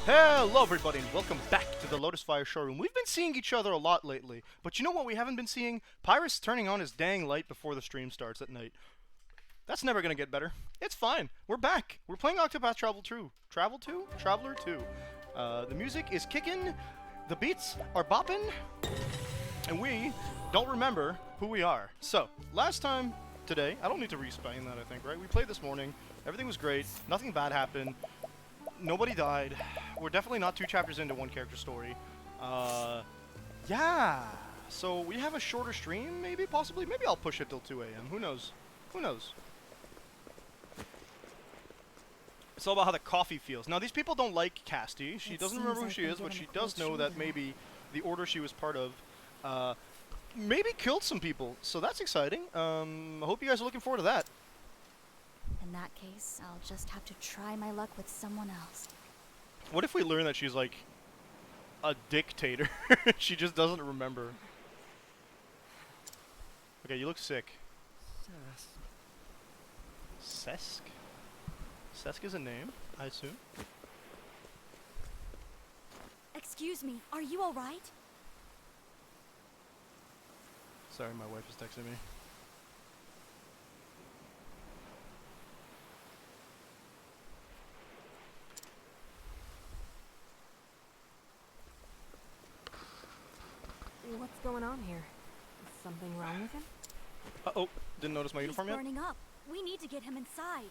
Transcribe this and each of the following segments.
Hello everybody and welcome back to the Lotus Fire Showroom. We've been seeing each other a lot lately, but you know what we haven't been seeing? Pyrus turning on his dang light before the stream starts at night. That's never gonna get better. It's fine. We're back. We're playing Octopath Traveler 2. Traveler 2. The music is kicking, the beats are bopping, and we don't remember who we are. So, last time, today, I don't need to re-explain that I think, right? We played this morning, everything was great, nothing bad happened. Nobody died. We're definitely not 2 chapters into one character story. Yeah. So we have a shorter stream, maybe, possibly. Maybe I'll push it till 2 a.m. Who knows? Who knows? It's all about how the coffee feels. Now, these people don't like Casti. She doesn't remember who she is, but she does know that maybe the order she was part of, maybe killed some people. So that's exciting. I hope you guys are looking forward to that. In that case, I'll just have to try my luck with someone else. What if we learn that she's like a dictator? She just doesn't remember. Okay, you look sick. Sesk? Sesk is a name, I assume. Excuse me, are you alright? Sorry, my wife is texting me. What's going on here? Is something wrong with him? Uh-oh, didn't notice my uniform He's yet? burning up. We need to get him inside.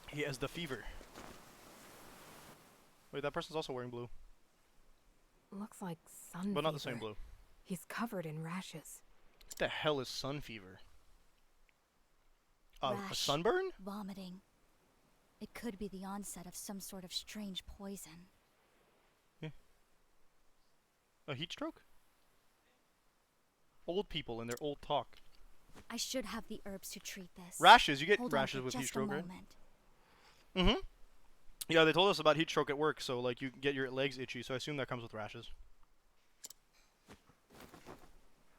He has the fever. Wait, that person's also wearing blue. Looks like sun But not the fever. same blue. He's covered in rashes. What the hell is sun fever? A Rash. sunburn? Vomiting. It could be the onset of some sort of strange poison. A heat stroke? Old people and their old talk. I should have the herbs to treat this. Rashes, you get Hold on rashes for with heat just a stroke, right? moment. Mm-hmm. Yeah, they told us about heat stroke at work, so like you get your legs itchy, so I assume that comes with rashes.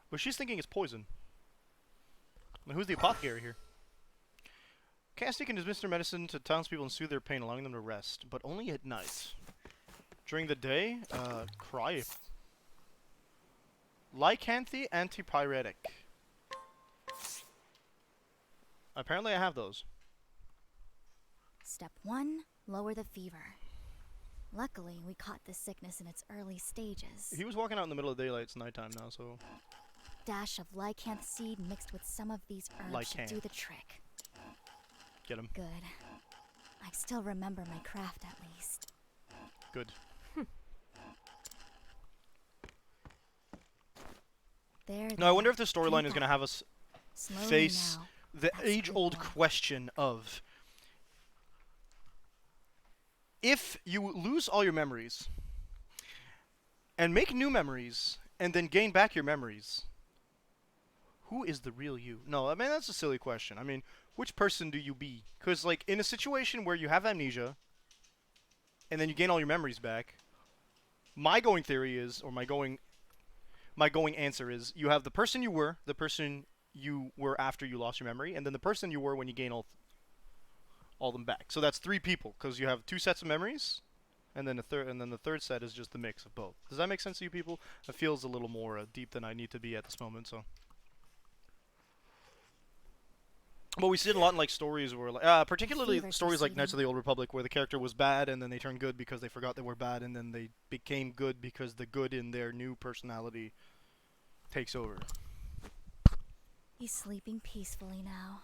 But she's thinking it's poison. Now, who's the apothecary here? Casti can administer medicine to townspeople and soothe their pain, allowing them to rest, but only at night. During the day, cry. Lycanthie antipyretic. Apparently I have those. Step 1, lower the fever. Luckily, we caught this sickness in its early stages. He was walking out in the middle of the daylight, it's nighttime now, so... Dash of lycanth seed mixed with some of these herbs should do Lycanth. the trick. Get him. Good. I still remember my craft at least. Good. There. Now, I wonder if the Drink storyline is going to that. have us Slowly face now. the That's a good age-old boy. question of... If you lose all your memories, and make new memories, and then gain back your memories, who is the real you? No, I mean, that's a silly question. I mean, which person do you be? Because, like, in a situation where you have amnesia, and then you gain all your memories back, my going theory is, or my going answer is, you have the person you were after you lost your memory, and then the person you were when you gain all them back. So that's 3 people, because you have 2 sets of memories, and then the third set is just the mix of both. Does that make sense to you people? It feels a little more deep than I need to be at this moment, so. But we see it a lot in like stories where, particularly Fever's stories like Knights of receding. the Old Republic, where the character was bad and then they turned good because they forgot they were bad, and then they became good because the good in their new personality takes over. He's sleeping peacefully now.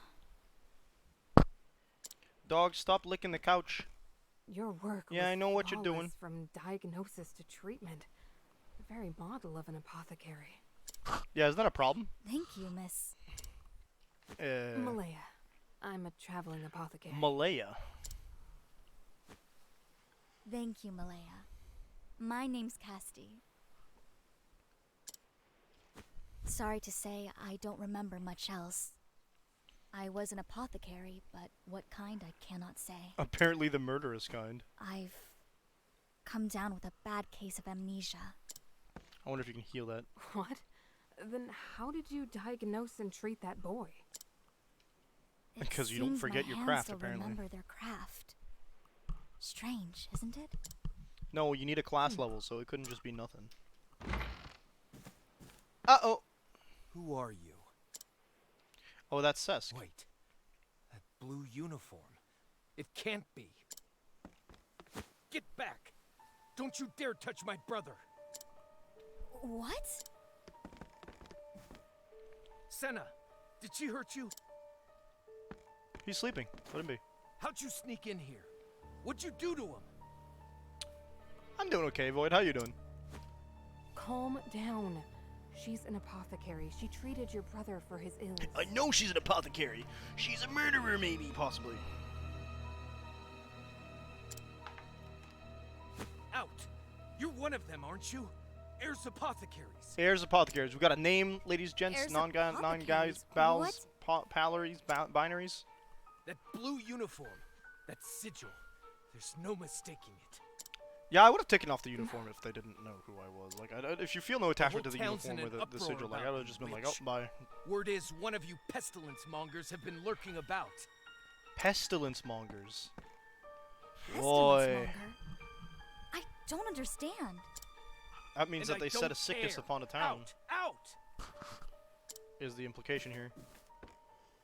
Dog, stop licking the couch. Your work Yeah, was I know what you're doing. flawless from diagnosis to treatment. The very model of an apothecary. Yeah, is that a problem? Thank you, Miss. Malaya. I'm a traveling apothecary. Malaya. Thank you, Malaya. My name's Casti. Sorry to say, I don't remember much else. I was an apothecary, but what kind I cannot say. Apparently the murderous kind. I've come down with a bad case of amnesia. I wonder if you can heal that. What? Then how did you diagnose and treat that boy? It Because you don't seems forget my your hands craft, still apparently. remember their craft. Strange, isn't it? No, you need a class level, so it couldn't just be nothing. Uh-oh. Who are you? Oh, that's Cesk. Wait. That blue uniform. It can't be. Get back! Don't you dare touch my brother! What? Senna, did she hurt you? He's sleeping. Let him be. How'd you sneak in here? What'd you do to him? I'm doing okay, Void. How you doing? Calm down. She's an apothecary. She treated your brother for his ills. I know she's an apothecary. She's a murderer, maybe, possibly. Out! You're one of them, aren't you? Heirs Apothecaries. Heirs apothecaries. We got a name, ladies, gents, Heirs non-guys, apothecaries? pals, palaries, binaries. That blue uniform. That sigil. There's no mistaking it. Yeah, I would have taken off the uniform if they didn't know who I was. Like, if you feel no attachment to whole the town's uniform in or an the uproar sigil, like, I about would have just been like, witch. oh, bye. Word is one of you pestilence mongers have been lurking about. Pestilence mongers. Pestilence Boy. monger? I don't understand. That means And that I they set don't a sickness care. upon a town, Out! Out! is the implication here.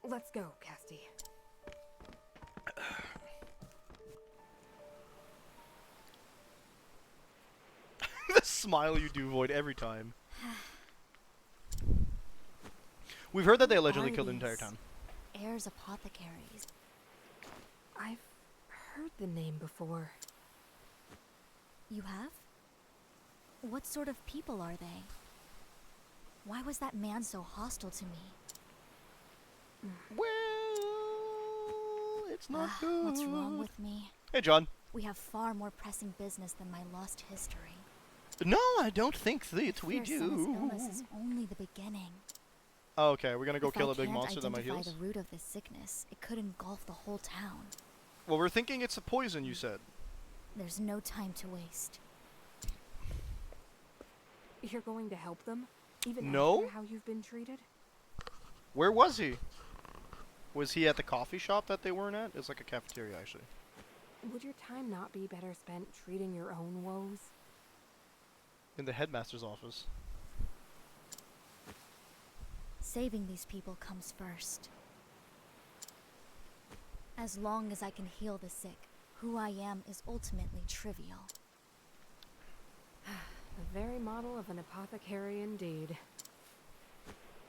Let's go, Casti. The smile you do, Void, every time. We've heard that they allegedly Are killed the entire these town. Heirs apothecaries. I've heard the name before. You have? What sort of people are they? Why was that man so hostile to me? Well, it's not good. What's wrong with me? Hey, John. We have far more pressing business than my lost history. No, I don't think that we Fear Senna's do. illness is only the beginning. Oh, okay, we're gonna go If kill I a big can't monster that might heal identify us. the root of this sickness, it could engulf the whole town. Well, we're thinking it's a poison, you said. There's no time to waste. You're going to help them? Even No. after how you've been treated? Where was he? Was he at the coffee shop that they weren't at? It's like a cafeteria, actually. Would your time not be better spent treating your own woes? In the headmaster's office. Saving these people comes first. As long as I can heal the sick, who I am is ultimately trivial. The very model of an apothecary indeed.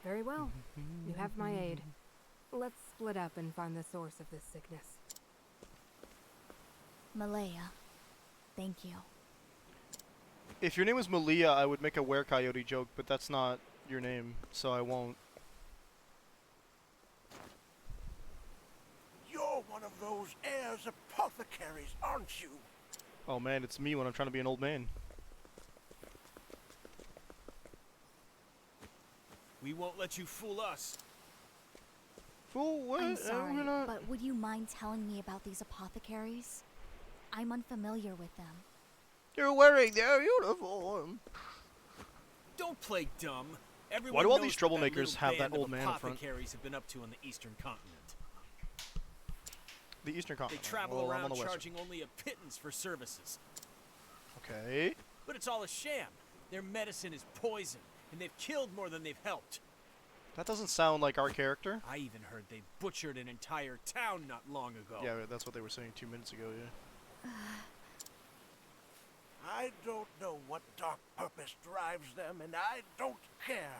Very well. You have my aid. Let's split up and find the source of this sickness. Malaya, thank you. If your name was Malia, I would make a were-coyote joke, but that's not your name, so I won't. You're one of those heirs apothecaries, aren't you? Oh man, it's me when I'm trying to be an old man. We won't let you fool us. Fool, what? I'm sorry, we're not... but would you mind telling me about these apothecaries? I'm unfamiliar with them. You're wearing their uniform. Don't play dumb. Everyone Why do all knows these what troublemakers little have that band of old man up front? apothecaries have been up to on the Eastern Continent. The Eastern They Continent. travel Well, I'm on around the Western. charging only a pittance for services. Okay. But it's all a sham. Their medicine is poison, and they've killed more than they've helped. That doesn't sound like our character. I even heard they butchered an entire town not long ago. Yeah, that's what they were saying 2 minutes ago, yeah. I don't know what dark purpose drives them, and I don't care.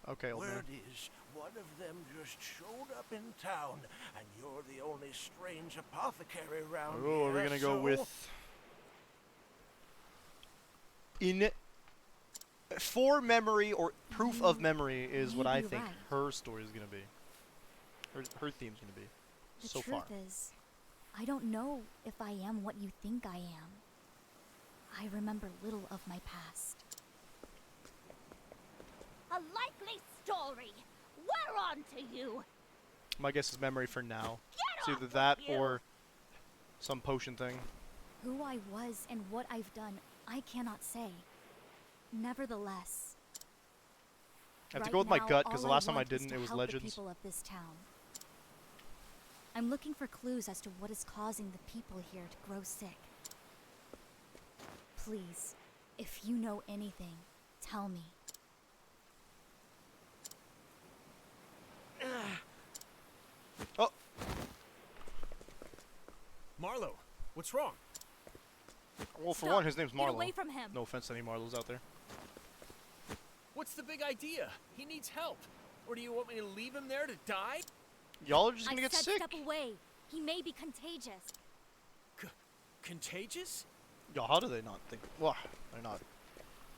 Okay, old man. Word is, one of them just showed up in town, and you're the only strange apothecary around Oh, are we here, gonna go so- with... For memory or proof of memory is what may I be think right. her story is gonna be. Her theme's gonna be. The So truth far. is, I don't know if I am what you think I am. I remember little of my past. A likely story. We're on to you. My guess is memory for now. It's Get either off that with you. or some potion thing. Who I was and what I've done, I cannot say. Nevertheless, I have to right go with my now, gut because the all last time I want is didn't, to it was help the Legends. people of this town. I'm looking for clues as to what is causing the people here to grow sick. Please, if you know anything, tell me. Oh, Marlo, what's wrong? well, for Stop. one, his name's Get Marlo. away from him. No offense to any Marlos out there. What's the big idea? He needs help. Or do you want me to leave him there to die? Y'all are just I gonna get said sick. step away. He may be contagious. Contagious? Yo, how do they not think? Well, they're not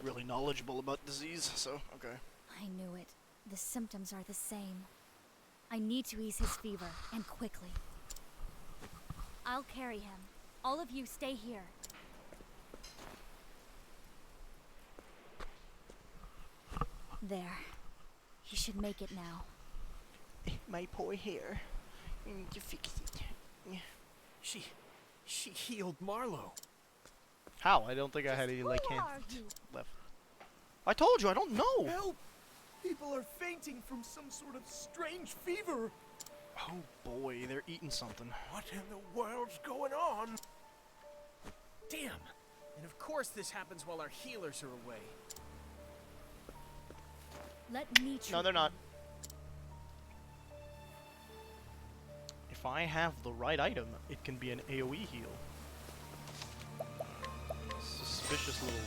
really knowledgeable about disease, so okay. I knew it. The symptoms are the same. I need to ease his fever, and quickly. I'll carry him. All of you stay here. There. He should make it now. My poor hair. You fix it. She healed Marlo. How? I don't think I had any like Who hands are you? left. I told you, I don't know. Help! People are fainting from some sort of strange fever. Oh boy, they're eating something. What in the world's going on? Damn. And of course this happens while our healers are away. Let me treat No, they're not. him. If I have the right item, it can be an AoE heal. Suspicious little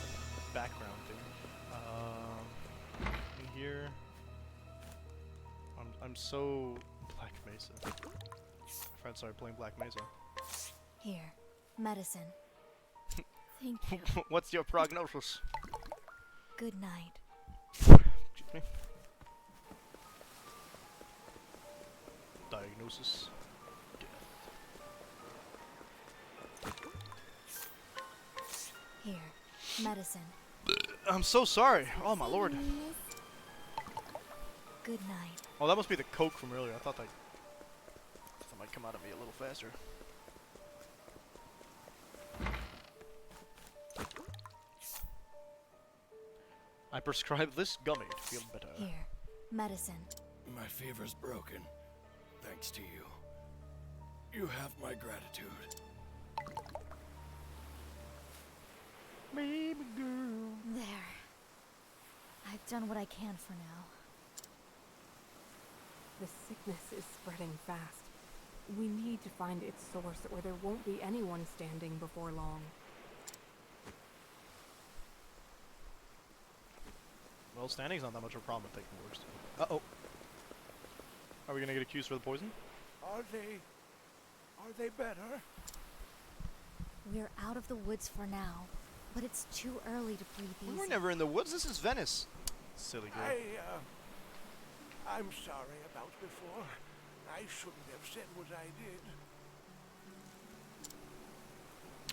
background thing. In here. I'm so Black Mesa. My friend started playing Black Mesa. Here. Medicine. Thank you. What's your prognosis? Good night. Excuse me. Diagnosis. Here. Medicine. I'm so sorry. Oh my lord. Good night. Oh, that must be the coke from earlier. I thought that might come out of me a little faster. I prescribe this gummy to feel better. Here. Medicine. My fever's broken, thanks to you. You have my gratitude. Baby girl. There. I've done what I can for now. The sickness is spreading fast. We need to find its source or there won't be anyone standing before long. Well, standing's not that much of a problem if taking works. Uh-oh. Are we gonna get accused for the poison? Are they better? We're out of the woods for now, but it's too early to breathe We easy. were never in the woods. This is Venice. Silly girl. I'm sorry about before. I shouldn't have said what I did.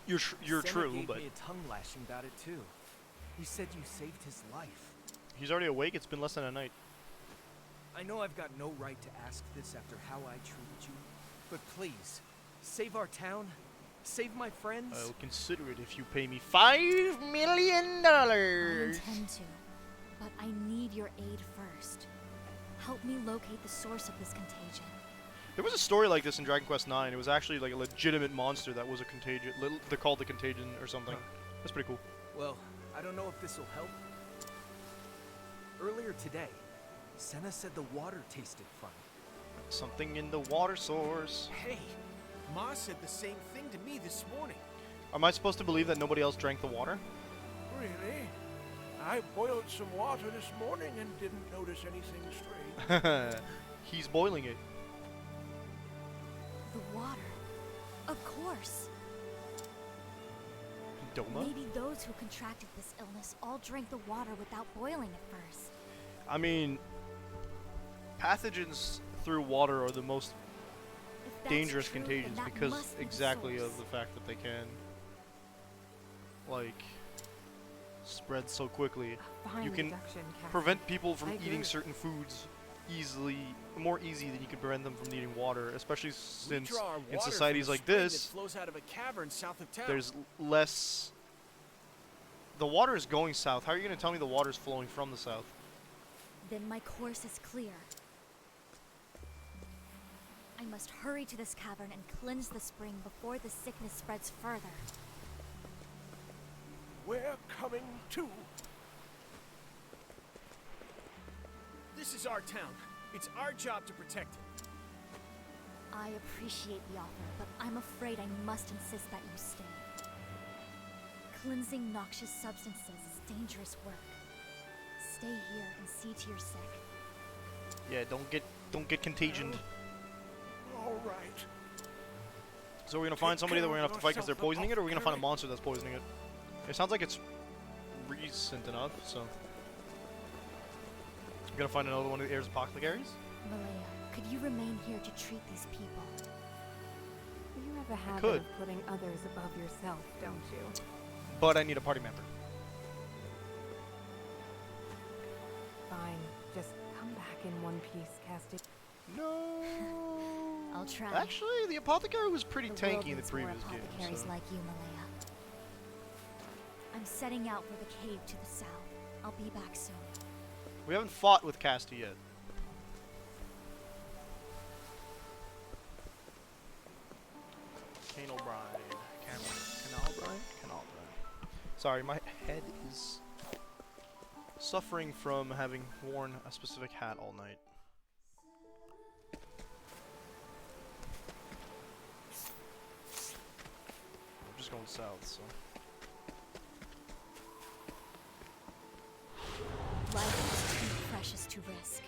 You're Senna true, gave but me a tongue lashing about it too. He said you saved his life. he's already awake. It's been less than a night. I know I've got no right to ask this after how I treated you, but please, save our town, save my friends. I'll consider it if you pay me $5 million. I intend to, but I need your aid first. Help me locate the source of this contagion. There was a story like this in Dragon Quest IX. It was actually like a legitimate monster that was a contagion. They're called the Contagion or something. That's pretty cool. Well, I don't know if this will help. Earlier today, Senna said the water tasted funny. Something in the water source. Hey, Ma said the same thing to me this morning. Am I supposed to believe that nobody else drank the water? Really? I boiled some water this morning and didn't notice anything strange. He's boiling it. The water. Of course. Doma? Maybe those who contracted this illness all drank the water without boiling it first. I mean, pathogens through water are the most If that's dangerous true, then contagions that because must be the exactly source. of the fact that they can, like, spread so quickly. A fine You can deduction, Cassie. Prevent people from I eating agree. certain foods more easy than you can prevent them from eating water, especially We since draw our in water from societies a like spring this, that flows out of a cavern south of town. there's less. The water is going south. How are you going to tell me the water is flowing from the south? Then my course is clear. I must hurry to this cavern and cleanse the spring before the sickness spreads further. we're coming too. This is our town. It's our job to protect it. I appreciate the offer, but I'm afraid I must insist that you stay. Cleansing noxious substances is dangerous work. Stay here and see to your sick. Yeah, don't get contagioned. All right. So we're gonna find somebody that we're gonna have to fight because they're poisoning it, or we're gonna find a monster that's poisoning it. It sounds like it's recent enough, so we're gonna find another one of the heirs apothecaries. Malaya, could you remain here to treat these people? You have a habit could. of putting others above yourself, don't you? But I need a party member. Fine. Just come back in one piece, Casty. No. I'll try. Actually, the apothecary was pretty The world tanky in the needs more previous game. apothecaries So. like you, Malaya. I'm setting out for the cave to the south. I'll be back soon. We haven't fought with Casti yet. Canal Bride. Canal Bride? Canal Bride. Sorry, my head is suffering from having worn a specific hat all night. I'm just going south, so. Life is too precious to risk.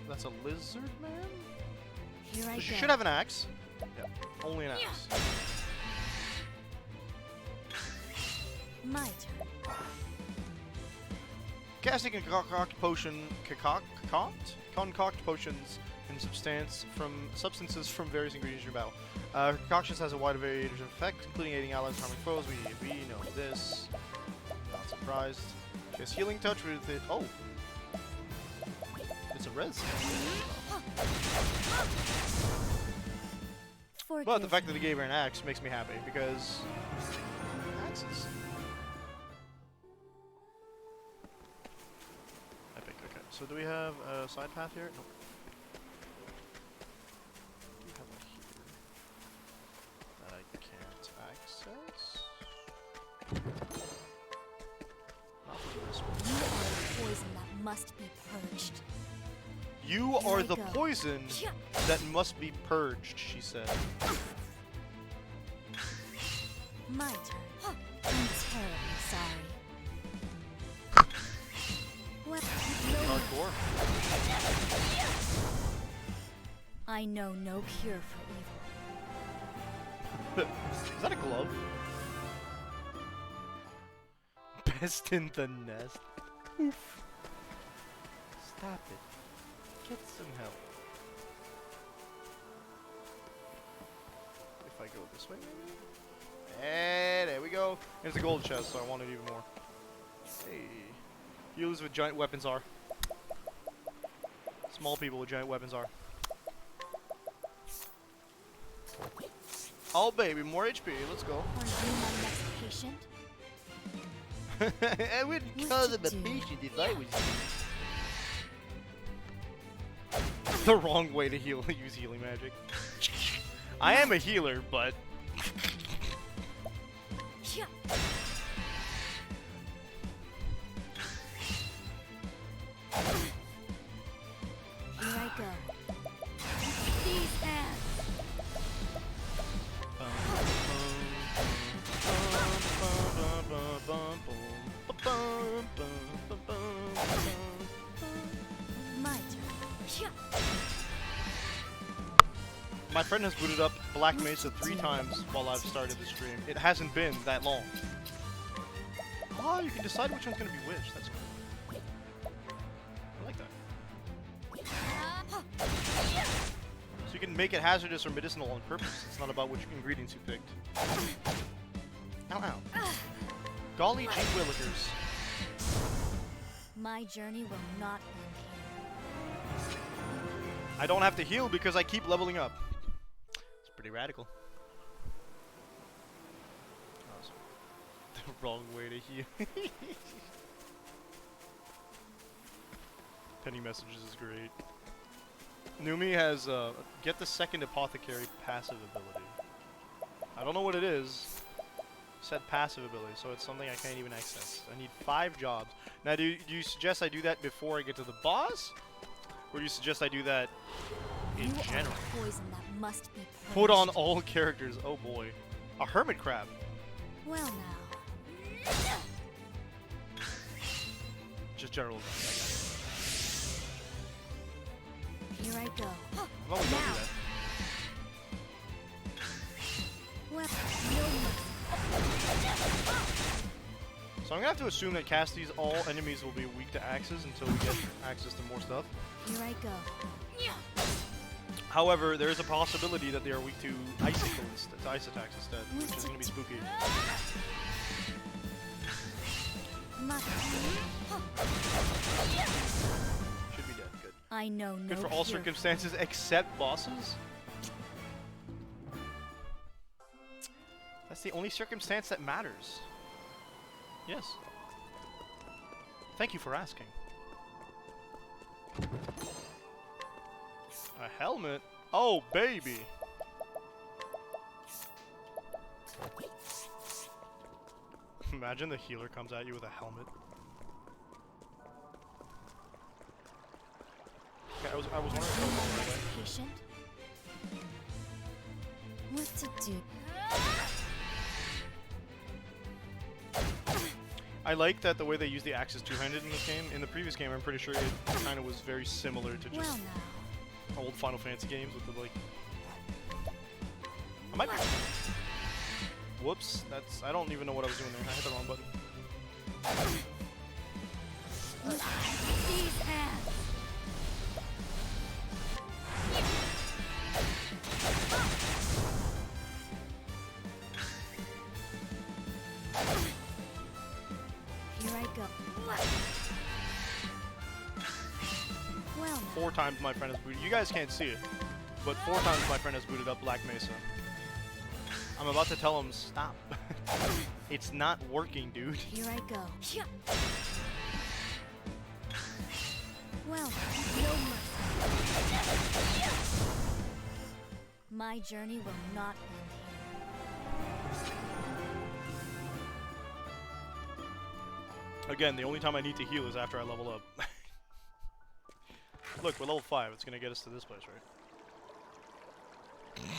That's a lizard man? Here I So she go. should have an axe. Yeah, only an axe. My turn. Casti can concoct potions and substances from various ingredients in your battle. Concoctions has a wide variety of effects, including aiding allies, harming foes. We know this. Not surprised. She has healing touch with it. Oh, it's a res. But the fact that they gave her an axe makes me happy because axes. Epic. Okay. So do we have a side path here? Nope. Do we have one here that I can't access? Not from this one. You are the poison that must be purged. You Here are I the go. poison that must be purged, she said. My turn. I'm terribly sorry. What? No, Hardcore. I know no cure for evil. Is that a glove? Best in the nest. Oof. Stop it. Get some help. If I go this way, maybe? And there we go. There's a gold chest, so I want it even more. Hey. Healers with giant weapons are. Small people with giant weapons are. Oh baby, more HP, let's go. Are you my next patient? I wouldn't What call to them a do? patient if I was you. The wrong way to heal. Use healing magic. I am a healer, but Here I go. These hands. My turn. Here. My friend has booted up Black Mesa 3 times while I've started the stream. It hasn't been that long. Oh, you can decide which one's gonna be which. That's cool. I like that. So you can make it hazardous or medicinal on purpose. It's not about which ingredients you picked. Ow, ow. Golly gee willikers. My journey will not end here. I don't have to heal because I keep leveling up. It's pretty radical. That was the wrong way to heal. Penny messages is great. Numi has get the second apothecary passive ability. I don't know what it is, Set passive ability, so it's something I can't even access. I need 5 jobs. Now, do you suggest I do that before I get to the boss? Or do you suggest I do that in You are general? the poison that must be Put on purged. all characters. Oh boy. A hermit crab. Well now. Just general. Here I go. I've always wanted to do that. Well, no mercy. So I'm gonna have to assume that Cassidy's all enemies will be weak to axes until we get access to more stuff. Here I go. However, there is a possibility that they are weak to icicles, to ice attacks instead, which is gonna be spooky. My, Should be dead. Good. I know no Good for all fear. circumstances except bosses. That's the only circumstance that matters. Yes. Thank you for asking. A helmet? Oh, baby! Imagine the healer comes at you with a helmet. Okay, I was wondering if I was going the right way. Patient. What to do? I like that the way they use the axe is two-handed in this game. In the previous game, I'm pretty sure it kind of was very similar to Well just now. old Final Fantasy games with the like. I might. Whoops! I don't even know what I was doing there. I hit the wrong button. These hands. Here I go. Well now. 4 times my friend has booted. You guys can't see it, but 4 times my friend has booted up Black Mesa. I'm about to tell him stop. It's not working, dude. Here I go. Well, no mercy. My journey will not end here. Again, the only time I need to heal is after I level up. Look, we're level 5. It's gonna get us to this place, right?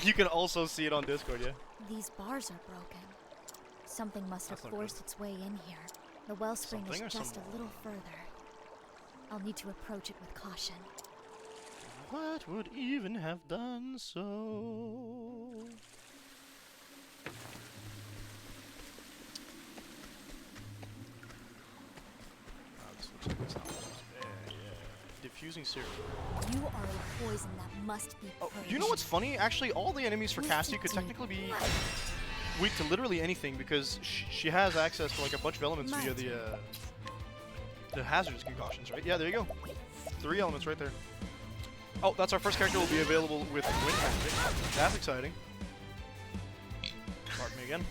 You can also see it on Discord, yeah? These bars are broken. Something must have That's not forced its way in here. The wellspring Something or is just someone? a little further. I'll need to approach it with caution. What would even have done so? This looks like it's not supposed to be. Yeah. Diffusing serum. You are a poison that must be Oh, purged. you know what's funny? Actually, all the enemies for What Cassie to could do? technically be weak to literally anything because she has access to like a bunch of elements My via the hazardous concoctions, right? Yeah, there you go. 3 elements right there. Oh, that's our first character will be available with Wind Magic. That's exciting. Pardon me again.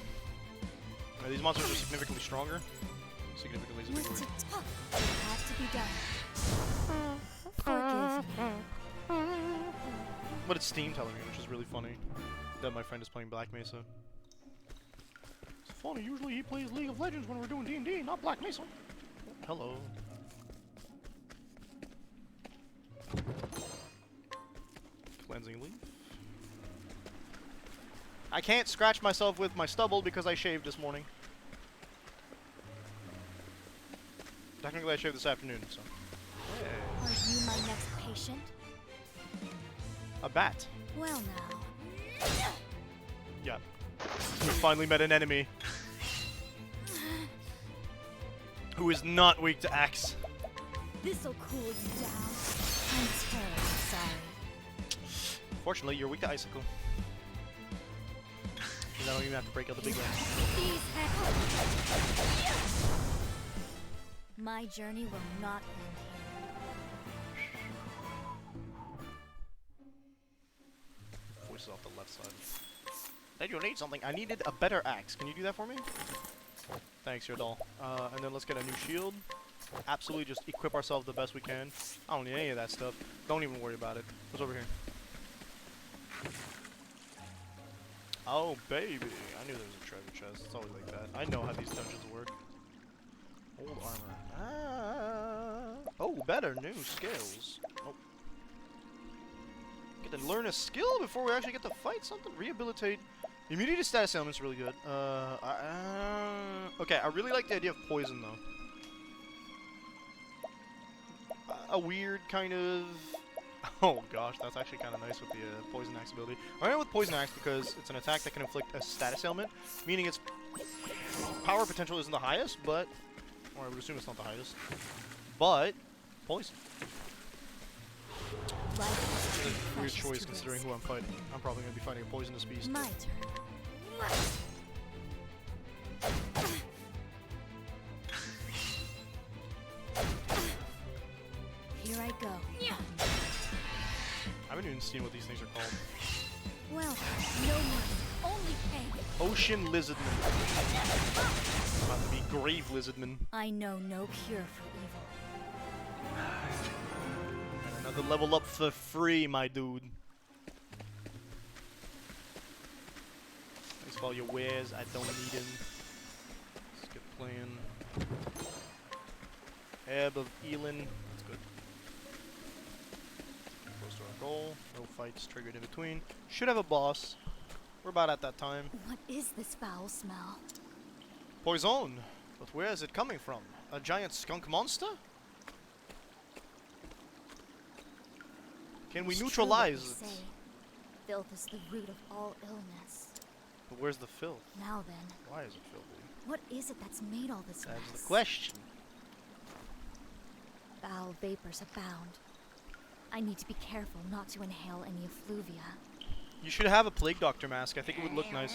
These monsters are significantly stronger. Significantly is a big What word. to do? It has to be done. Forgive me. But it's Steam telling me, which is really funny. That my friend is playing Black Mesa. It's funny, usually he plays League of Legends when we're doing D&D, not Black Mesa. Hello. Cleansing leaf. I can't scratch myself with my stubble because I shaved this morning. Technically I shaved this afternoon, so. Are you my next patient? A bat. Well now. Yeah. We finally met an enemy. Who is not weak to axe. This'll cool you down. I'm terribly sorry. Fortunately, you're weak to icicle. I don't even have to break out the big guns. These hands. My journey will not end here. Voices off the left side. Did you need something? I needed a better axe. Can you do that for me? Thanks, your doll. And then let's get a new shield. Absolutely just equip ourselves the best we can. I don't need any of that stuff. Don't even worry about it. What's over here? Oh, baby. I knew there was a treasure chest. It's always like that. I know how these dungeons work. Old armor. Ah. Oh, better. New skills. Oh. Get to learn a skill before we actually get to fight something? Rehabilitate. Immunity to status ailments really good. Okay, I really like the idea of poison, though. A weird kind of... Oh gosh, that's actually kind of nice with the Poison Axe ability. I went with Poison Axe because it's an attack that can inflict a status ailment, meaning its power potential isn't the highest, but... Or I would assume it's not the highest. But... Poison. Life is Weird precious choice to considering risk. who I'm fighting. I'm probably going to be fighting a poisonous beast. My turn. Here I go. I haven't even seen what these things are called. Well, no mercy, only pain. Ocean Lizardman. About to be Grave Lizardman. I know no cure for evil. Another level up for free, my dude. Thanks for all your wares. I don't need them. Let's get playing. Ebb of Elin. That's good. Close to our goal. No fights triggered in between. Should have a boss. We're about at that time. What is this foul smell? Poison. But where is it coming from? A giant skunk monster? Can we It's true what neutralize they it? say. Filth is the root of all illness. But where's the filth? Now then, Why is it filthy? what is it that's made all this That's mess? the question. Foul vapors abound. I need to be careful not to inhale any effluvia. You should have a plague doctor mask. I think it would look nice.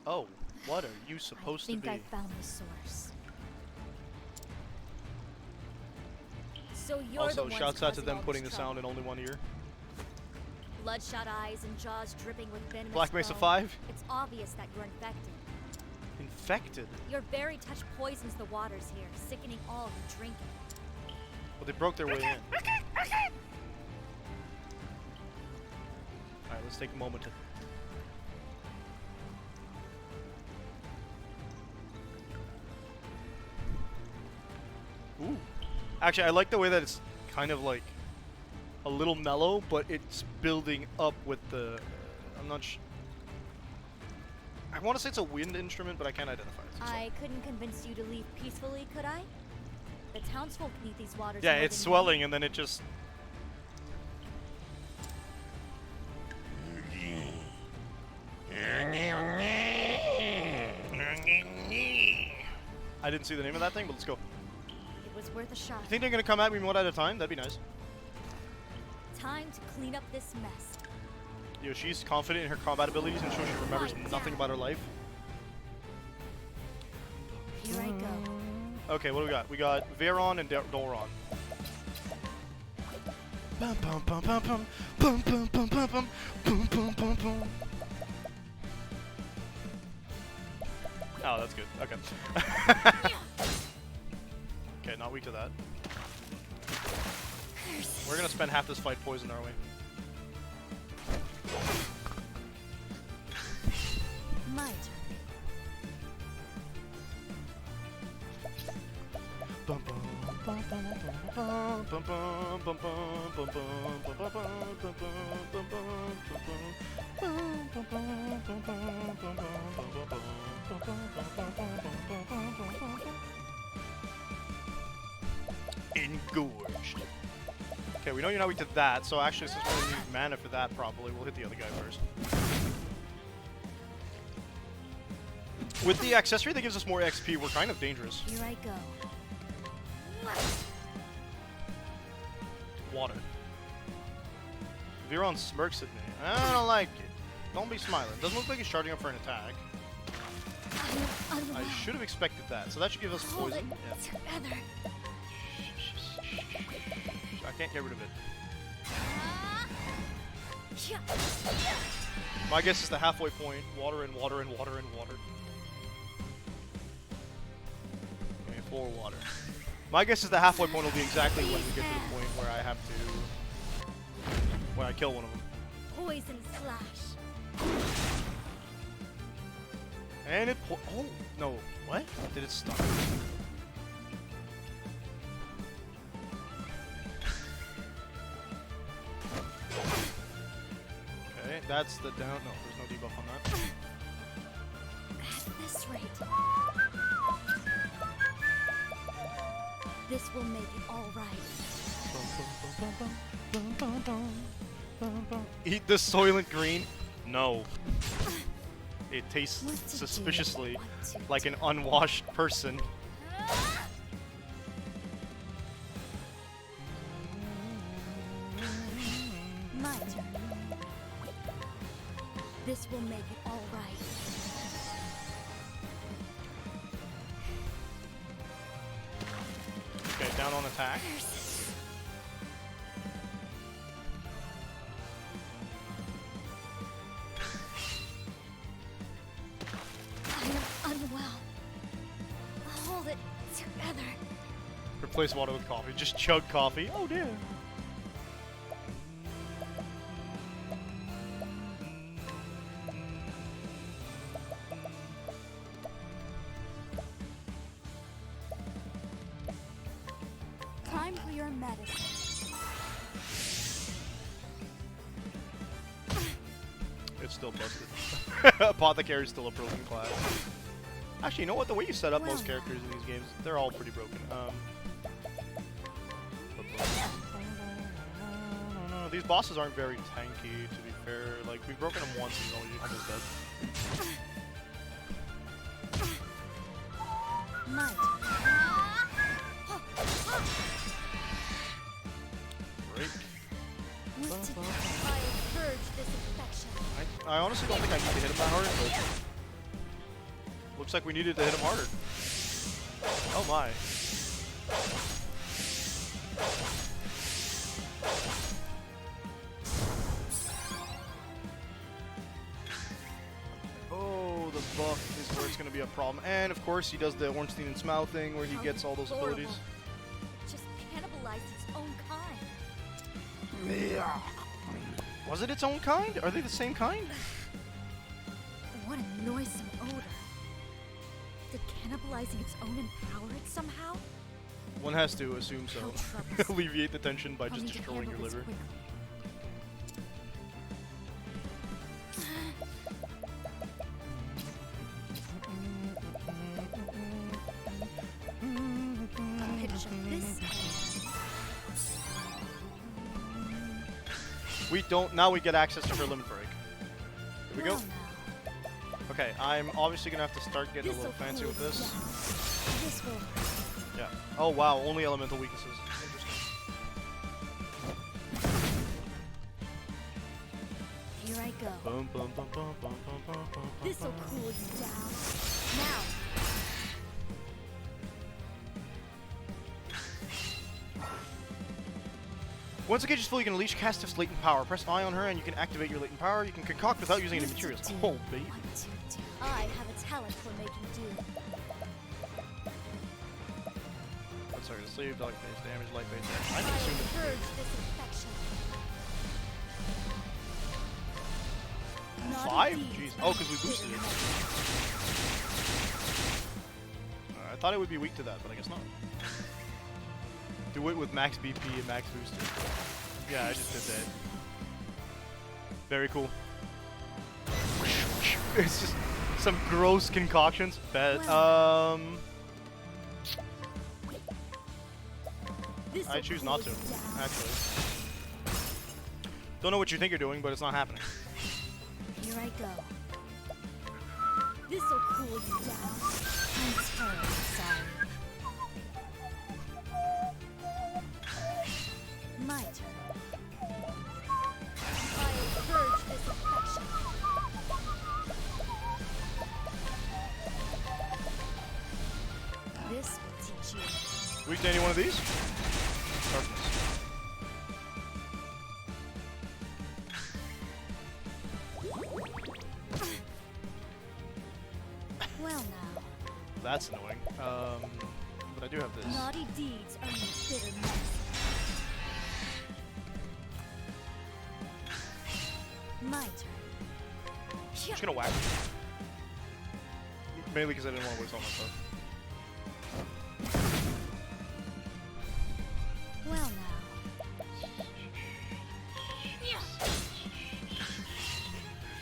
Oh, what are you supposed I think to be? I found the source. So you're the Also, ones shouts out to causing them all putting the this sound in trouble. only one ear. Bloodshot eyes and jaws dripping with venomous Black Mesa foam. 5? It's obvious that you're infected. Infected? Your very touch poisons the waters here, sickening all who drink it. Well, they broke their way in. Alright, let's take a moment to... Ooh. Actually, I like the way that it's kind of like a little mellow, but it's building up with the... I'm not I want to say it's a wind instrument, but I can't identify it. so- I couldn't convince you to leave peacefully, could I? The townsfolk need these waters. Yeah, more it's than swelling and then it just... I didn't see the name of that thing, but let's go. you. It was worth a shot. You think they're gonna come at me one at a time? That'd be nice. Time to clean up this mess. Yo, she's confident in her combat abilities and shows she remembers Quiet nothing down. about her life. Here I go. Okay, what do we got? We got Veron and Doron. Bum bum bum bum bum bum bum bum bum bum bum bum bum bum. Oh, that's good. Okay. Okay, not weak to that. We're gonna spend half this fight poisoned, are we? My turn. Bum bum bum bum bum bum bum bum bum bum bum bum bum bum Engorged. Okay, we know you're not weak to that, so actually since we're gonna use mana for that probably, we'll hit the other guy first. With the accessory that gives us more XP, we're kind of dangerous. Here I go. Water. Veron smirks at me. I don't like it. Don't be smiling. Doesn't look like he's charging up for an attack. I should have expected that. So that should give us Hold poison. it Yeah. together. I can't get rid of it. Yeah. My guess is the halfway point. Water and water and water and water. Okay, 4 water. My guess is the halfway point will be exactly when we get to the point where I have to when I kill one of them. Poison slash. And it oh, no. What? Did it stun? Okay, that's the down. No, there's no debuff on that. At this rate, this will make it all right. Eat the Soylent Green? No. It tastes What to do, suspiciously what to like do. an unwashed person. My turn. This will make it all right. Okay, down on attack. I am unwell. Hold it together. Replace water with coffee. Just chug coffee. Oh dear. Time for your medicine. It's still busted. Apothecary is still a broken class. Actually, you know what? The way you set up most Well. characters in these games, they're all pretty broken. These bosses aren't very tanky, to be fair. Like, we've broken them once and he's almost dead. My turn. Break. What to do? I'll purge this infection. I honestly don't think I need to hit him that hard, but looks like we needed to hit him harder. Oh my. Oh, the buff is where it's going to be a problem. And of course, he does the Ornstein and Smile thing where he How gets all those abilities. horrible. Just cannibalized its own kind. Was it its own kind? Are they the same kind? What a noisome odor. Did cannibalizing its own empower it somehow? One has to assume so. How troublesome. Alleviate the tension by I'll just need to destroying your handle this liver. quickly. 'Picture this. We don't. Now we get access to her limit break. Here we go. Well now, Okay, I'm obviously gonna have to start getting a little this'll fancy cool with it this. down. This will. Yeah. Oh wow, only elemental weaknesses. Interesting. Here I go. Bum, bum, bum, bum, bum, bum, bum, bum, This'll bum. cool you down. Now, Once the cage is full, you can unleash Castiff's latent power. Press I on her and you can activate your latent power. You can concoct without using any what to materials. do, Oh, baby. what to do. I have a talent for making do. That's sorry, sleeve, dog face, damage, light face. I I'll assume it's purge this infection. Naughty 5? deeds Jeez. are Oh, because we boosted it. bitter. I thought it would be weak to that, but I guess not. Do it with max BP and max booster. Yeah, I just did that. Very cool. It's just some gross concoctions. Bet. This'll I choose not to, cool you down. actually. Don't know what you think you're doing, but it's not happening. Here I go. This'll cool you down. I'm terribly sorry. My turn. I'll purge this infection. This will teach you. Weak to any one of these? Darkness. Well now, That's annoying. But I do have this. naughty deeds earn bitter medicine. gonna whack it. Mainly because I didn't want to waste all my stuff. Well now.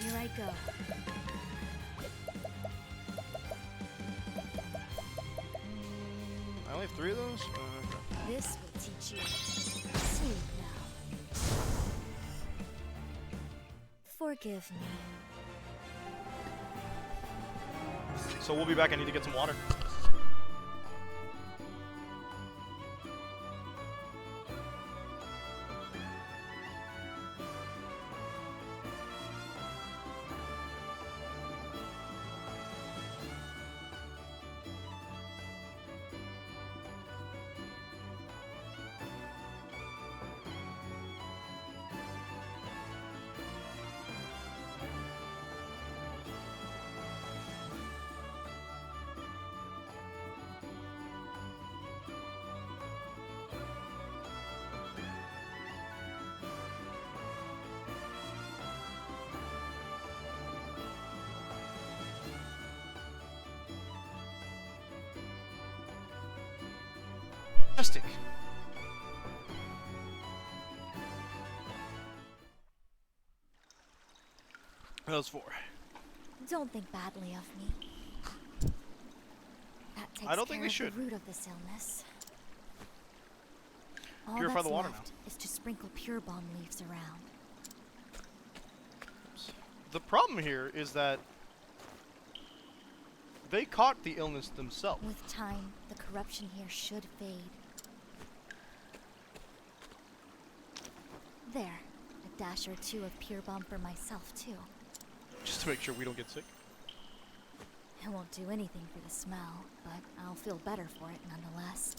Here I go. I only have 3 of those? Okay. This will teach you. Sleep now. Forgive me. So we'll be back. I need to get some water. Fantastic. Those 4. Don't think badly of me. That takes I don't think care they of should. the root of this illness. All Purify that's the water left is to sprinkle pure balm leaves around. The problem here is that they caught the illness themselves. With time, the corruption here should fade. There, a dash or 2 of pure balm for myself too. Just to make sure we don't get sick. It won't do anything for the smell, but I'll feel better for it nonetheless.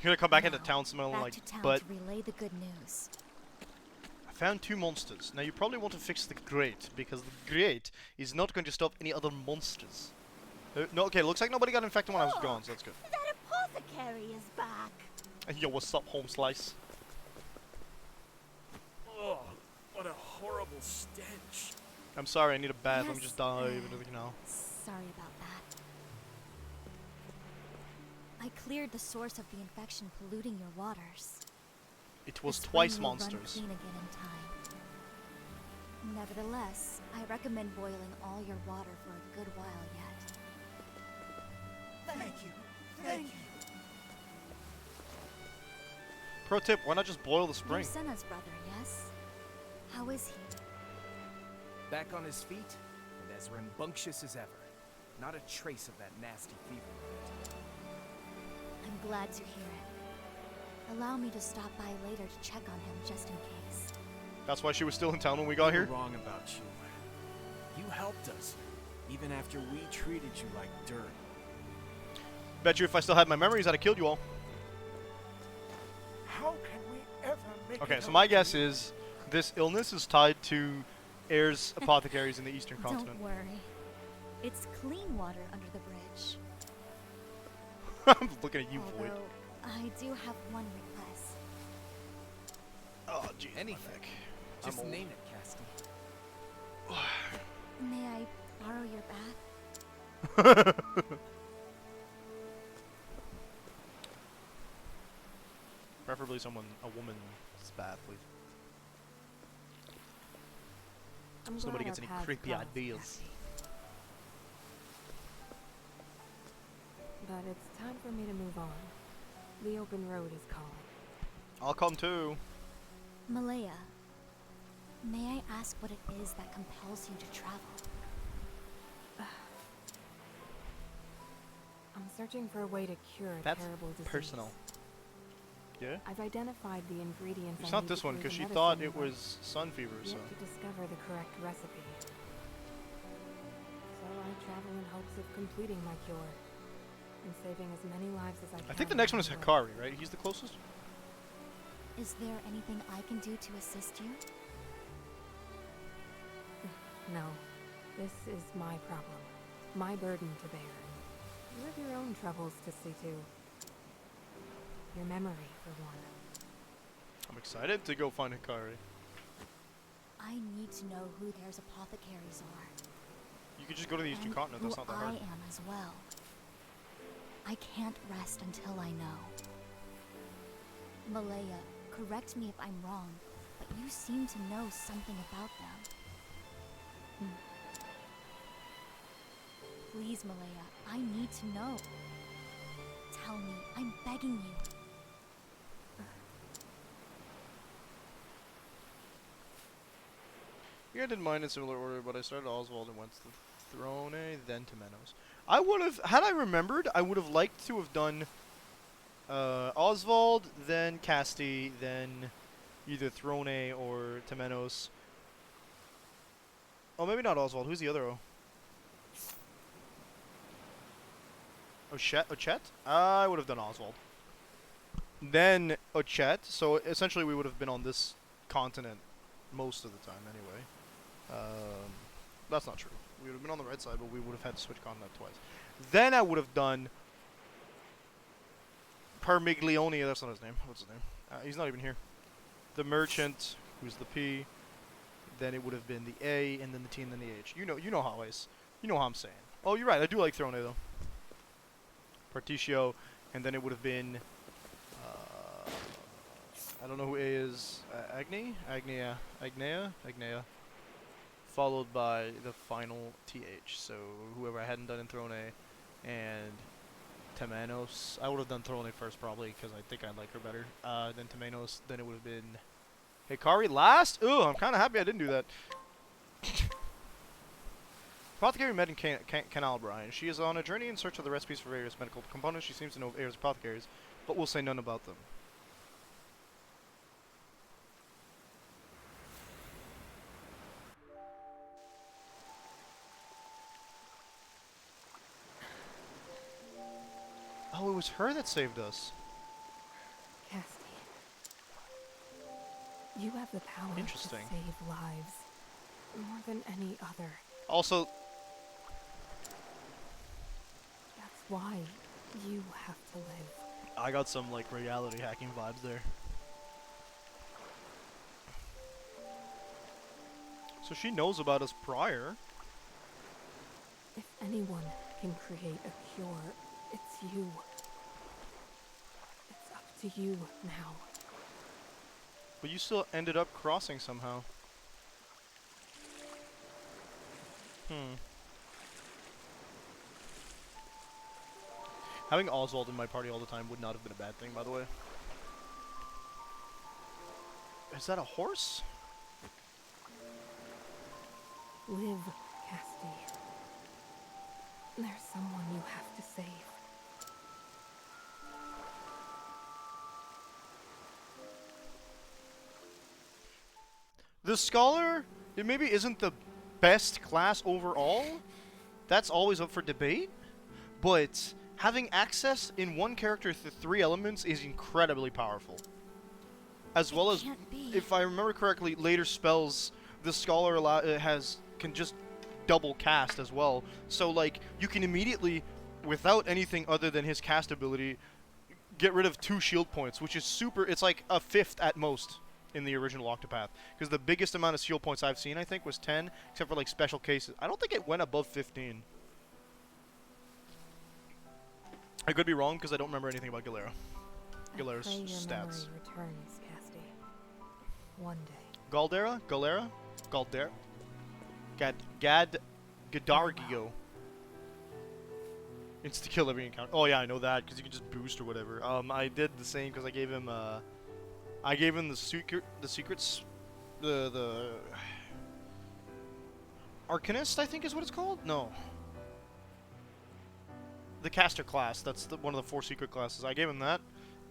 You're gonna come back into Now, town smelling back like to town butt. to relay the good news. I found 2 monsters. Now you probably want to fix the grate, because the grate is not going to stop any other monsters. No, okay, looks like nobody got infected when I was gone, so that's good. That apothecary is back. Yo, what's up, home slice? Oh, what a horrible stench. I'm sorry, I need a bath. Let me Yes, just dive into the canal. Sorry about that. I cleared the source of the infection polluting your waters. It was The spring twice will run monsters. clean again in time. Nevertheless, I recommend boiling all your water for a good while yet. Thank you. Thank you. Pro tip, why not just boil the You're spring? Senna's brother, yes? How is he? Back on his feet, and as rambunctious as ever. Not a trace of that nasty fever. I'm glad to hear it. Allow me to stop by later to check on him just in case. That's why she was still in town when we got We were here? wrong about you. You helped us, even after we treated you like dirt. Bet you if I still had my memories, I'd have killed you all. How can we ever make Okay, it so up my to guess you? is this illness is tied to Air's apothecaries in the eastern continent. Don't worry. It's clean water under the bridge. I'm looking at you, Void. Although, I do have one request. Oh, jeez. my Anything. neck. Just I'm old. name it, Casty. May I borrow your bath? Preferably a woman's bath, please. I'm So nobody glad gets our any paths creepy crossed, ideas. Cassie. But it's time for me to move on. The open road is calling. I'll come too. Malaya, may I ask what it is that compels you to travel? I'm searching for a way to cure a That's terrible disease. personal. Yeah? I've identified the ingredients. It's I not need this to one, brew because the she thought medicine, it was sun fever, but so. yet to discover the correct recipe. So I travel in hopes of completing my cure and saving as many lives as I can. I think the next one is along the way. Hikari, right? He's the closest? Is there anything I can do to assist you? No, this is my problem, my burden to bear. You have your own troubles to see to. Your memory, for one. I'm excited to go find Hikari. I need to know who Air's apothecaries are. You could just go to the Eastern And Continent. That's who not that I hard. am as well. I can't rest until I know. Malaya, correct me if I'm wrong, but you seem to know something about them. Please, Malaya, I need to know. Tell me, I'm begging you. Yeah, I didn't mind in similar order, but I started Oswald and went to Throne, then to Menos. I would have, had I remembered, I would have liked to have done Oswald, then Casti, then either Throne or Temenos. Oh, maybe not Oswald. Who's the other O? Ochet? I would have done Oswald. Then Ochet, so essentially we would have been on this continent most of the time anyway. That's not true. We would have been on the right side, but we would have had to switch continent twice. Then I would have done Parmiglione, that's not his name. What's his name? He's not even here. The Merchant, who's the P. Then it would have been the A, and then the T, and then the H. You know how I'm saying. Oh, you're right. I do like Throne, though. Partitio, and then it would have been. I don't know who A is. Agnea. Followed by the final TH. So whoever I hadn't done in Throne, and Temenos. I would have done Throne first probably because I think I like her better. Then Temenos. Then it would have been Hikari last. Ooh, I'm kind of happy I didn't do that. Apothecary met in Canal Brian. She is on a journey in search of the recipes for various medical components. She seems to know of Ayer's apothecaries, but will say none about them. Oh, it was her that saved us. Casti, you have the power to Interesting. save lives more than any other. Also, That's why you have to live. I got some like reality hacking vibes there. So she knows about us prior. If anyone can create a cure, it's you. It's up to you now. But you still ended up crossing somehow. Having Oswald in my party all the time would not have been a bad thing, by the way. Is that a horse? Live, Casti. There's someone you have to save. The Scholar, it maybe isn't the best class overall. That's always up for debate. But having access in one character to 3 elements is incredibly powerful. As well as, Can't be. if I remember correctly, later spells, the Scholar can just double cast as well. So like, you can immediately, without anything other than his cast ability, get rid of 2 shield points, which is super, it's like a 5th at most in the original Octopath. Because the biggest amount of shield points I've seen, I think, was 10, except for like special cases. I don't think it went above 15. I could be wrong because I don't remember anything about Galera. Galera's I pray your stats. memory returns, Casti. One day. Galdera? Gadargio. Insta kill every encounter. Oh yeah, I know that because you can just boost or whatever. I did the same because I gave him the secrets, the Arcanist, I think is what it's called. No. The caster class. That's one of the 4 secret classes. I gave him that.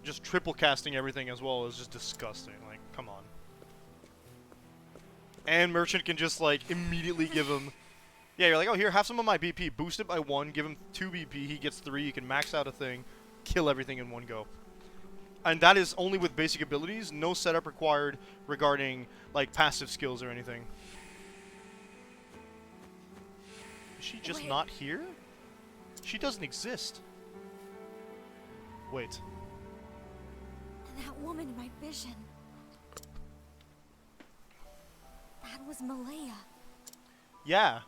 Just triple casting everything as well is just disgusting. Like, come on. And Merchant can just like immediately give him. Yeah, you're like, oh, here, have some of my BP. Boost it by 1. Give him 2 BP. He gets 3. You can max out a thing. Kill everything in one go. And that is only with basic abilities. No setup required regarding like passive skills or anything. Is she just Wait. not here? She doesn't exist. Wait. That woman in my vision. That was Malaya. Yeah.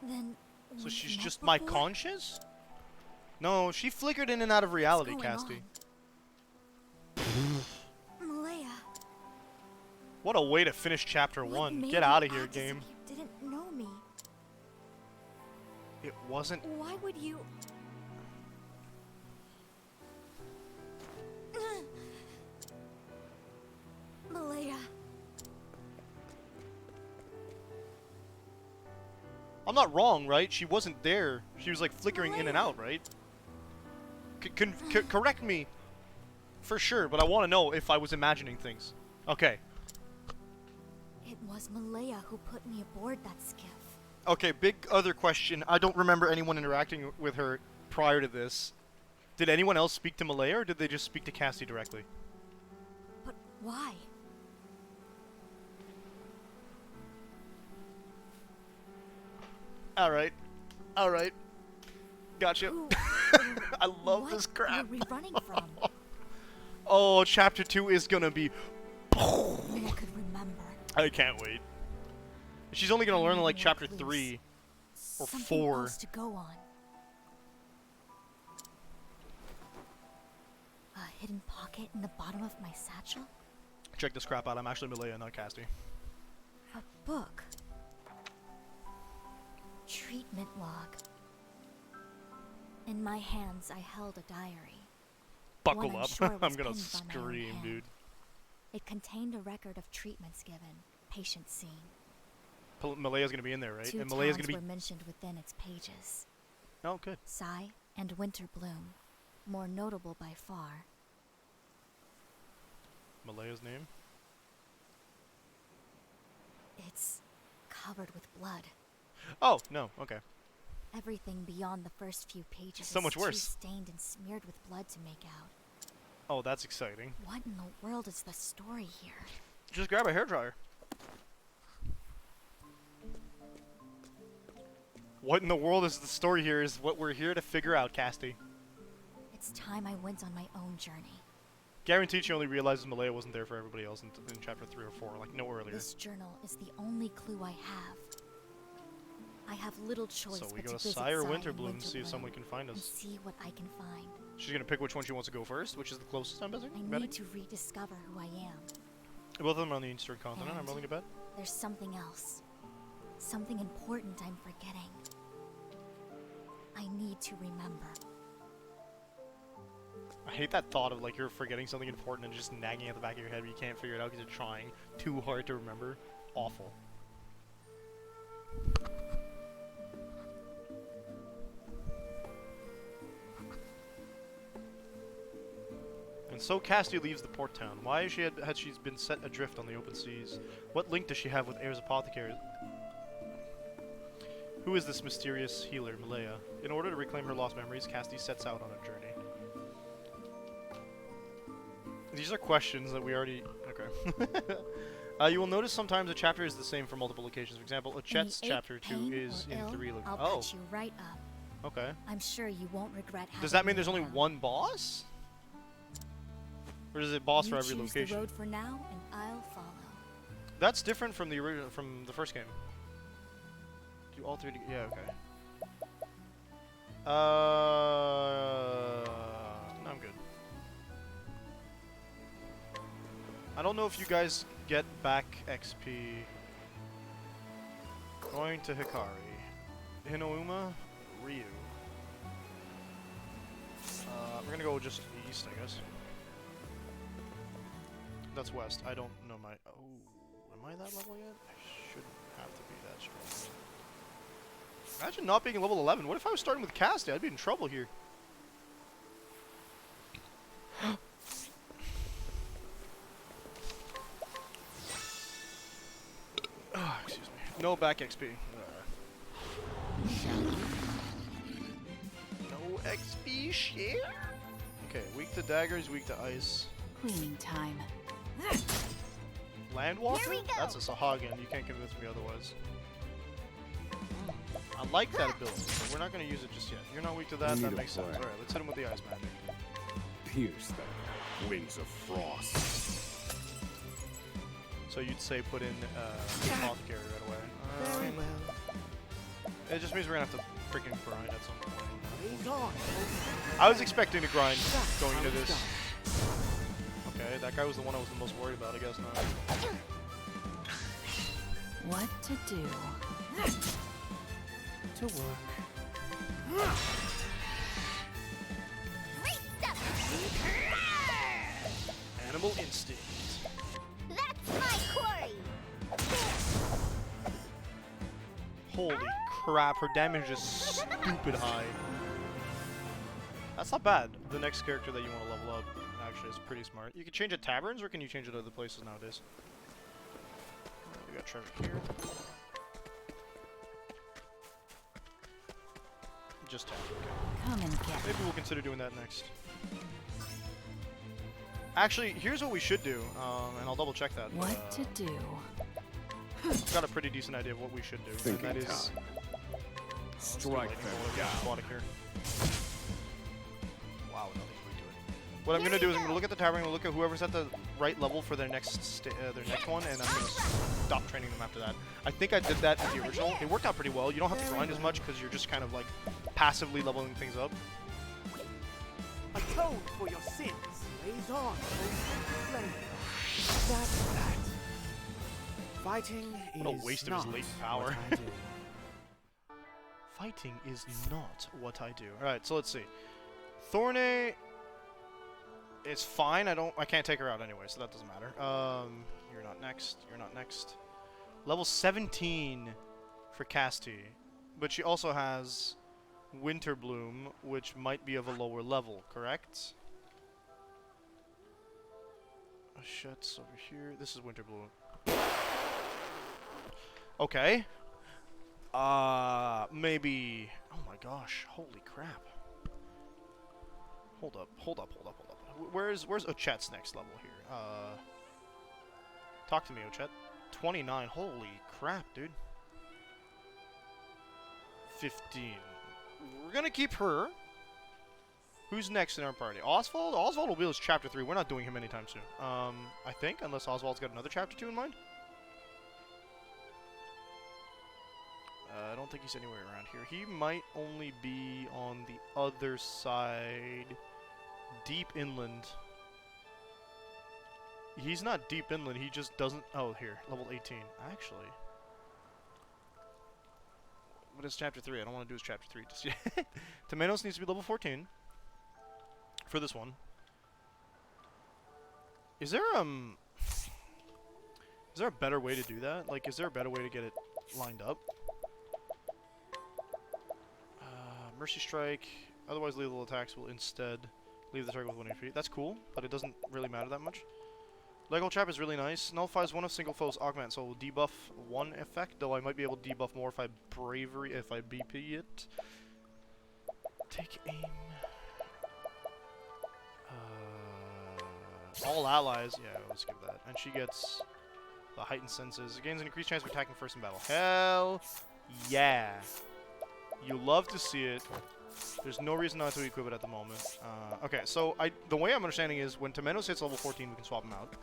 Then. So we've she's met just my before? conscious? No, she flickered in and out of reality, What's going Casty. on? Malaya. What a way to finish chapter what 1. made Get you out of here, act as if game. You didn't know me. It wasn't. Why would you? Malaya. I'm not wrong, right? She wasn't there. She was like flickering in and Malaya. out, right? Correct me for sure, but I want to know if I was imagining things. Okay. It was Malaya who put me aboard that skiff. Okay, big other question. I don't remember anyone interacting with her prior to this. Did anyone else speak to Malaya, or did they just speak to Cassie directly? But why? Alright. Alright. Gotcha. Who? I love what this crap. were we running from? Oh, chapter 2 is gonna be... Only I could remember. I can't wait. She's only gonna learn in like More chapter clues. 3 or Something 4. else to go on. A hidden pocket in the bottom of my satchel? Check this crap out. I'm actually Malaya, not Casty. A book. Treatment log. In my hands, I held a diary. Buckle One I'm up. sure I'm was gonna pinned by my own scream, hand. dude. It contained a record of treatments given, patients seen. Malaya's gonna be in there, right? Two And Malaya's towns gonna be... were mentioned within its pages. Oh, good. Psy and Winter Bloom, more notable by far. Malaya's name? It's covered with blood. Oh, no. Okay. Everything beyond the first few pages So is much too worse. stained and smeared with blood to make out. Oh, that's exciting. What in the world is the story here? Just grab a hairdryer. What in the world is the story here is what we're here to figure out, Casty. It's time I went on my own journey. Guaranteed she only realizes Malaya wasn't there for everybody else in chapter 3 or 4, like no earlier. This journal is the only clue I have. I have little choice So we but go to visit Psy or Psy and Winterbloom and see if Winterbloom someone can find and us. see what I can find. She's gonna pick which one she wants to go first, which is the closest, I'm betting? I need to rediscover who I am. Both of them are on the Eastern continent, I'm And- willing to bet. There's something else. Something important I'm forgetting. I need to remember. I hate that thought of like you're forgetting something important and just nagging at the back of your head but you can't figure it out because you're trying too hard to remember. Awful. And so Casty leaves the port town. Why had she been set adrift on the open seas? What link does she have with Ayers Apothecary? Who is this mysterious healer, Malaya? In order to reclaim her lost memories, Casty sets out on a journey. These are questions that we already... Okay. You will notice sometimes a chapter is the same for multiple occasions. For example, a Chet's When you ache, chapter 2 pain, is or in ill, 3 I'll Oh, patch you right up. okay. I'm sure you won't regret having Does that mean me there's only around. one boss? Or is it boss You for every choose location? the road for now, and I'll follow. That's different from the original, from the first game. Do all 3 yeah, okay. No, I'm good. I don't know if you guys get back XP. Going to Hikari. Hinouma, Ryu. We're gonna go just east, I guess. That's west. I don't know my... Oh, am I that level yet? I shouldn't have to be that strong. Imagine not being level 11. What if I was starting with Casty? I'd be in trouble here. Oh, excuse me. No back XP. No XP share? Okay, weak to daggers, weak to ice. Cleaning time. Landwalker? Here we go. That's a Sahagin. You can't convince me otherwise. I like that ability, but we're not going to use it just yet. You're not weak to that? Need That a makes sense. plan. Alright, let's hit him with the ice magic. Pierce them. Wings of frost. So you'd say put in Apothecary right away. Very well. It just means we're gonna have to freaking grind at some point. Blaze on. I was expecting to grind going into this. Okay, that guy was the one I was the most worried about, I guess not. What to do? To work. Great stuff! Animal instinct. That's my quarry! Holy crap, her damage is stupid high. That's not bad. The next character that you want to level up actually is pretty smart. You can change at taverns, or can you change it other places nowadays? We got treasure here. Just tavern, okay. Come and get Maybe we'll consider doing that next. Actually, here's what we should do, and I'll double check that. what to do. I've got a pretty decent idea of what we should do, Thinking and that is time. let's do Strike lightning them bolt, down. aquatic here. Wow, nothing we do it. What I'm gonna do is I'm gonna look at the tower, I'm gonna look at whoever's at the right level for their next one, and I'm gonna stop training them after that. I think I did that in the original. It worked out pretty well. You don't have to grind as much because you're just kind of like passively leveling things up. Atone for your sins. Blaze on. That's that. Fighting What a is waste of his not latent power. what I do. Fighting is not what I do. Alright, so let's see. Thorne is fine. I can't take her out anyway, so that doesn't matter. You're not next. You're not next. Level 17 for Casti. But she also has Winterbloom, which might be of a lower level, correct? Oh, shit's over here. This is Winterbloom. Okay. Maybe. Oh my gosh! Holy crap! Hold up! Where's Ochet's next level here? Talk to me, Ochet. 29. Holy crap, dude. 15. We're gonna keep her. Who's next in our party? Oswald? Oswald will be his chapter 3. We're not doing him anytime soon. I think, unless Oswald's got another chapter 2 in mind. I don't think he's anywhere around here. He might only be on the other side. Deep inland. He's not deep inland, he just doesn't... Oh, here. Level 18. Actually... What is chapter 3? I don't want to do his chapter 3 just yet. Temenos needs to be level 14. For this one. Is there a better way to do that? Like, is there a better way to get it lined up? Mercy Strike. Otherwise, lethal attacks will instead leave the target with 1 HP. That's cool, but it doesn't really matter that much. Lego Trap is really nice. Nullifies one of single foe's augment, so it will debuff one effect, though I might be able to debuff more if I BP it. Take aim. All allies. Yeah, let's give that. And she gets the heightened senses. It gains an increased chance of attacking first in battle. Hell yeah. You love to see it. There's no reason not to equip it at the moment. Okay, so the way I'm understanding is when Temenos hits level 14, we can swap him out.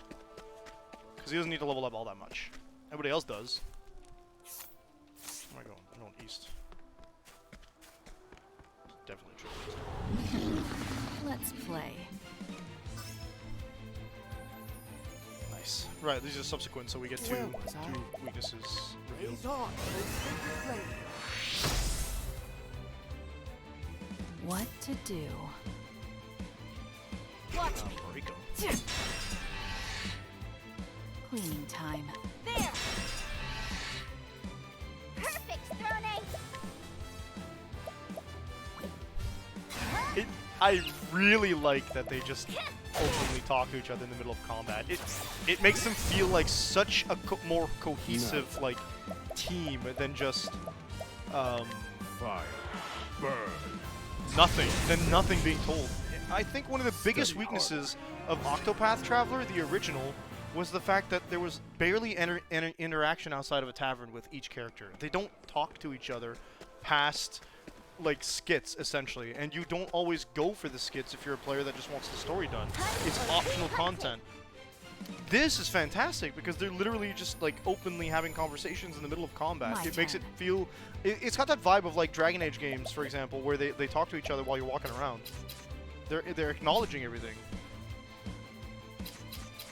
Because he doesn't need to level up all that much. Everybody else does. Where am I going? I'm going east. Definitely true. Let's play. Nice. Right, these are subsequent, so we get two weaknesses revealed. Blaze on. Flame. What to do? Watch me. Rico. Cleaning time. There! Perfect, Throne! I really like that they just openly talk to each other in the middle of combat. It makes them feel like such a more cohesive like team than just Fire. Burn. nothing being told. I think one of the biggest weaknesses of Octopath Traveler, the original, was the fact that there was barely interaction outside of a tavern with each character. They don't talk to each other past like skits essentially, and you don't always go for the skits if you're a player that just wants the story done. It's optional content. This is fantastic because they're literally just like openly having conversations in the middle of combat. My It makes it turn. feel. It's got that vibe of like Dragon Age games, for example, where they talk to each other while you're walking around. They're acknowledging everything.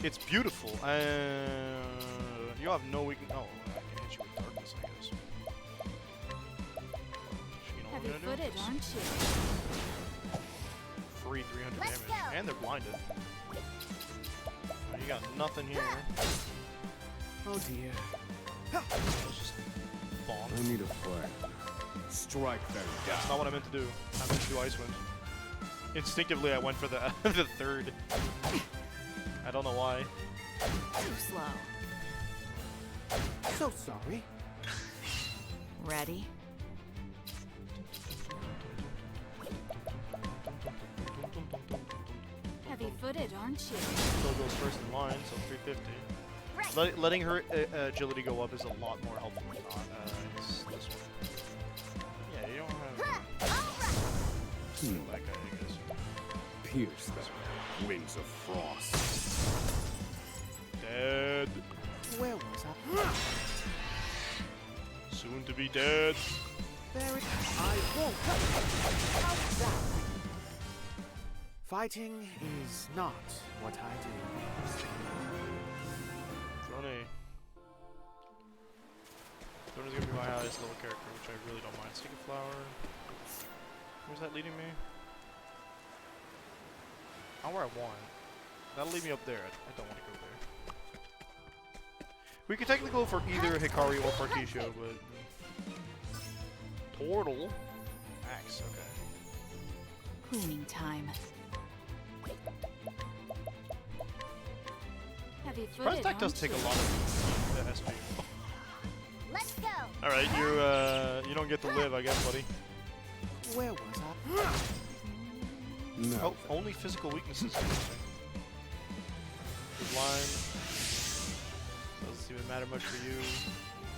It's beautiful. You have no weakness. Oh, I can hit you with darkness, I guess. You know what I'm gonna do? Heavy-footed, aren't you? Free 300 Let's damage, go. and they're blinded. Oh, you got nothing here. Oh dear. Let's just bonk. I need a plan. Strike them That's down. not what I meant to do. I meant to do Icewind. Instinctively, I went for the the third. I don't know why. Too slow. So sorry. Ready? Heavy-footed, aren't you? Still goes first in line, so 350. Letting her agility go up is a lot more helpful than not. This one. Yeah, you don't have. Still that guy, I guess. Pierce them. Wings of frost. Dead. Where was I? Soon to be dead. There it is. I won't. How's that? Fighting is not what I do. Throne. Throne is gonna be my highest level character, which I really don't mind. Secret Flower. Where's that leading me? Not where I want. That'll lead me up there. I don't want to go there. We could technically go for either Hikari or Particio, but... Tortle? Axe, okay. Cleaning time. Heavy-footed, Surprise attack does aren't take a you? lot of SP. Let's go. Alright, you don't get to live, I guess, buddy. Where was I? No. Oh, only physical weaknesses. Interesting. Good line. Doesn't even matter much for you.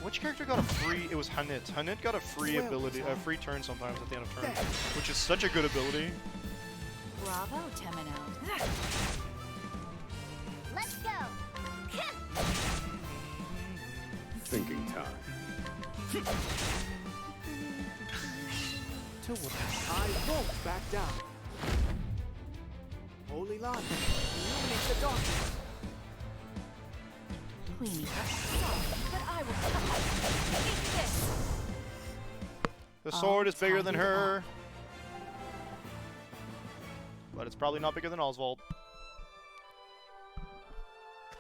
Which character got a free? It was Hanit. Hanit got a free ability, a free turn sometimes at the end of turn, which is such a good ability. Bravo, Temino. Let's go. Thinking time. To what? I won't back down. Holy Lord, illuminate the darkness. Cleaning. But I will eat this. The sword is bigger than tidy it her, but it's probably not bigger than Oswald.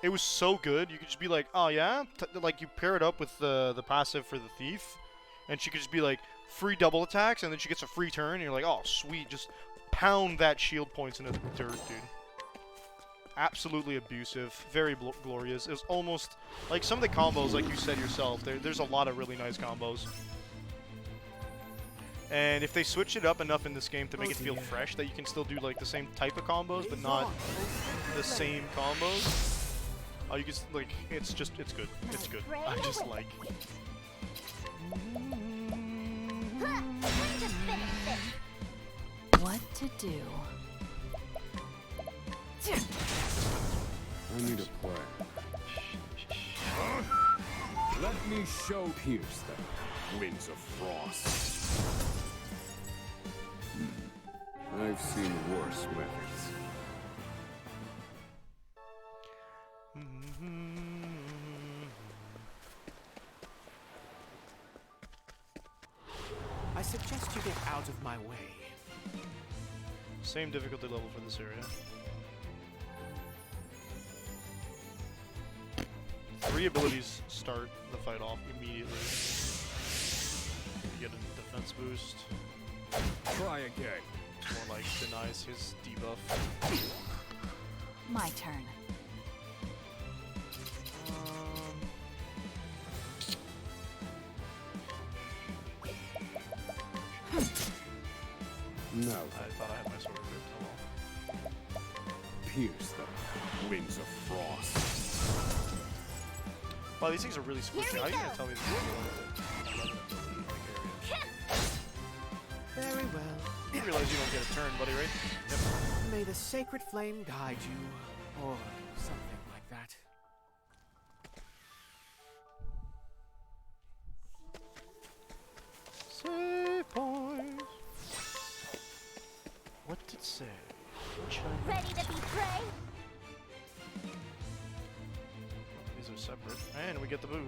It was so good. You could just be like, oh yeah, like you pair it up with the passive for the thief, and she could just be like free double attacks, and then she gets a free turn. And you're like, oh sweet, just pound that shield points into the dirt, dude. Absolutely abusive, very glorious. It was almost like some of the combos, like you said yourself. There's a lot of really nice combos. And if they switch it up enough in this game to make it feel fresh, that you can still do like the same type of combos, but not the same combos. Oh, you can like it's good. It's good. I just like. What to do? I need a plan. Let me show Pierce them. Wings of frost. I've seen worse methods. I suggest you get out of my way. Same difficulty level for this area. 3 abilities start the fight off immediately. You get a defense boost. Try again. More like denies his debuff. My turn. No. I thought I had my sword equipped. Oh well. Pierce them. Wings of frost. Wow, these things are really squishy. Here How are we you gonna go. tell me this is a ability area? Very well. You realize you don't get a turn, buddy, right? Yep. May the sacred flame guide you, or something like that. Ready to be prey? These are separate. And we get the boo.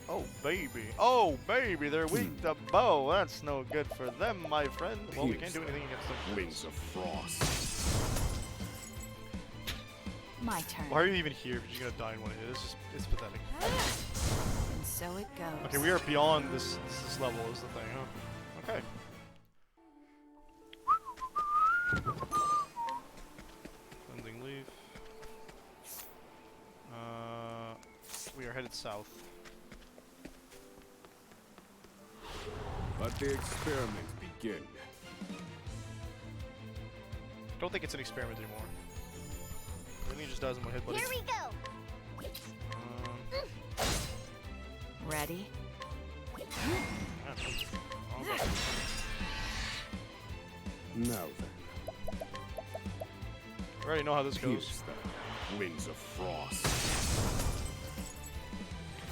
Oh, baby. Oh, baby. They're weak to bow. That's no good for them, my friend. Well, we can't do anything against them. Winds of Frost. My turn. Why are you even here if you're just gonna die in one hit? It's pathetic. And so it goes. Okay, we are beyond this level is the thing, huh? Okay. Cleansing leaf. We are headed south. Let the experiment begin. Don't think it's an experiment anymore. I think it just does in one hit, buddy. Here we go. Ready? Now then, I already know how this goes. pierce them. Winds of Frost.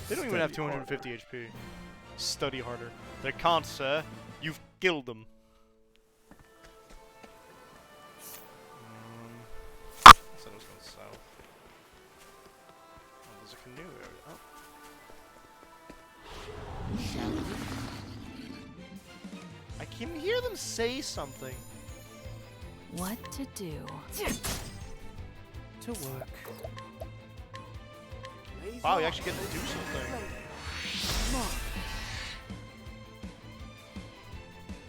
They don't even have Study 250 HP. Study harder. They can't, sir. You've killed them. I said I was going south. Oh, there's a canoe area. Oh. I can hear them say something. What to do? To work. Wow, you actually get to do something.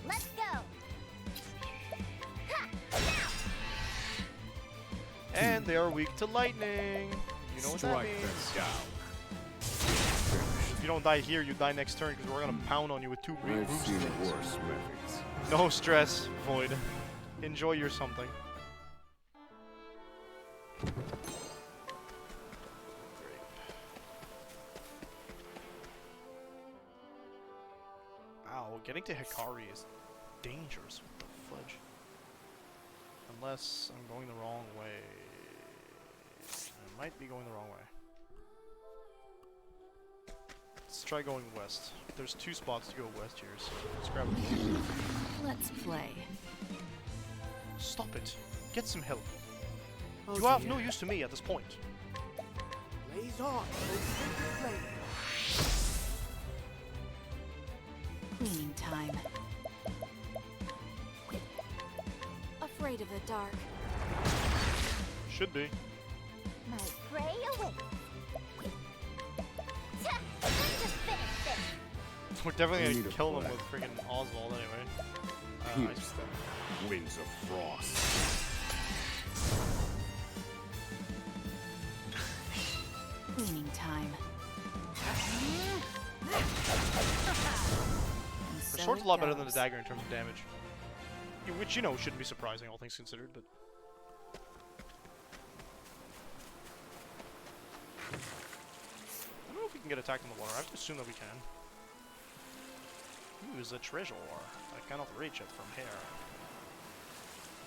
Let's go. And they are weak to lightning. You know what that Strike means. them down. If you don't die here, you die next turn because we're gonna pound on you with 2 green I've seen roosters. worse methods. No stress, Void. Enjoy your something. Ow, getting to Hikari is dangerous. What the fudge? Unless I'm going the wrong way. I might be going the wrong way. Let's try going west. There's 2 spots to go west here, so let's grab it. Let's play. Stop it. Get some help. Oh, You are of no use to me at this point. Blaze on, O sacred flame. Cleaning time. Afraid of the dark. Should be. My prey awaits. Ta! Time to finish this. We're definitely We gonna need a kill him plan. with freaking Oswald anyway. Pierce them. Winds of Frost. Cleaning time. The sword's a lot better than the dagger in terms of damage. Which, you know, shouldn't be surprising, all things considered, but... I don't know if we can get attacked in the water. I have to assume that we can. Use a treasure. I cannot reach it from here.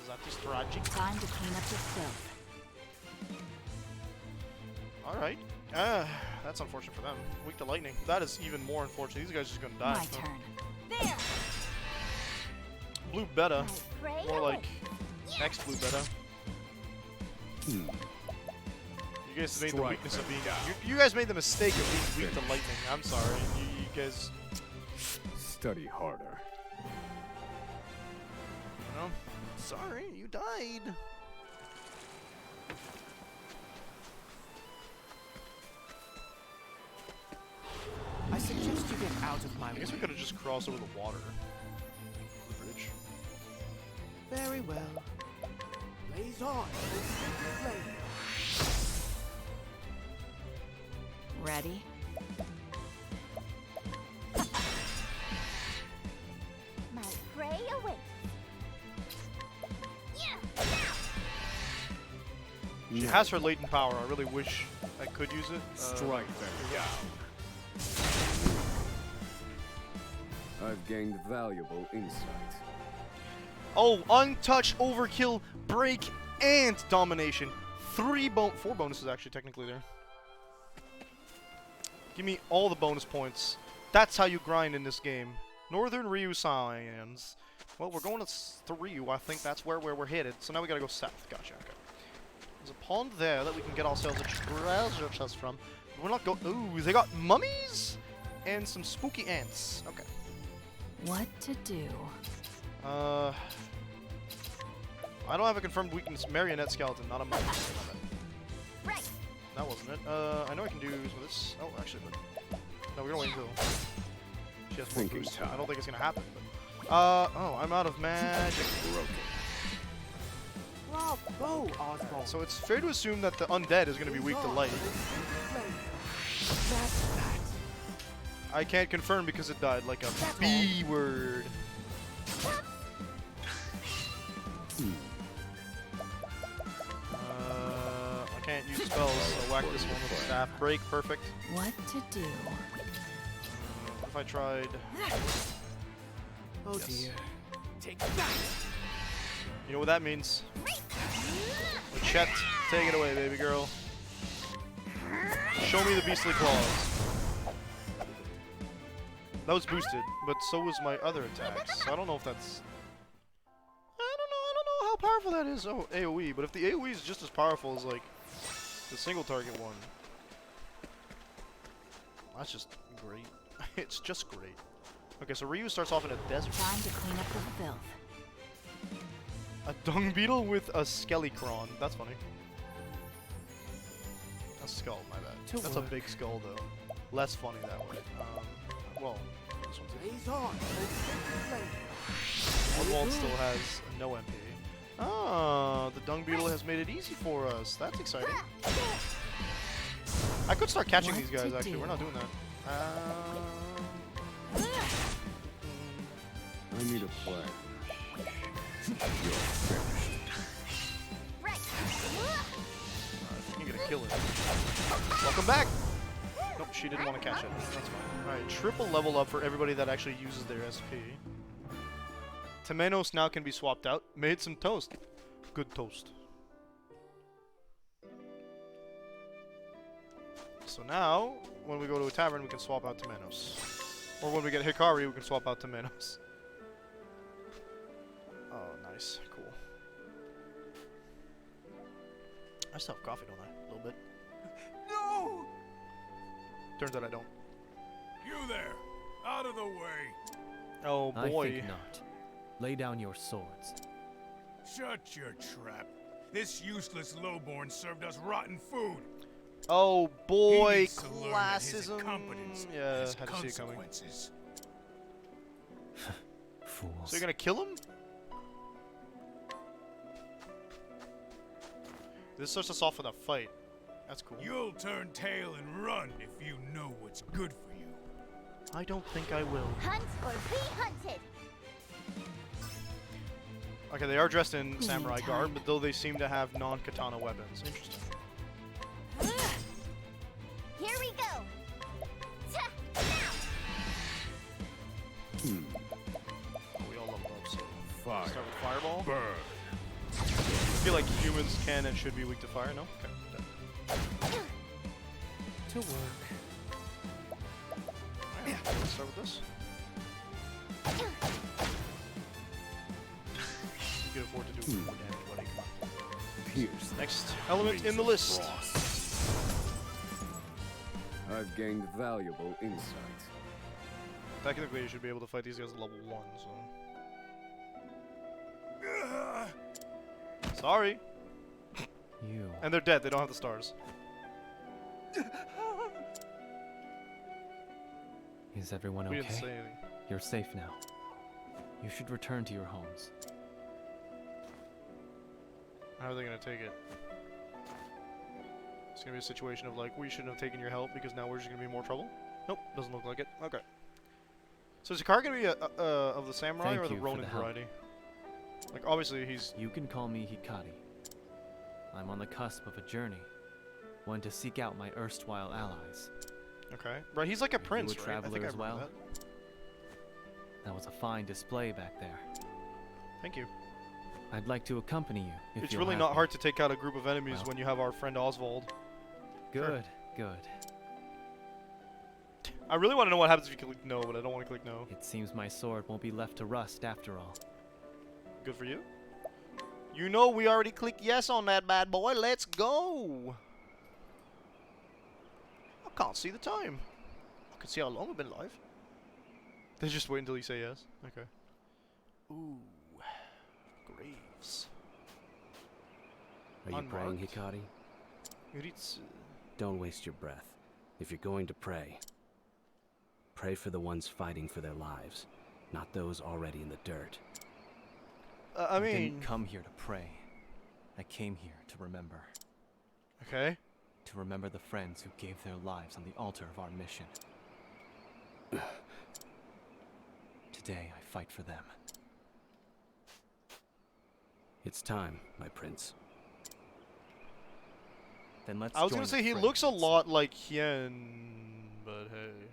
That is tragic. Time to clean up the filth. Alright. That's unfortunate for them. Weak to lightning. That is even more unfortunate. These guys are just gonna die. My turn. There. Blue beta. My prey More like awaits. next blue beta. You guys made the Strike weakness of them being. down. You guys made the mistake of being weak to lightning. I'm sorry. You guys. Study harder. You know? Sorry, you died. I suggest you get out of my I way. guess we could have just crossed over the water. The bridge. Very well. Blaze on, O sacred flame. Ready? My prey awaits. Yeah. She has her latent power. I really wish I could use it. Strike them down. I've gained valuable insight. Oh, untouched, overkill, break, and domination. 4 bonuses actually technically there. Give me all the bonus points. That's how you grind in this game. Northern Ryu Sands. Well, we're going to Ryu. I think that's where we're headed. So now we gotta go south. Gotcha. Okay. There's a pond there that we can get ourselves a treasure chest from. We're not going. Ooh, they got mummies and some spooky ants. Okay. What to do? I don't have a confirmed weakness. Marionette skeleton, not a mummy. Right. That wasn't it. I know I can do some of this. Oh, actually, but no, we're gonna wait until she has more Thinking boost. time. I don't think it's gonna happen. But oh, I'm out of magic. Bravo, Oswald. So it's fair to assume that the undead is gonna be weak to light. That's that. I can't confirm because it died like a B word. I can't use spells, so whack this one with the staff. Break, perfect. What to do? What if I tried? Oh Yes. dear. Take that! You know what that means? Chet, take it away, baby girl. Show me the beastly claws. That was boosted, but so was my other attacks. So I don't know if that's... I don't know how powerful that is. Oh, AoE. But if the AoE is just as powerful as, like, the single target one, that's just great. It's just great. Okay, so Ryu starts off in a desert. Time to clean up the filth. A dung beetle with a skelecron. That's funny. A skull, my bad. That's a big skull, though. Less funny that way. Well, this one's Blaze on. Oswald still has no MP. Ah, the dung beetle has made it easy for us. That's exciting. I could start catching What these guys, to actually. do? We're not doing that. I need a plan. You're finished. Right. You get a kill it. Welcome back! Nope, she didn't want to catch it. That's fine. Alright, triple level up for everybody that actually uses their SP. Temenos now can be swapped out. Made some toast. Good toast. So now, when we go to a tavern, we can swap out Temenos. Or when we get Hikari, we can swap out Temenos. Oh, nice. Cool. I still have coffee, don't I? A little bit. No! Turns out I don't. You there! Out of the way! Oh I boy. think not. Lay down your swords. Shut your trap. This useless lowborn served us rotten food. Oh He boy, needs to learn that his classism. incompetence Yeah, has had to see it coming. consequences. Fools. So you're gonna kill him? This starts us off with a fight. That's cool. You'll turn tail and run if you know what's good for you. I don't think I will. Hunt or be hunted. Okay, they are dressed in samurai Meantime. garb, but though they seem to have non-katana weapons. Interesting. Here we go. Ta, now. Oh, we all leveled up, so Fire. start with fireball. Burn. I feel like humans can and should be weak to fire. No? Okay. Dead. To work. Alright, let's start with this. You can afford to do more damage, buddy. Come on. Pierce. Next element in the list. I've gained valuable insight. Technically, you should be able to fight these guys at level 1, so... Sorry! You. And they're dead, they don't have the stars. Is everyone We didn't say okay? anything. You're safe now. You should return to your homes. How are they gonna take it? It's gonna be a situation of like, we shouldn't have taken your help because now we're just gonna be in more trouble? Nope, doesn't look like it. Okay. So is Hikari gonna be of the samurai Thank or the you for Ronin the help. variety? Like, obviously he's... You can call me Hikari. I'm on the cusp of a journey. One to seek out my erstwhile allies. Okay. Right, he's like a Are you prince, a right? I traveler think I as remember well? that. That was a fine display back there. Thank you. I'd like to accompany you if It's you'll really have not me. hard to take out a group of enemies Well. when you have our friend Oswald. Good, good. I really want to know what happens if you click no, but I don't want to click no. It seems my sword won't be left to rust after all. Good for you. You know we already clicked yes on that bad boy. Let's go. I can't see the time. I can see how long we've been live. They just wait until you say yes. Okay. Ooh. Graves. Are you praying, Hikari? Yuritsu. Don't waste your breath. If you're going to pray, pray for the ones fighting for their lives, not those already in the dirt. I I mean... didn't come here to pray. I came here to remember. Okay. To remember the friends who gave their lives on the altar of our mission. Today, I fight for them. It's time, my prince. Then let's I was join gonna the say he fray, looks a Prince. lot like Hien, but hey.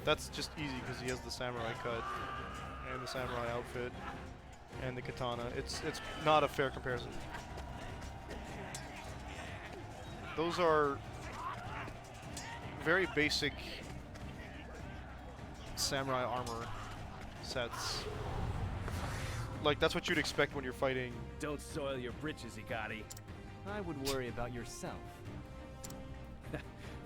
That's just easy because he has the samurai cut and the samurai outfit and the katana. It's not a fair comparison. Those are very basic samurai armor sets. Like, that's what you'd expect when you're fighting. Don't soil your britches, Hikari. I would worry about yourself.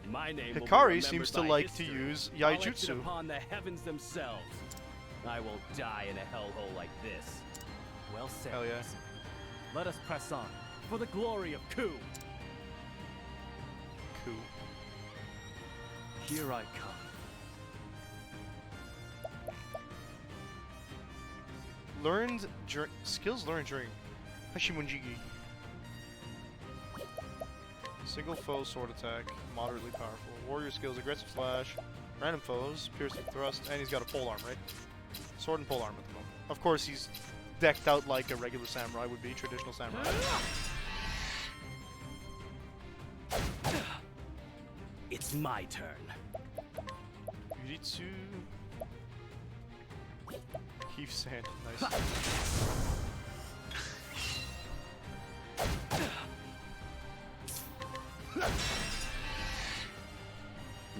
My name will be Hikari remembered seems to by like history, to use elected Yaijutsu. upon the heavens themselves. I will die in a hellhole like this. Well said. Hell yeah. Mason. Let us press on for the glory of Ku. Cool. Here I come. Skills learned during Hashimonjigi. Single foe sword attack, moderately powerful. Warrior skills, aggressive slash, random foes, piercing thrust, and he's got a pole arm, right? Sword and pole arm at the moment. Of course, he's decked out like a regular samurai would be, traditional samurai. It's my turn. Yuritsu. Heave sand, nice.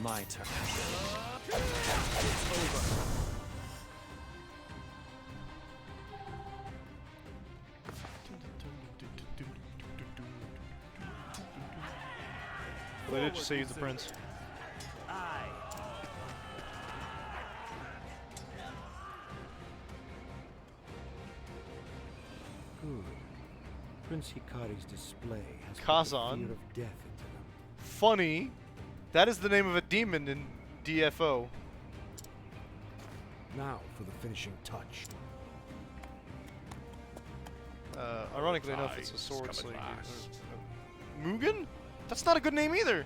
My turn. It's over. They did just say he's the prince. Aye. Prince Hikari's display has put the Kazan. fear of death into them. Funny, that is the name of a demon in DFO. Now for the finishing touch. Ironically enough, it's a sword sling. Mugen? That's not a good name either.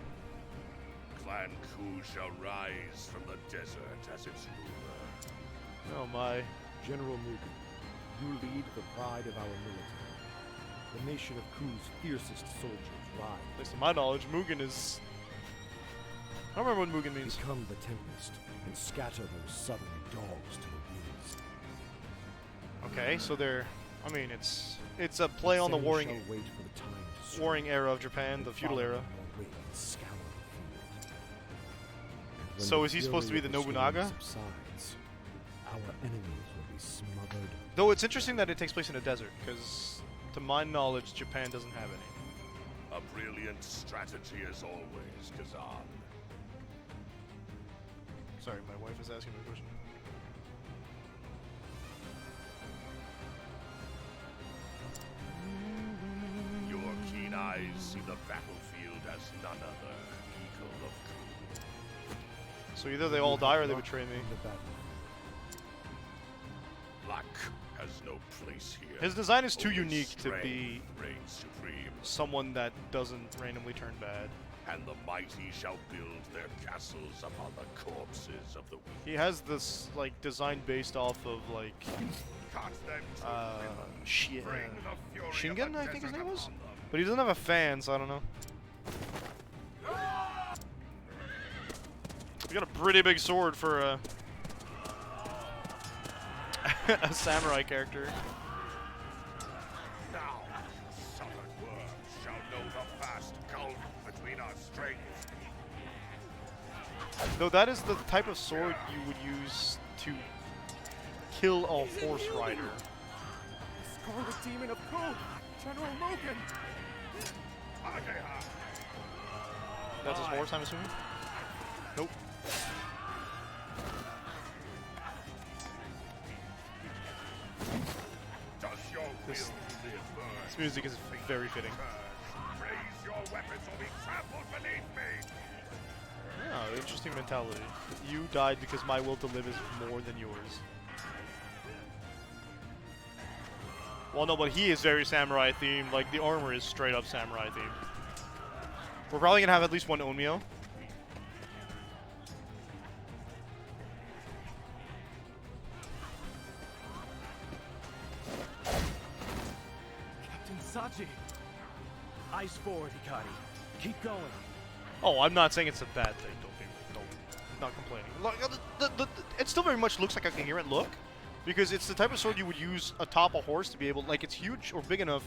Clan Ku shall rise from the desert as its ruler. Oh my. General Mugen, you lead the pride of our military. The nation of Ku's fiercest soldiers At rise. least to my knowledge, Mugen is... I don't remember what Mugen means. Become the Tempest and scatter those southern dogs to the winds. Okay, so they're... I mean, it's a play on the Sen warring shall wait for the time to strike, era of Japan, the and feudal follow era. your way and scour the field. And when So the is he supposed to be fury the of storm Nobunaga? subsides, our enemies will be smothered. Though it's interesting that it takes place in a desert, because to my knowledge, Japan doesn't have any. A brilliant strategy as always, Kazan. Sorry, my wife is asking me a question. Your keen eyes see the battlefield as none other, Eagle of Ku. So either they all die or they betray me. In the battle. Luck has no place here. His design is too Only unique to strength be reigns supreme, someone that doesn't randomly turn bad. and the mighty shall build their castles upon the corpses of the weak. He has this like design based off of like Cut them to Bring the fury Shingen, of the I think his desert name was. upon them. But he doesn't have a fan, so I don't know. He got a pretty big sword for a a samurai character. Now, southern worms shall know the vast gulf Though that is the type of sword you would use to kill a horse rider. Scarlet Demon of Ku, General Logan. That's his horse, I'm assuming? Nope. This music is very fitting. Raise your weapons or be trampled beneath me. Oh, interesting mentality. You died because my will to live is more than yours. Well, no, but he is very samurai themed. Like, the armor is straight up samurai themed. We're probably gonna have at least one Onmyo. Captain Sachi! Eyes forward, Hikari. Keep going. Oh, I'm not saying it's a bad thing. Don't. Not complaining. Look, it still very much looks like a coherent look, because it's the type of sword you would use atop a horse to be able, like, it's huge or big enough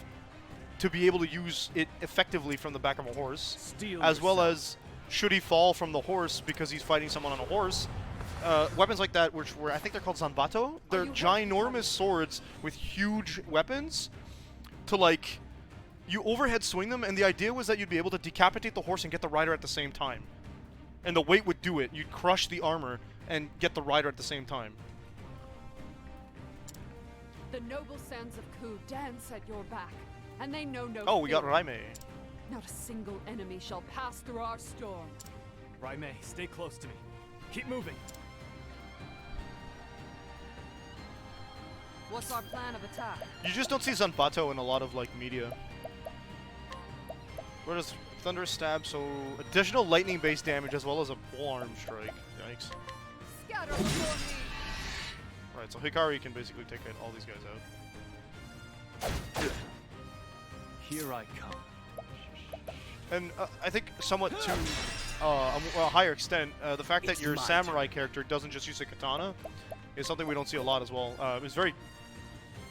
to be able to use it effectively from the back of a horse, as well as should he fall from the horse because he's fighting someone on a horse. Weapons like that, which were, I think they're called Zanbato, they're ginormous swords with huge weapons to, like, you overhead swing them, and the idea was that you'd be able to decapitate the horse and get the rider at the same time. And the weight would do it. You'd crush the armor and get the rider at the same time. The noble sons of Ku dance at your back, and they know no Oh, we got fear. Raime. Not a single enemy shall pass through our storm. Raime, stay close to me. Keep moving. What's our plan of attack? You just don't see Zanbato in a lot of, like, media. Where does Thunderous Stab, so additional lightning-based damage as well as a polearm strike. Yikes. Scatter before me. Right, so Hikari can basically take all these guys out. Here I come. And I think somewhat to a higher extent, the fact that your samurai character doesn't just use a katana is something we don't see a lot as well. It's very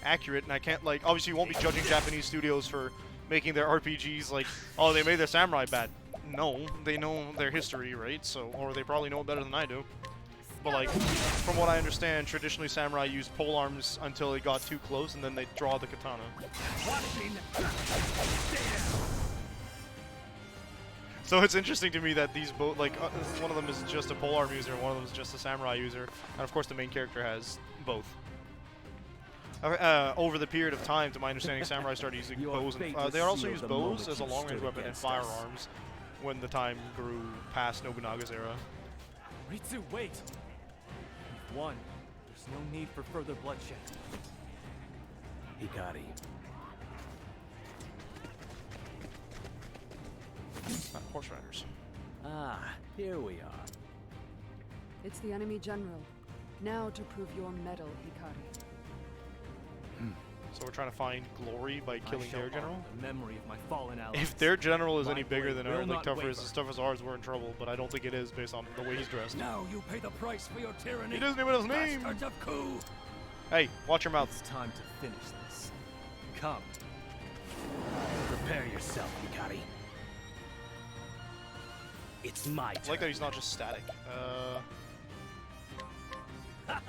accurate, and I can't, like, obviously you won't be judging Japanese studios for making their RPGs like, oh, they made their samurai bad. No, they know their history, right? So, or they probably know it better than I do. But, like, from what I understand, traditionally samurai used polearms until it got too close, and then they draw the katana. So it's interesting to me that these both, like, one of them is just a polearm user, one of them is just a samurai user, and of course the main character has both. Over the period of time, to my understanding, samurai started using bows, and they also used bows as a long-range weapon and firearms when the time grew past Nobunaga's era. Ritsu, wait! We've won. There's no need for further bloodshed. Hikari. Horse riders. Ah, here we are. It's the enemy general. Now to prove your mettle, Hikari. So we're trying to find glory by killing their general? The memory of my fallen allies. If their general is any bigger than will ours, like not tougher as waver. as tough as ours, we're in trouble. But I don't think it is based on the way he's dressed. Now you pay the price for your tyranny. He doesn't even have his name. Bastards of Ku. Hey, watch your mouth. It's time to finish this. Come. Prepare yourself, Hikari. It's my turn. I like that he's not just static. How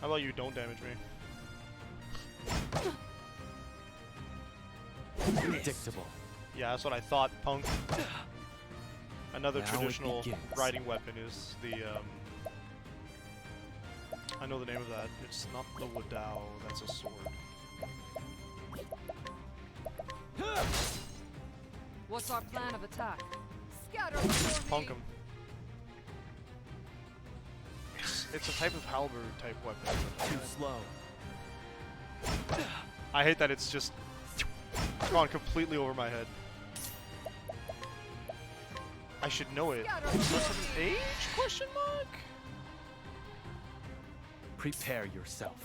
about you don't damage me? Predictable. Yeah, that's what I thought, punk. Another Now it traditional begins. riding weapon is the, I know the name of that. It's not the Wadao, that's a sword. What's our plan of attack? Scatter before me. Punk him. It's a type of halberd type weapon. Too slow. I hate that it's just gone completely over my head. I should know it. Source of an age? Question mark? Prepare yourself.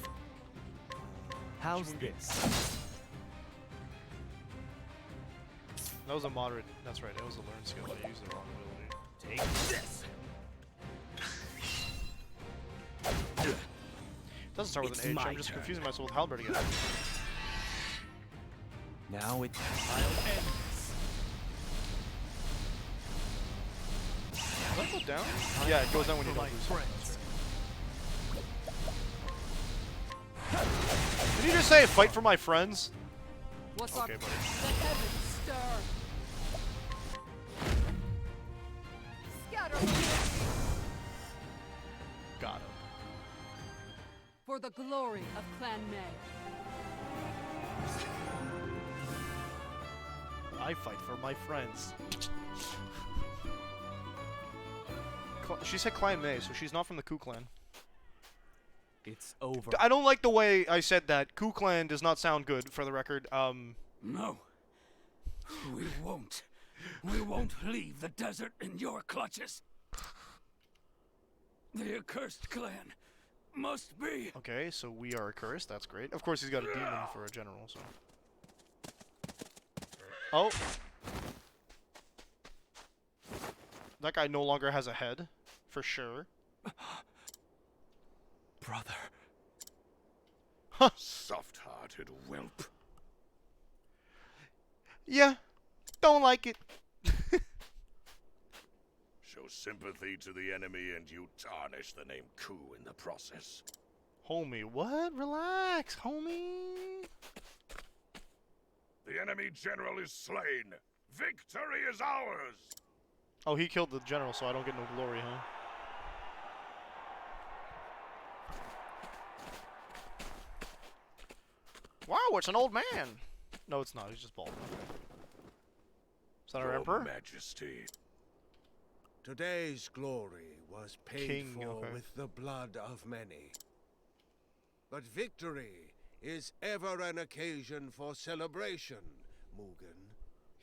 How's this? That was a moderate. That's right. It was a learned skill. I used the wrong ability. Take this. It doesn't start with an H. I'm just confusing myself with halberd again. Now it's I'll end this. Does that go down? Yeah, it goes down when you don't lose. Did you just say fight for my friends? What's Okay, up? buddy. The heavens stir. Scatter Got him. for the glory of Clan May. I fight for my friends. She said Clan May, so she's not from the Ku Clan. It's over. I don't like the way I said that. Ku Clan does not sound good, for the record. No. We won't. We won't leave the desert in your clutches. The accursed clan must be. Okay, so we are accursed. That's great. Of course, he's got a demon for a general, so. Oh. That guy no longer has a head, for sure. Brother. Huh. Soft-hearted whelp. Yeah. Don't like it. Show sympathy to the enemy and you tarnish the name Ku in the process. Homie, what? Relax, homie. The enemy general is slain. Victory is ours. Oh, he killed the general, so I don't get no glory, huh? Wow, it's an old man. No, it's not. He's just bald. Is that our Your emperor? Majesty. Today's glory was paid King, for okay. with the blood of many. But victory is ever an occasion for celebration, Mugen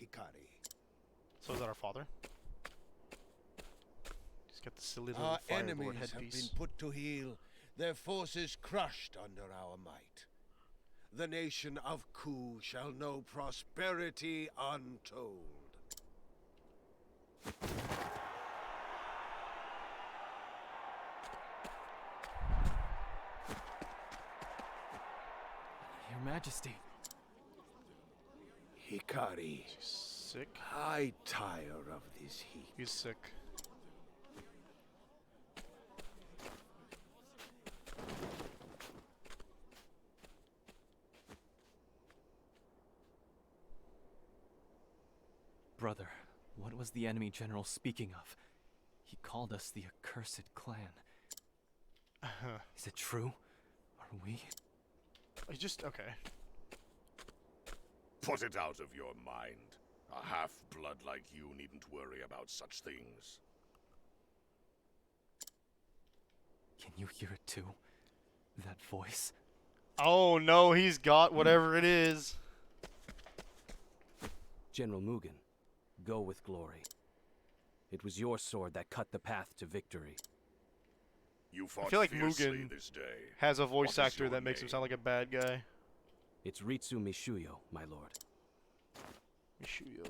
Hikari. So is that our father? He's got the silly little Our fireboard enemies have headpiece. been put to heel, their forces crushed under our might. The nation of Ku shall know prosperity untold. Your Majesty. Hikari, Sick. I tire of this heat. He's sick. Brother, what was the enemy general speaking of? He called us the accursed clan. Is it true? Are we? He just okay. Put it out of your mind. A half-blood like you needn't worry about such things. Can you hear it too? That voice? Oh no, he's got whatever it is. General Mugen, go with glory. It was your sword that cut the path to victory. You fought I feel like fiercely Mugen this day. has a voice What is actor your that makes him name? sound like a bad guy. It's Ritsu Mishuyo, my lord. Mishuyo.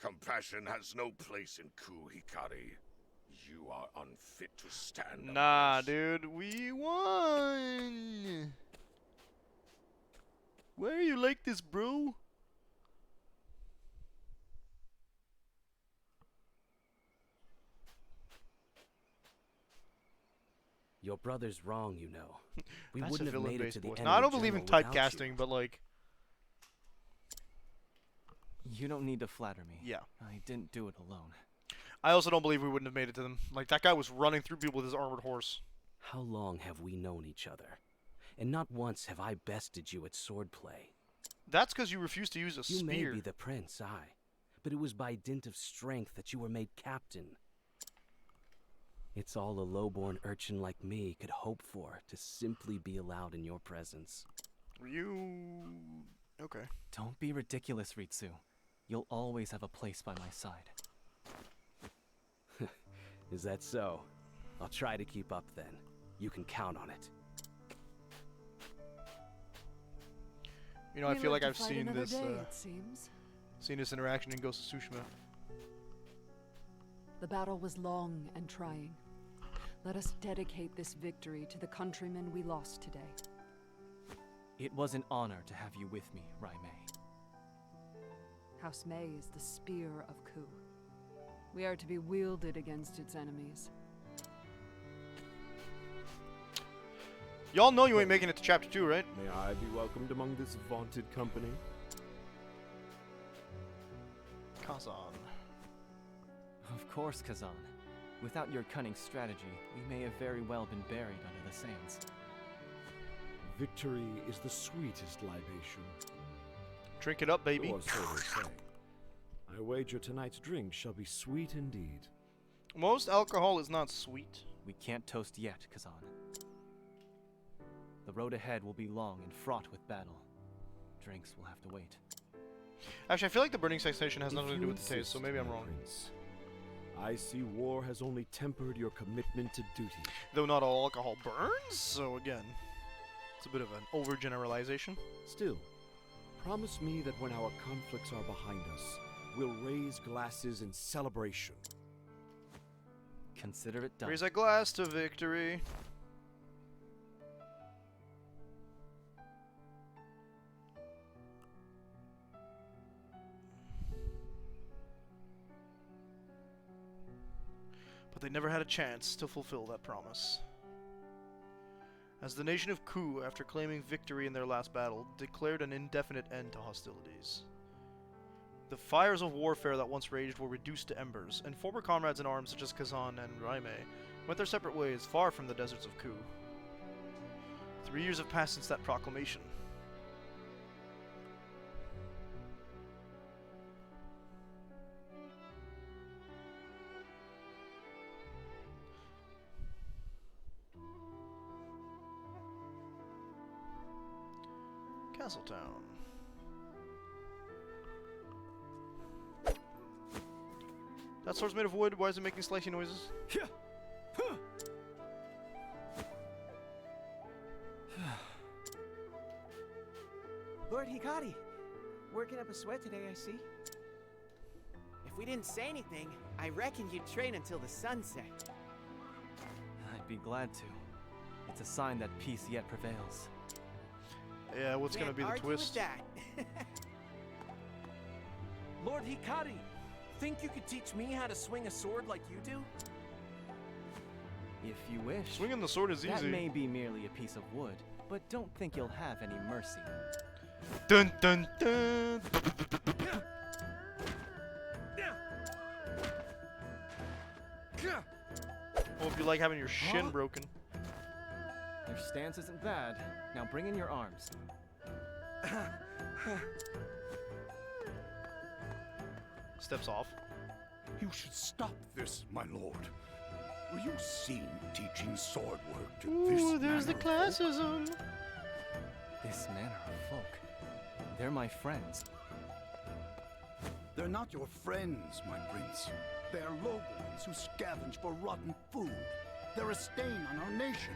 Compassion has no place in Ku, Hikari. You are unfit to stand among Nah, us. dude, we won. Why are you like this, bro? Your brother's wrong, you know. We That's wouldn't a have made it villain-based to the voice. enemy Now, I don't believe in general without typecasting, you. but like, You don't need to flatter me. yeah. I didn't do it alone. I also don't believe we wouldn't have made it to them. Like, that guy was running through people with his armored horse. How long have we known each other? And not once have I bested you at swordplay. That's because you refused to use a You may spear. be the prince, aye, but it was by dint of strength that you were made captain. It's all a lowborn urchin like me could hope for, to simply be allowed in your presence. You... Okay. Don't be ridiculous, Ritsu. You'll always have a place by my side. Is that so? I'll try to keep up then. You can count on it. You know, I We feel live like to I've fight seen another this, day, it seems. seen this interaction in Ghost of Tsushima. The battle was long and trying. Let us dedicate this victory to the countrymen we lost today. It was an honor to have you with me, Raimei. House May is the spear of Ku. We are to be wielded against its enemies. Y'all know you ain't making it to chapter 2, right? May I be welcomed among this vaunted company? Kazan. Of course, Kazan. Without your cunning strategy, we may have very well been buried under the sands. Victory is the sweetest libation. Drink it up, baby. Or so they say. I wager tonight's drink shall be sweet indeed. Most alcohol is not sweet. We can't toast yet, Kazan. The road ahead will be long and fraught with battle. Drinks will have to wait. Actually, I feel like the burning sensation has If nothing to you do with the taste, so insist, maybe I'm my wrong. prince, I see war has only tempered your commitment to duty. Though not all alcohol burns, so again, it's a bit of an overgeneralization. Still, promise me that when our conflicts are behind us, we'll raise glasses in celebration. Consider it done. Raise a glass to victory. But they never had a chance to fulfill that promise. As the nation of Ku, after claiming victory in their last battle, declared an indefinite end to hostilities. The fires of warfare that once raged were reduced to embers, and former comrades in arms such as Kazan and Raime went their separate ways far from the deserts of Ku. 3 years have passed since that proclamation. Castletown. That sword's made of wood. Why is it making slicey noises? Lord Hikari, working up a sweat today, I see. If we didn't say anything, I reckon you'd train until the sunset. I'd be glad to. It's a sign that peace yet prevails. Yeah, what's gonna be the Can't argue with twist? that. Lord Hikari, think you could teach me how to swing a sword like you do? If you wish. Swinging the sword is That easy. may be merely a piece of wood, but don't think you'll have any mercy. Dun dun dun. Hope you like having your shin broken. Your stance isn't bad. Now bring in your arms. Steps off. You should stop this, my lord. Were you seen teaching sword work to this Ooh, there's the manner of folk? classism. This manner of folk. They're my friends. They're not your friends, my prince. They are lowborns who scavenge for rotten food. They're a stain on our nation.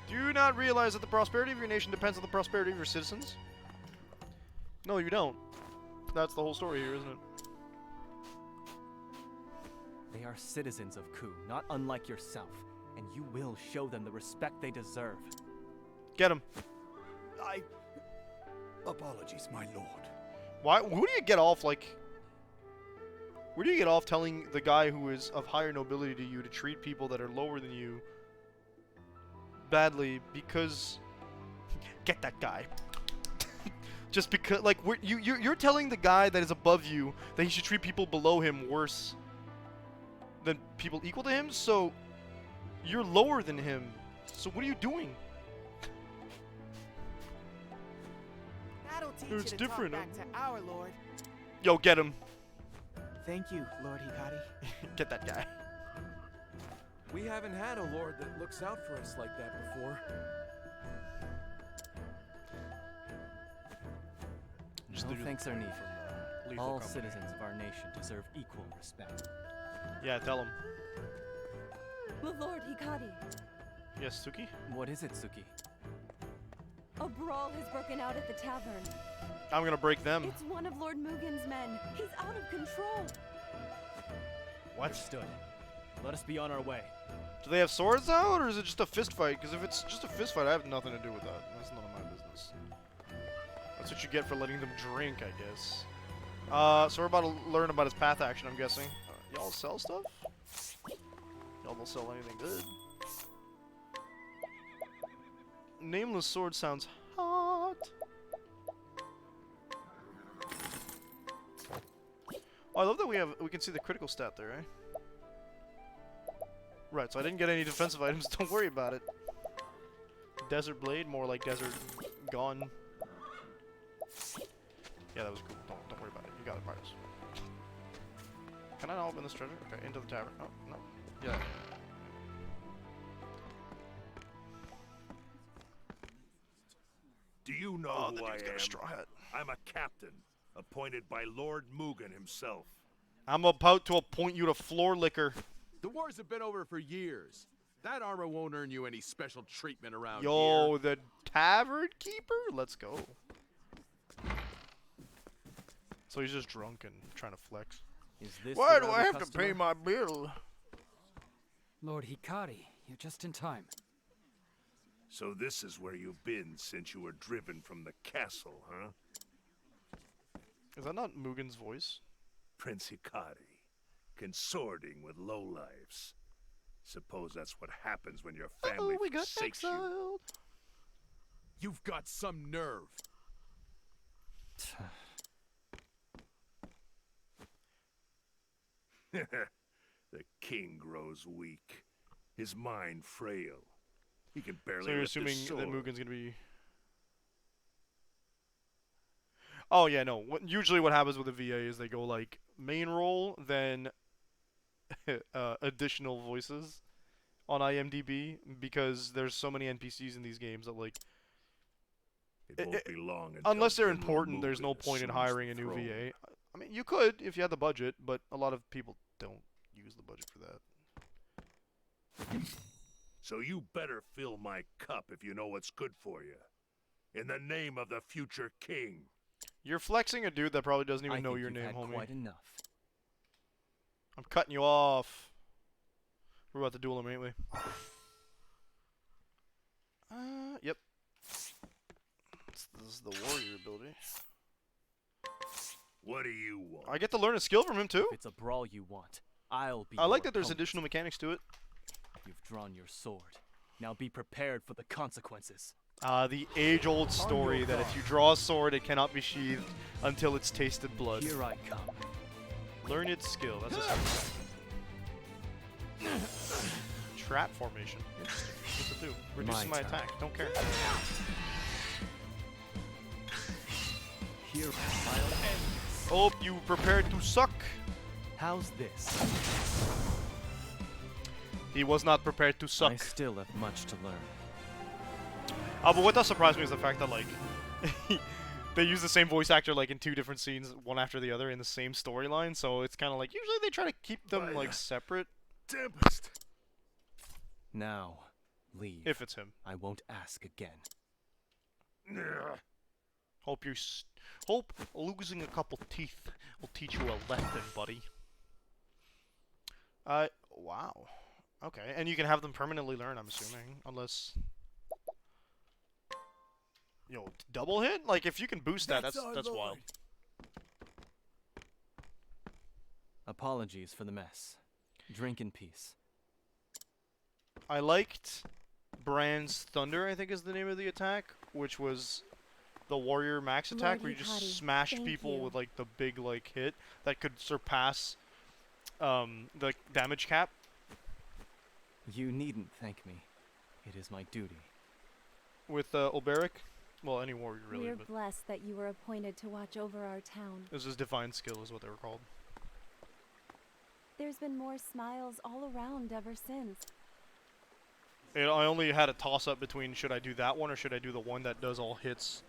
Do you not realize that the prosperity of your nation depends on the prosperity of your citizens? No, you don't. That's the whole story here, isn't it? They are citizens of Ku, not unlike yourself, and you will show them the respect they deserve. Get him. Apologies, my lord. Why? Who do you get off like? Where do you get off telling the guy who is of higher nobility to you to treat people that are lower than you badly because? Get that guy. Just because, like, you're telling the guy that is above you that he should treat people below him worse than people equal to him. So you're lower than him. So what are you doing? That'll teach It's you to different, talk back to our lord. Yo, get him. Thank you, Lord Hikari. Get that guy. We haven't had a lord that looks out for us like that before. No thanks are needed. lethal All company. citizens of our nation deserve equal respect. Yeah, tell him. Lord Hikari, Yes, Suki? What is it, Suki? a brawl has broken out at the tavern. I'm gonna break them. It's one of Lord Mugen's men. He's out of control. Understood. Let us be on our way. Do they have swords out, or is it just a fist fight? Because if it's just a fist fight, I have nothing to do with that. That's none of my business. That's what you get for letting them drink, I guess. So we're about to learn about his path action, I'm guessing. Y'all sell stuff? Y'all don't sell anything good. Nameless sword sounds hot. Oh, I love that we can see the critical stat there, eh? Right, so I didn't get any defensive items. Don't worry about it. Desert blade, more like desert gone. Yeah, that was cool. Don't worry about it. You got it, Marcus. Can I not open this treasure? Okay, into the tavern. Oh, no. Yeah. Do you know who I dude's got a am? straw hat. I'm a captain, appointed by Lord Mugen himself. I'm about to appoint you to floor liquor. The wars have been over for years. That armor won't earn you any special treatment around Yo, here. the tavern keeper? Let's go. So he's just drunk and trying to flex. Is this Why the do I rowdy have to customer? pay my bill? Lord Hikari, you're just in time. So this is where you've been since you were driven from the castle, huh? Is that not Mugen's voice? Prince Hikari, consorting with lowlifes. Suppose that's what happens when your family we got forsakes exiled. You've got some nerve. you. The king grows weak, his mind frail. He can barely So you're lift his assuming that sword. Mugen's gonna be... Oh yeah, no. Usually what happens with a VA is they go like main role, then additional voices on IMDb, because there's so many NPCs in these games that like... It won't be long until unless they're General important, there's no Mugen point in assumes hiring a the new throne. VA. I mean, you could if you had the budget, but a lot of people don't use the budget for that. So you better fill my cup if you know what's good for you. In the name of the future king. You're flexing a dude that probably doesn't even I know think your you've name, had homie. quite enough. I'm cutting you off. We're about to duel immediately. Yep. This is the warrior ability. What do you want? I get to learn a skill from him too. If it's a brawl you want, I'll be I like your that there's opponent. additional mechanics to it. You've drawn your sword. Now be prepared for the consequences. The age-old story that if you draw a sword, it cannot be sheathed until it's tasted blood. Here I come. Learn its skill. That's a trap formation. Interesting. What's it do? Reduces my turn. attack. Don't care. Here I'll end this. Hope you prepared to suck. How's this? He was not prepared to I suck. still have much to learn. But what does surprise me is the fact that like they use the same voice actor like in two different scenes, one after the other, in the same storyline. So it's kind of like usually they try to keep them like separate. Tempest. Now, leave. If it's him. I won't ask again. Hope you hope losing a couple teeth will teach you a lesson, buddy. Wow. Okay, and you can have them permanently learn, I'm assuming, unless. Yo, double hit? Like if you can boost that, that's wild. Apologies for the mess. Drink in peace. I liked Brand's Thunder, I think is the name of the attack, which was the warrior max attack Lord where you just Hikari, smash thank people you. with like the big like hit that could surpass the damage cap. You needn't thank me. It is my duty. With Olberic. Well, any warrior really, We're but blessed that you were appointed to watch over our town. this is divine skill is what they were called. There's been more smiles all around ever since. I only had a toss up between should I do that one or should I do the one that does all hits.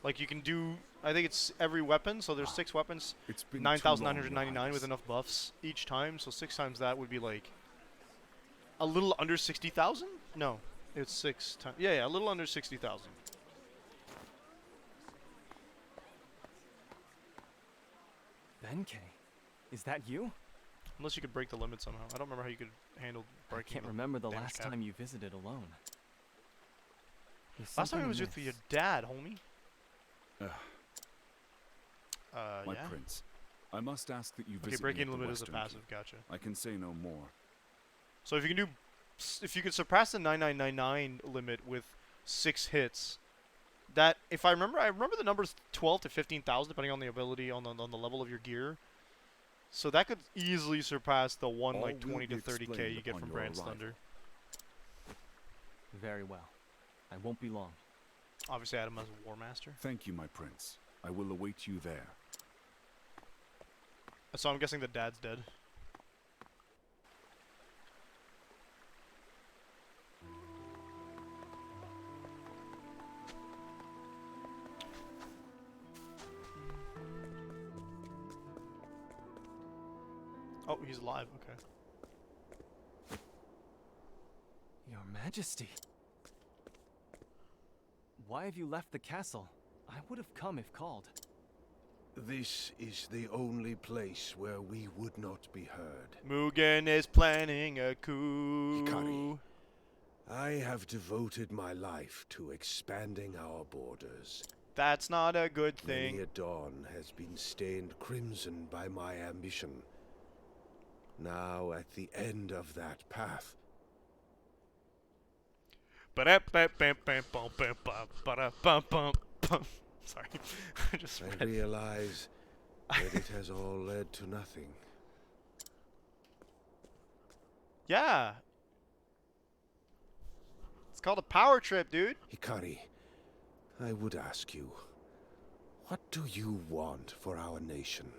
Like you can do, I think it's every weapon, so there's 6 weapons, It's been 9,999 with enough buffs each time, so 6 times that would be like a little under 60,000? No, it's 6 times. Yeah, a little under 60,000. Benkei, is that you? Unless you could break the limit somehow. I don't remember how you could handle breaking. I can't remember the damage last cap. time you visited alone. There's Last time something it was with amiss. your dad, homie. My Yeah. prince. I must ask that you Okay, visit break-in me at the limit is a Western passive. Keep. Gotcha. I can say no more. So if you can do, if you can surpass the 9999 limit with 6 hits, that if I remember the numbers 12 to 15,000 depending on the ability on the level of your gear. So that could easily surpass the one All like will 20 to be 30k explained you get upon from your Brand's arrival. Thunder. Very well. I won't be long. Obviously, Adam as a War Master. Thank you, my prince. I will await you there. So I'm guessing the dad's dead. Oh, he's alive. Okay. Your Majesty. Why have you left the castle? I would have come if called. This is the only place where we would not be heard. Mugen is planning a coup. Hikari, I have devoted my life to expanding our borders. That's not a good thing. Many a dawn has been stained crimson by my ambition. Now, at the end of that path, Sorry. I realize that it has all led to nothing. Yeah. It's called a power trip, dude. Hikari, I would ask you, what do you want for our nation?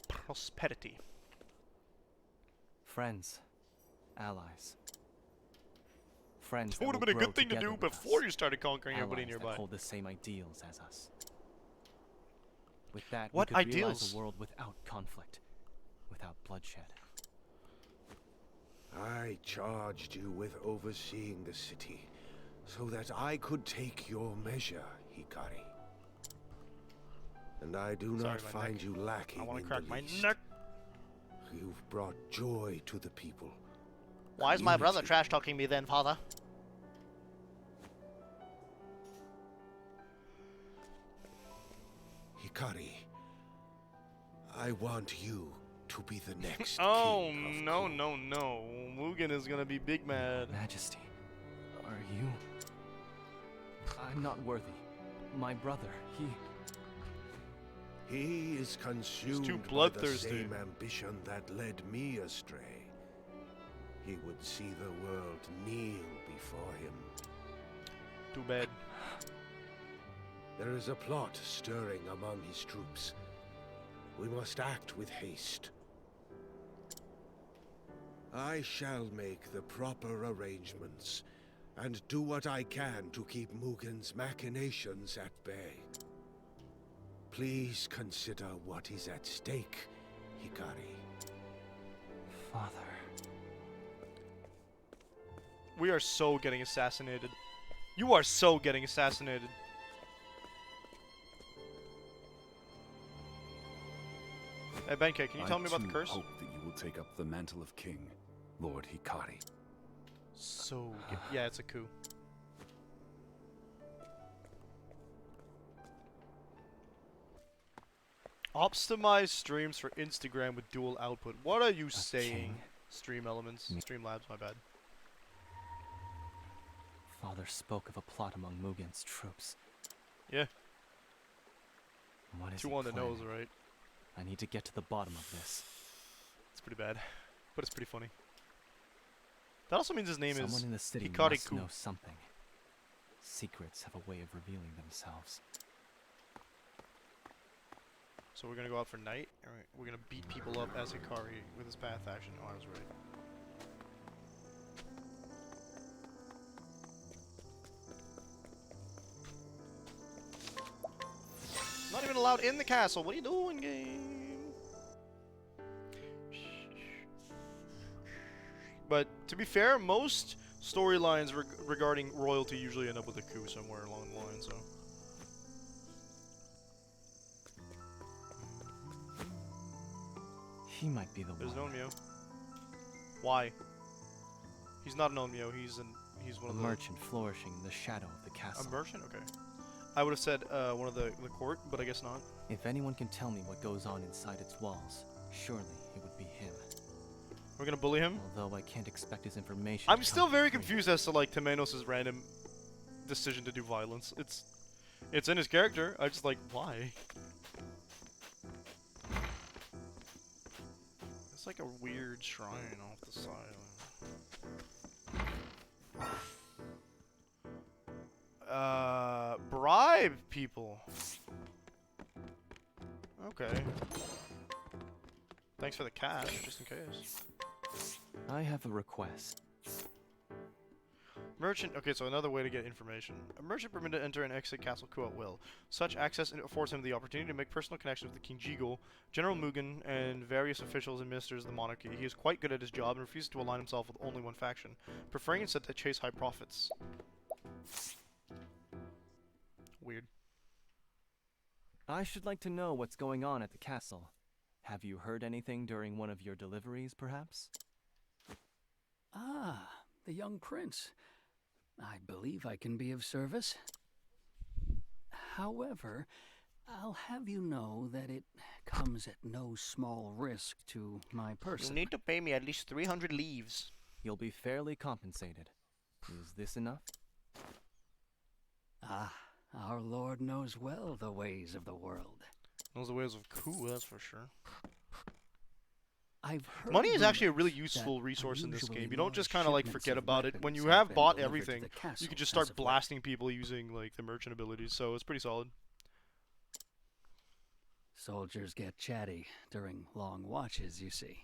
Prosperity. Friends. Allies. Friends It would have been a good thing to do before you started conquering everybody Allies nearby. that hold the same ideals as us. With that, What we could ideals? realize a world without conflict, without bloodshed. I charged you with overseeing the city, so that I could take your measure, Hikari. And I do Sorry, not my find neck. you lacking I want in to crack the my least. neck. You've brought joy to the people. Why is my brother Unity. trash talking me then, father? Hikari, I want you to be the next Oh, king of no, Ku. no, no. Mugen is gonna be big mad. Majesty, are you? I'm not worthy. My brother, He is consumed too by the bloodthirsty. same ambition that led me astray. He would see the world kneel before him. Too bad. There is a plot stirring among his troops. We must act with haste. I shall make the proper arrangements and do what I can to keep Mugen's machinations at bay. Please consider what is at stake, Hikari. Father. We are so getting assassinated. You are so getting assassinated. Hey, Benkei, can you tell me about the too curse? hope that you will take up the mantle of king, Lord Hikari. So, yeah, it's a coup. Optimize streams for Instagram with dual output. What are you saying? king. Stream Elements, Streamlabs, my bad. Father spoke of a plot among Mugen's troops. Yeah. What is Two he on the nose, planning? right? I need to get to the bottom of this. It's pretty bad, but it's pretty funny. That also means his name Someone is in the city Hikari must Ku. know something. Secrets have a way of revealing themselves. So we're gonna go out for night, and we're gonna beat people up as Hikari with his path action. Oh, I was right. Not even allowed in the castle. What are you doing, game? But to be fair, most storylines regarding royalty usually end up with a coup somewhere along the line. So. He might be the There's one. an Onmyo. Why? He's not an Onmyo. He's one A of the merchant flourishing in the shadow of the castle. A merchant? Okay. I would have said one of the court, but I guess not. If anyone can tell me what goes on inside its walls, surely it would be him. We're gonna bully him? Although I can't expect his information. I'm still very confused as to like Temenos' random decision to do violence. It's in his character. I just like, why? It's like a weird shrine off the side. Bribe people. Okay. Thanks for the cash, just in case. I have a request. Merchant. Okay, so another way to get information. A merchant permitted to enter and exit Castle Ku at will. Such access affords him the opportunity to make personal connections with King Jiggle, General Mugen, and various officials and ministers of the monarchy. He is quite good at his job and refuses to align himself with only one faction, preferring instead to chase high profits. Weird. I should like to know what's going on at the castle. Have you heard anything during one of your deliveries, perhaps? Ah, the young prince. I believe I can be of service. However, I'll have you know that it comes at no small risk to my person. You need to pay me at least 300 leaves. You'll be fairly compensated. Is this enough? Ah, our Lord knows well the ways of the world. Knows the ways of Ku, that's for sure. I've heard Money is actually a really rumors useful that resource in this unusually game. You don't just kind of large like forget shipments of about it. When weapons you have have been bought delivered to everything, the castle you can just as start of late. blasting people using like the merchant abilities, so it's pretty solid. Soldiers get chatty during long watches, you see.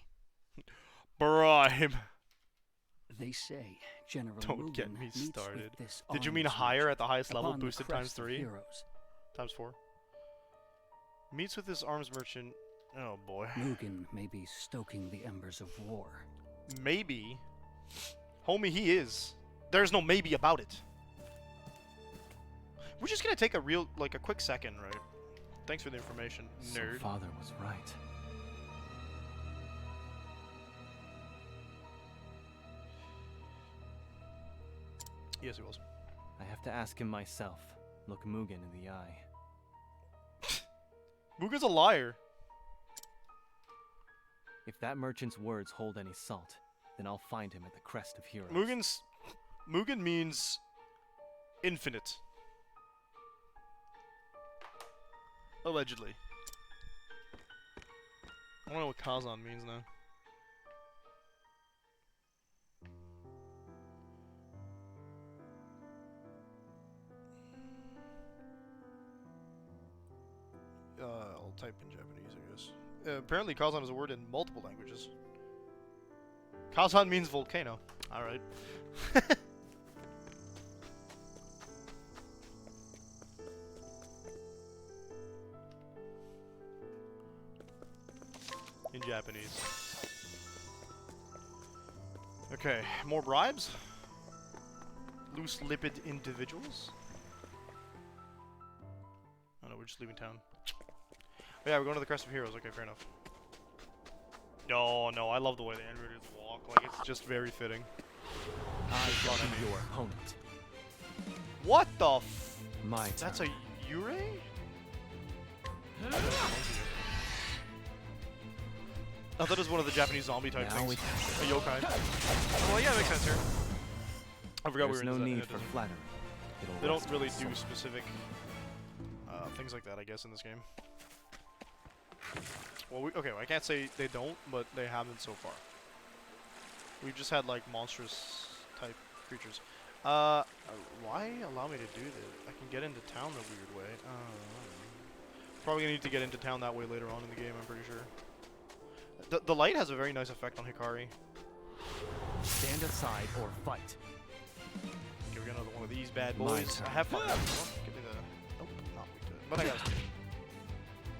Bribe. They say General Don't get Mugen me meets with started. this Did you mean arms higher merchant at the highest level, upon the boosted crest of ×3? heroes. ×4. Meets with this arms merchant. Oh boy. Mugen may be stoking the embers of war. Maybe. Homie, he is. There's no maybe about it. We're just gonna take a quick second, right? Thanks for the information, nerd. So father was right. Yes, he was. I have to ask him myself. Look Mugen in the eye. Mugen's a liar. If that merchant's words hold any salt, then I'll find him at the crest of heroes. Mugen means infinite. Allegedly. I don't know what Kazan means now. I'll type in Japanese, I guess. Apparently Kazan is a word in multiple languages. Kazan means volcano. Alright. In Japanese. Okay, more bribes? Loose-lipped individuals? Oh no, we're just leaving town. Oh, yeah, we're going to the Crest of Heroes. Okay, fair enough. No, I love the way the animators walk. Like, it's just very fitting. I shall be your opponent. What the f... My That's turn. a Yurei? I thought it was one of the Japanese zombie type Now things. A yokai. Oh, well, yeah, makes sense here. I forgot we There's were no into that. need Yeah, it for doesn't- flattery. It'll They don't rest really on do itself. specific things like that, I guess, in this game. Well, okay, I can't say they don't, but they haven't so far. We've just had, like, monstrous type creatures. Why allow me to do this? I can get into town the weird way. Probably gonna need to get into town that way later on in the game, I'm pretty sure. The light has a very nice effect on Hikari. Stand aside or fight. Okay, we got another one of these bad My boys. turn. I have fun. Give me the... Nope, not weak to it. But I got it.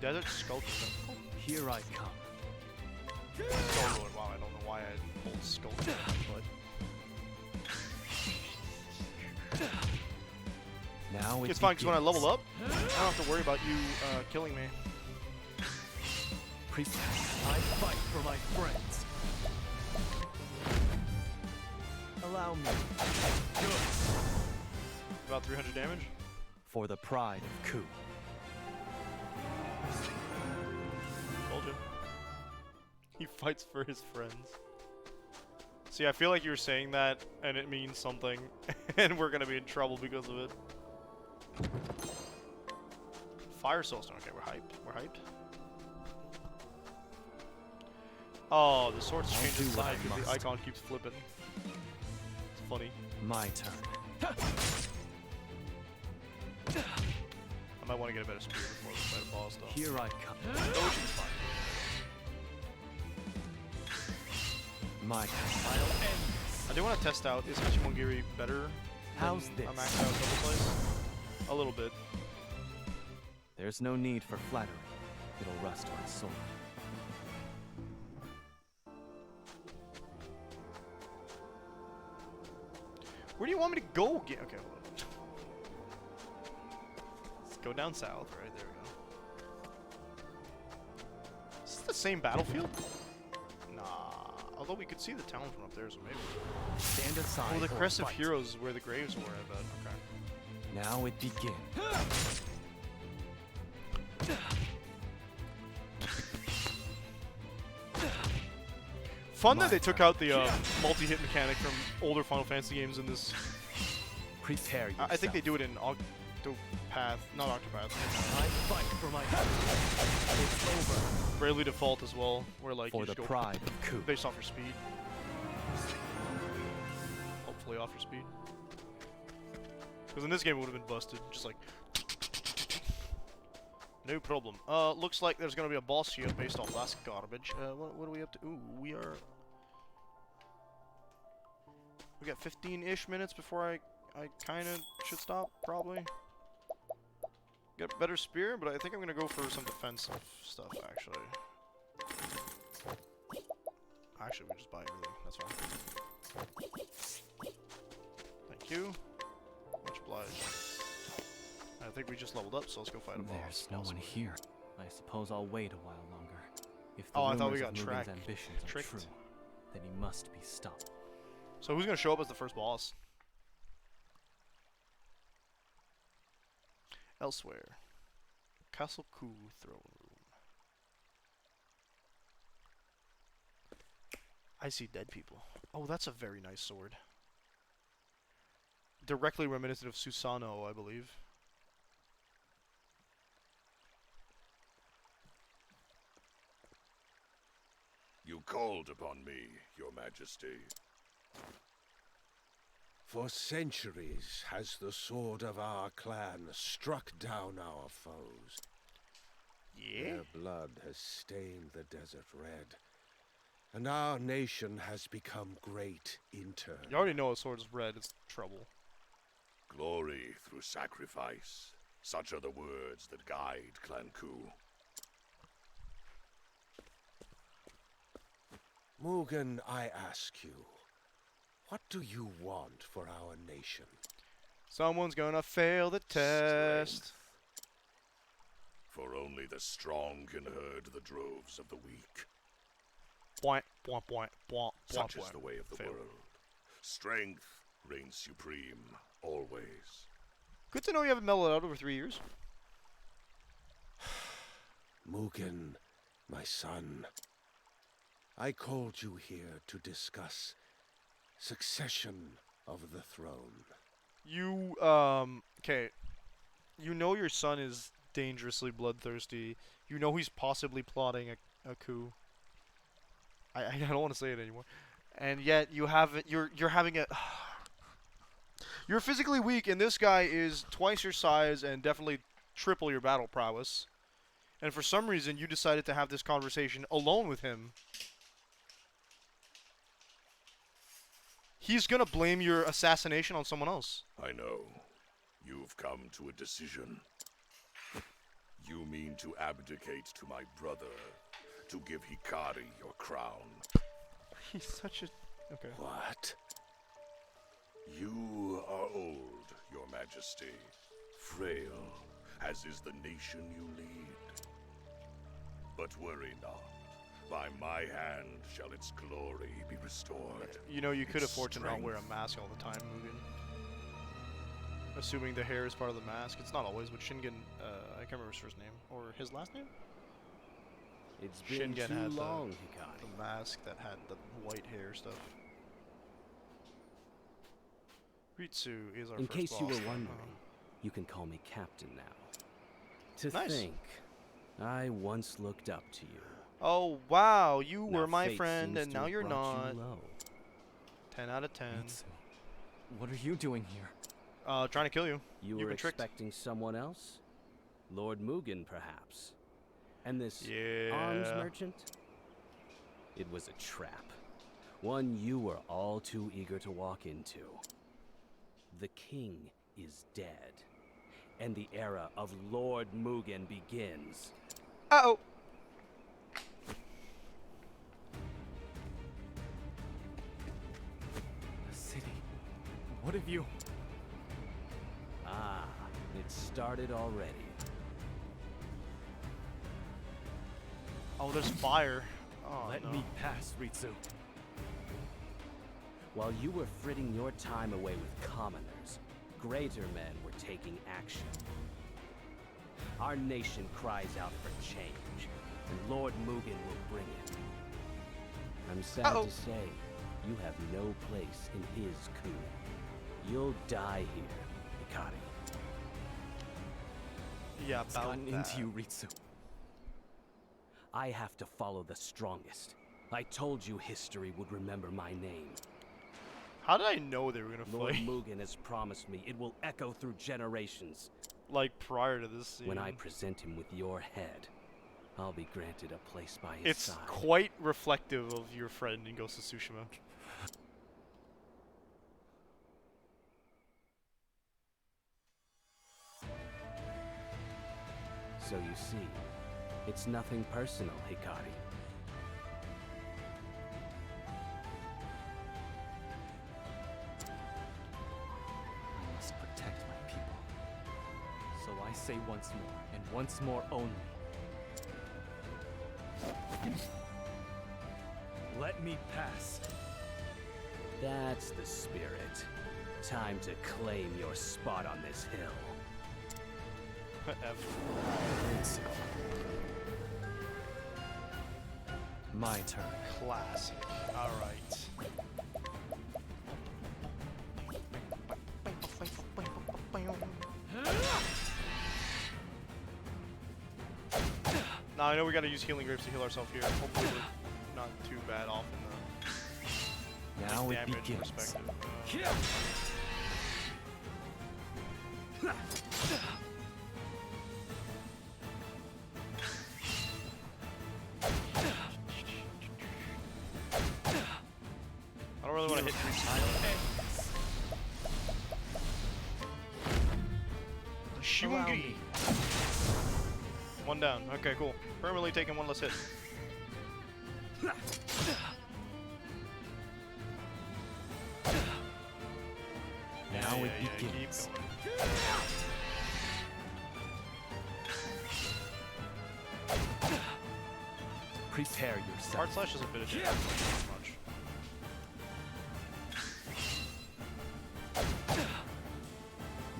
Desert Sculpture. That's cool. Here I come. Solo it. Wow, I don't know why I pulled Sculpture, but... Now It's fine, because when I level up, I don't have to worry about you killing me. Priest, I fight for my friends. Allow me. About 300 damage. For the pride of Ku. Told you. He fights for his friends. See, I feel like you're saying that, and it means something, and we're gonna be in trouble because of it. Fire Soulstone. Okay, we're hyped. We're hyped. Oh, the sword's changing side because the icon keeps flipping. It's funny. My turn. I might want to get a better spear before we fight a boss, though. Here I come. Doge is fine. My turn. I do want to test out, is Hachimongiri better How's than this? a maxed out double slice? A little bit. There's no need for flattery. It'll rust my sword. Where do you want me to go again? Okay, hold on. Let's go down south, right? There we go. Is this the same battlefield? Nah. Although we could see the town from up there, so maybe. Stand aside. Oh, the or Crest of fight. Heroes is where the graves were, I bet. Okay. Now it begins. Fun that they took out the multi-hit mechanic from older Final Fantasy games in this. Prepare yourself. I think they do it in Octopath, not Octopath. I fight for my. It's over. Bravely Default as well, where like For you the just go pride of Ku. based off your speed. Hopefully off your speed. Because in this game it would have been busted, just like. No problem. Looks like there's gonna be a boss here based off last garbage. What are we up to? Ooh, we got 15-ish minutes before I kind of should stop, probably. Get a better spear, but I think I'm gonna go for some defensive stuff, actually. Actually, we just buy everything. That's fine. Thank you. Much obliged. I think we just leveled up, so let's go fight a boss. There's no one here. I suppose I'll wait a while longer. If the Oh, I thought we rumors got of Mugen's ambitions are tricked. true, then he must be stopped. So who's gonna show up as the first boss? Elsewhere. Castle Ku throne room. I see dead people. Oh, that's a very nice sword. Directly reminiscent of Susanoo, I believe. You called upon me, Your Majesty. For centuries has the sword of our clan struck down our foes. Yeah? Their blood has stained the desert red, and our nation has become great in turn. You already know a sword is red, it's trouble. Glory through sacrifice. Such are the words that guide Clan Ku. Mugen, I ask you, what do you want for our nation? Someone's gonna fail the test. For only the strong can herd the droves of the weak. Point, point, point, point, Such point, is the way of the fail. world. Strength reigns supreme, always. Good to know you haven't mellowed out over 3 years. Mugen, my son, I called you here to discuss succession of the throne. You, okay. You know your son is dangerously bloodthirsty. You know he's possibly plotting a coup. I don't want to say it anymore. And yet you haven't, you're having a... You're physically weak, and this guy is twice your size and definitely triple your battle prowess. And for some reason, you decided to have this conversation alone with him. He's gonna blame your assassination on someone else. I know. You've come to a decision. You mean to abdicate to my brother, to give Hikari your crown. He's such a... Okay. What? You are old, Your Majesty. Frail, as is the nation you lead. But worry not. By my hand shall its glory be restored. You know, you could Its afford to not wear a strength. mask all the time, Mugen. assuming the hair is part of the mask. It's not always, but Shingen, I can't remember his first name, or his last name? It's been Shingen too had long, the Hikari. mask that had the white hair stuff. Ritsu is our In first case you boss. were wondering, you can call me Captain now. To Nice. think, I once looked up to you. Oh wow, you Now were my fate friend, seems and to now have you're brought not. you low. 10 out of 10. Ritsu, what are you doing here? Trying to kill you. You You've were been tricked. expecting someone else? Lord Mugen, perhaps? And this Yeah. arms merchant? It was a trap. One you were all too eager to walk into. The king is dead. And the era of Lord Mugen begins. Uh-oh! The city. What have you... Ah, it started already. Oh, there's fire. Oh, Let no. me pass, Ritsu. While you were fritting your time away with commoners, greater men were taking action. Our nation cries out for change, and Lord Mugen will bring it. I'm sad to say, you have no place in his coup. You'll die here, Hikari. Yeah, It's about gotten that. into you, Ritsu. I have to follow the strongest. I told you history would remember my name. How did I know they were gonna Lord fight? Mugen has promised me it will echo through generations. Like prior to this scene. When I present him with your head, I'll be granted a place by his It's side. quite reflective of your friend in Ghost of Tsushima. So you see, it's nothing personal, Hikari. I must protect my people. So I say once more, and once more only. Let me pass. That's the spirit. Time to claim your spot on this hill. Ritsu. My turn. Classic. Alright. Now I know we gotta use healing grapes to heal ourselves here. Hopefully we're not too bad off in the Now it damage begins. perspective. I don't really want to hit three times. Shungi. One down. Okay, cool. Permanently taking one less hit. Now it Keep begins. going. Prepare yourself. Hard slash is a bit of damage. Not much.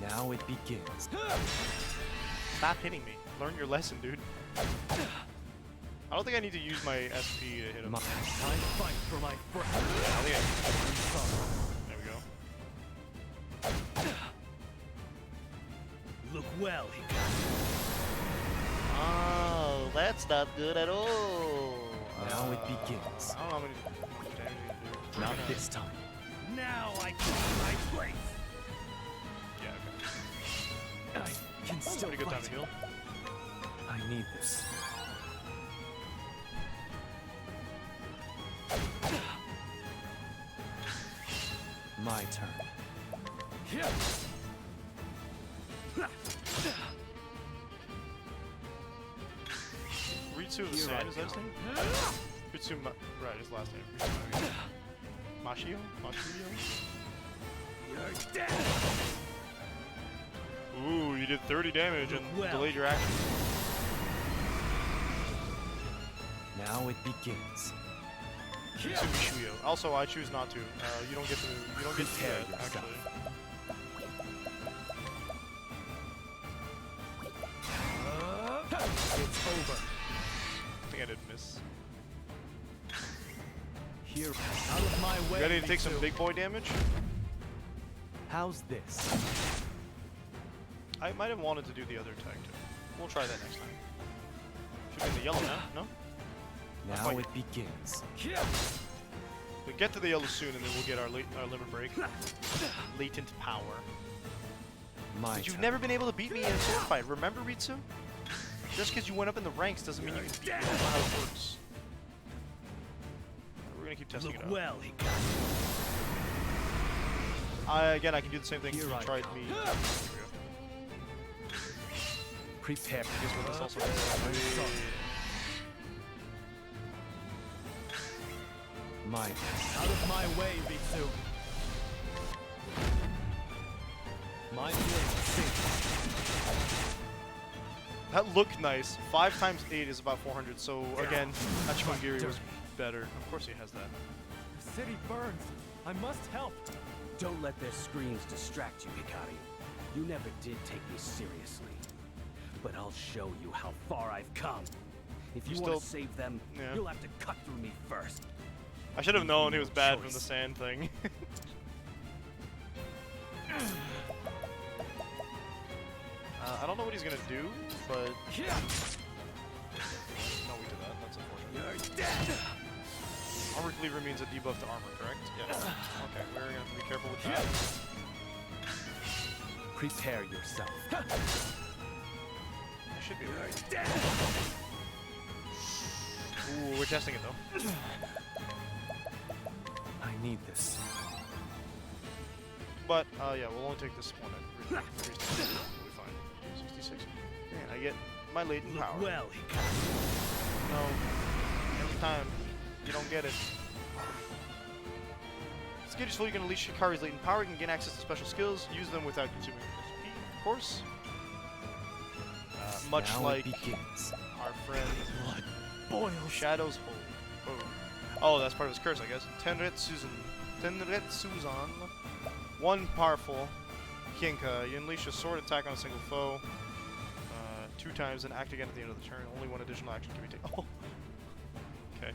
Now it begins. Stop hitting me. Learn your lesson, dude. I don't think I need to use my SP to hit him. Time to fight for my friend. I think there we go. Look well, Hikari. Oh, that's not good at all. Now it begins. I don't know how many damage you can do. Not this time. Now I claim my place. Yeah, okay. I can still Pretty good time fight. to heal. I need this. My turn. Ritsu of the Sand, is that his name? Ritsu, right, his last name. Ritsu Mashio? Mashio? You're dead. Ooh, you did 30 damage and Well. delayed your action. Now it begins. Ritsu Mishuyo. Also, I choose not to. You don't get to. You don't get to do Prepare that, yourself. actually. It's over. I think I did miss. Here, out of my way. Ready to take some big boy damage? How's this? I might have wanted to do the other tag too. We'll try that next time. Should be in the yellow now, no? Now it begins. We get to the yellow soon, and then we'll get our limit break. Latent power. My But you've turn. never been able to beat me in a sword fight. Remember, Ritsu? Just because you went up in the ranks doesn't mean you can beat me. That's not how it works. We're gonna keep testing it out. Well, Again, I can do the same thing. Here You I tried come. me. Prepare. Guess what this also I'm is. sorry. My out of my way, Bitsu. My blade sinks. That looked nice. 5 times 8 is about 400. So again, Hachimangiri was better. Of course he has that. The city burns. I must help. Don't let their screams distract you, Hikari. You never did take me seriously. But I'll show you how far I've come. If you want to save them, you'll have to cut through me first. I should have known he was bad from the sand thing. I don't know what he's gonna do, but no, we did that. That's unfortunate. Armor cleaver means a debuff to armor, correct? Yes. Okay, we're gonna have to be careful with that. Prepare yourself. I should be right. Ooh, we're testing it though. I need this. But yeah, we'll only take this one at 366. We'll be fine. 66. Man, I get my latent power. Well, no, every time you don't get it. This gauge is full. You can unleash Hikari's latent power. You can gain access to special skills. Use them without consuming SP, of course. Much now like it begins. our friend Blood boils. Shadow's Hold. Oh, that's part of his curse, I guess. Tenretsuzan. One powerful Kinka. You unleash a sword attack on a single foe 2 times and act again at the end of the turn. Only one additional action can be taken. Oh. Okay.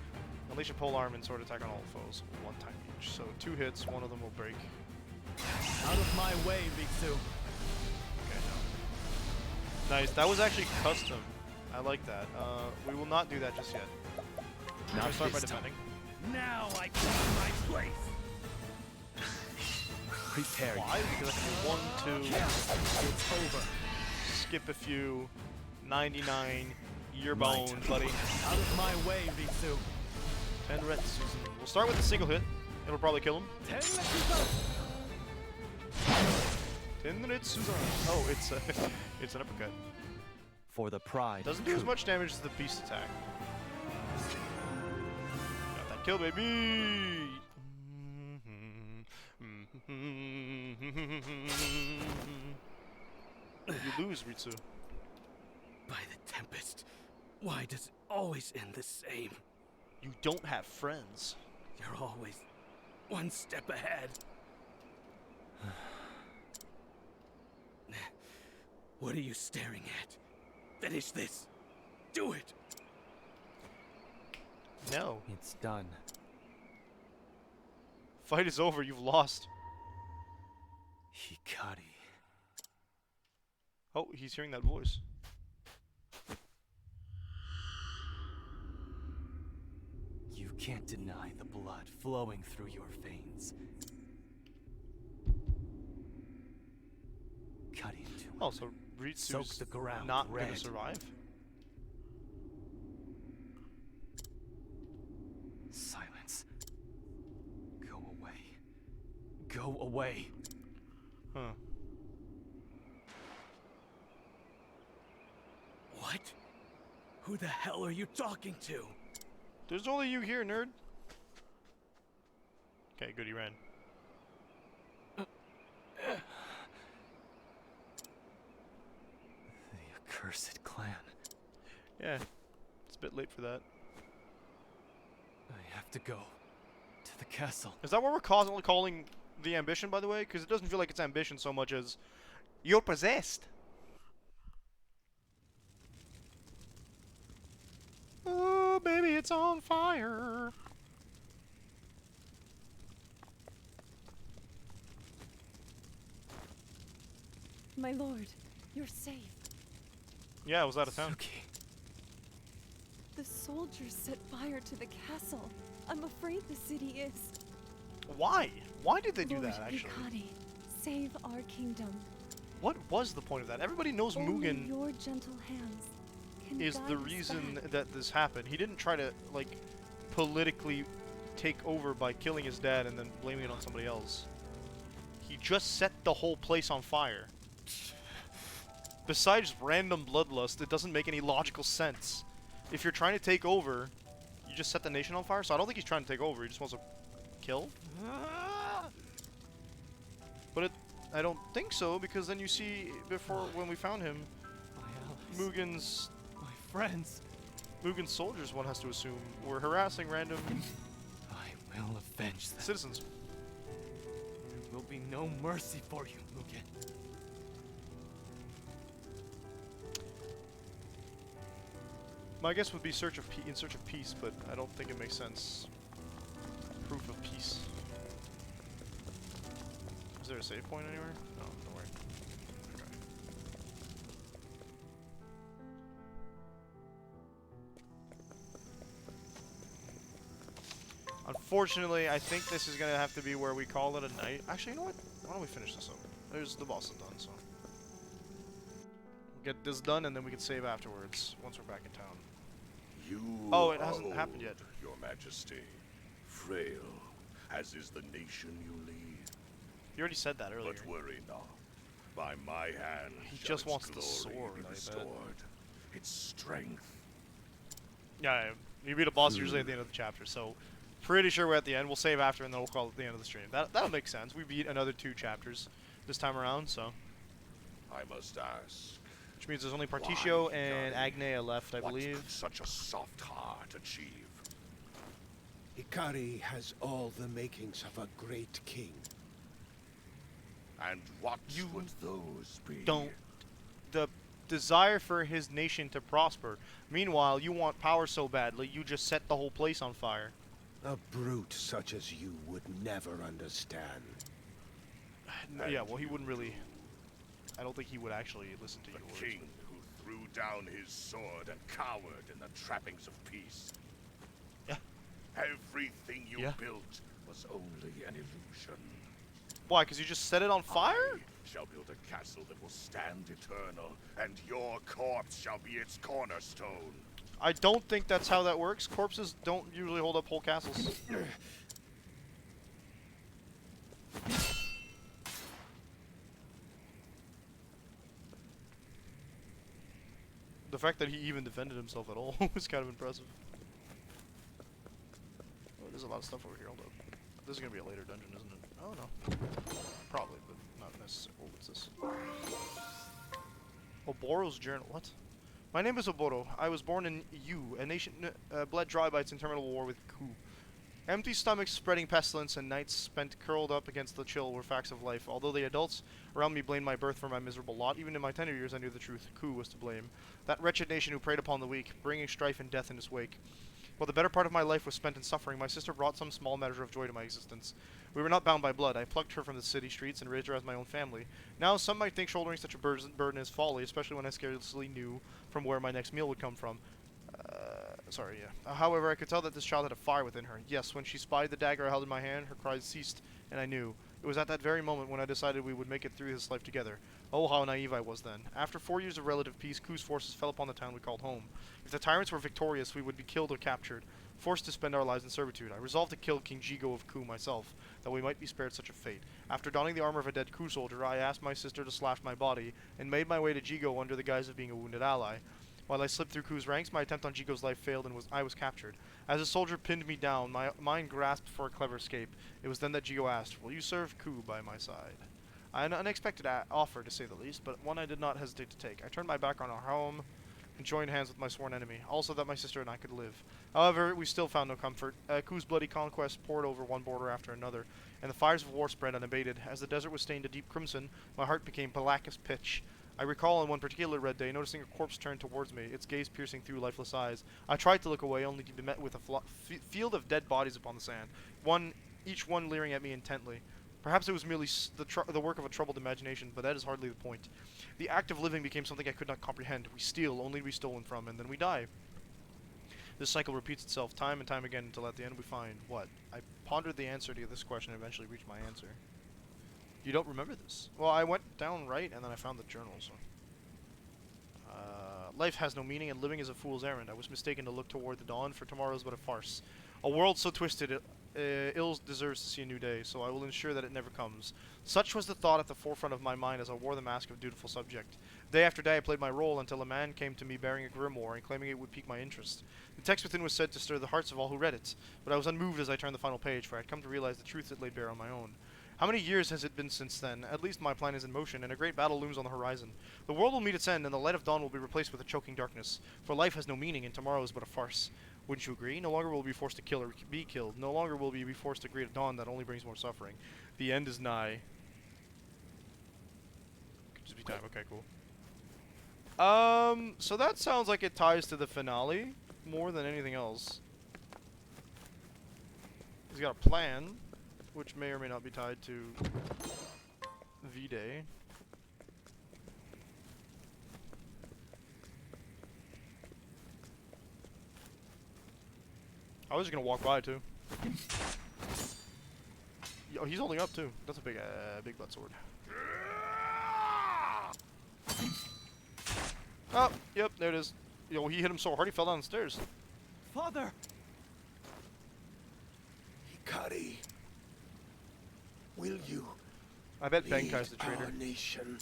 Unleash a pole arm and sword attack on all foes 1 time each. So 2 hits, one of them will break. Out of my way, Bitsu. Okay, no. Nice. That was actually custom. I like that. We will not do that just yet. Not I start by this time. defending. Now I claim my place. Prepare. Why? Because I can do 1, 2. It's over. Skip a few. 99. You're My boned, turn. buddy. Out of my way, Bitsu. Tenretsuzan. We'll start with a single hit. It'll probably kill him. Tenretsuzan. Oh, it's it's an uppercut. For the pride. Doesn't do as much damage as the beast attack. Got that kill, baby. You lose, Ritsu. By the Tempest, why does it always end the same? You don't have friends. You're always one step ahead. What are you staring at? Finish this. Do it. No. It's done. Fight is over. You've lost. Hikari. Oh, he's hearing that voice. You can't deny the blood flowing through your veins. Cutting into it. Oh, so Ritsu's Soak the ground not gonna red. survive? Silence. Go away. Go away. Huh. What? Who the hell are you talking to? There's only you here, nerd. Okay, good, he ran. The accursed clan. Yeah, it's a bit late for that. I have to go to the castle. Is that what we're constantly calling the ambition, by the way? Because it doesn't feel like it's ambition so much as you're possessed. It's on fire. My lord, you're safe. Yeah, I was out of town. The soldiers set fire to the castle. I'm afraid the city is. Why? Why did they do Lord that, actually? Hikari, save our kingdom. What was the point of that? Everybody knows Only Mugen your gentle hands can is guide the us reason back. that this happened. He didn't try to, like, politically take over by killing his dad and then blaming it on somebody else. He just set the whole place on fire. Besides random bloodlust, it doesn't make any logical sense. If you're trying to take over, you just set the nation on fire? So I don't think he's trying to take over, he just wants to kill? But I don't think so, because then you see, before, when we found him, Mugen's... my friends. Mugen's soldiers, one has to assume, were harassing random... I will avenge them. Citizens. There will be no mercy for you, Mugen. My guess would be in search of peace, but I don't think it makes sense. Proof of peace. Is there a save point anywhere? No, don't worry. Okay. Unfortunately, I think this is gonna have to be where we call it a night. Actually, you know what? Why don't we finish this up? There's the boss is done, so we'll get this done, and then we can save afterwards once we're back in town. Oh, it hasn't happened yet. Your Majesty, frail, as is the nation you lead. You already said that earlier. But worry not. By my hand, He shall just its wants the glory sword, be I bet. restored. Its strength. Yeah, you beat a boss usually at the end of the chapter, so pretty sure we're at the end. We'll save after, and then we'll call it the end of the stream. That'll make sense. We beat another 2 chapters this time around, so. I must ask. Which means there's only Particio Why, and Hikari? Agnea left, I What believe. could such a soft heart achieve? Hikari has all the makings of a great king. And what would those be? Don't. The desire for his nation to prosper. Meanwhile, you want power so badly, you just set the whole place on fire. A brute such as you would never understand. Yeah, well, he wouldn't really... I don't think he would actually listen to your words. The king who threw down his sword and cowered in the trappings of peace. Yeah. Everything you Yeah. built was only an illusion. Why, because you just set it on fire? I shall build a castle that will stand eternal, and your corpse shall be its cornerstone. I don't think that's how that works. Corpses don't usually hold up whole castles. The fact that he even defended himself at all was kind of impressive. Oh, there's a lot of stuff over here. Hold up. This is gonna be a later dungeon, isn't it? Oh no. Probably, but not necessarily. Oh, what's this? Oboro's journal. What? My name is Oboro. I was born in Yu, a nation bled dry by its interminable war with Ku. Empty stomachs, spreading pestilence, and nights spent curled up against the chill were facts of life. Although the adults around me blamed my birth for my miserable lot, even in my tender years I knew the truth. Ku was to blame. That wretched nation who preyed upon the weak, bringing strife and death in its wake. While the better part of my life was spent in suffering, my sister brought some small measure of joy to my existence. We were not bound by blood. I plucked her from the city streets and raised her as my own family. Now, some might think shouldering such a burden is folly, especially when I scarcely knew from where my next meal would come from. However, I could tell that this child had a fire within her. Yes, when she spied the dagger I held in my hand, her cries ceased, and I knew. It was at that very moment when I decided we would make it through this life together. Oh, how naive I was then. After 4 years of relative peace, Ku's forces fell upon the town we called home. If the tyrants were victorious, we would be killed or captured, forced to spend our lives in servitude. I resolved to kill King Jigo of Ku myself, that we might be spared such a fate. After donning the armor of a dead Ku soldier, I asked my sister to slash my body, and made my way to Jigo under the guise of being a wounded ally. While I slipped through Ku's ranks, my attempt on Jigo's life failed and I was captured. As a soldier pinned me down, my mind grasped for a clever escape. It was then that Jigo asked, "Will you serve Ku by my side?" An unexpected offer, to say the least, but one I did not hesitate to take. I turned my back on our home and joined hands with my sworn enemy, also that my sister and I could live. However, we still found no comfort. Ku's bloody conquest poured over one border after another, and the fires of war spread unabated. As the desert was stained a deep crimson, my heart became black as pitch. I recall on one particular red day noticing a corpse turn towards me, its gaze piercing through lifeless eyes. I tried to look away, only to be met with a field of dead bodies upon the sand, each one leering at me intently. Perhaps it was merely the work of a troubled imagination, but that is hardly the point. The act of living became something I could not comprehend. We steal, only to be stolen from, and then we die. This cycle repeats itself time and time again until at the end we find what? I pondered the answer to this question and eventually reached my answer. You don't remember this? Well, I went down right and then I found the journal, so. Life has no meaning and living is a fool's errand. I was mistaken to look toward the dawn, for tomorrow is but a farce. A world so twisted, ill deserves to see a new day, so I will ensure that it never comes. Such was the thought at the forefront of my mind as I wore the mask of dutiful subject. Day after day I played my role until a man came to me bearing a grimoire and claiming it would pique my interest. The text within was said to stir the hearts of all who read it, but I was unmoved as I turned the final page, for I had come to realize the truth it laid bare on my own. How many years has it been since then? At least my plan is in motion, and a great battle looms on the horizon. The world will meet its end, and the light of dawn will be replaced with a choking darkness. For life has no meaning, and tomorrow is but a farce. Wouldn't you agree? No longer will we be forced to kill or be killed. No longer will we be forced to greet a dawn that only brings more suffering. The end is nigh. Could just be time. Okay, cool. So that sounds like it ties to the finale more than anything else. He's got a plan, which may or may not be tied to V-Day. I was just gonna walk by too. Yo, he's holding up too. That's a big butt sword. Oh, yep, there it is. Yo, he hit him so hard he fell down the stairs. Father! Hikari, will you I bet lead Benkai's the traitor. our nation?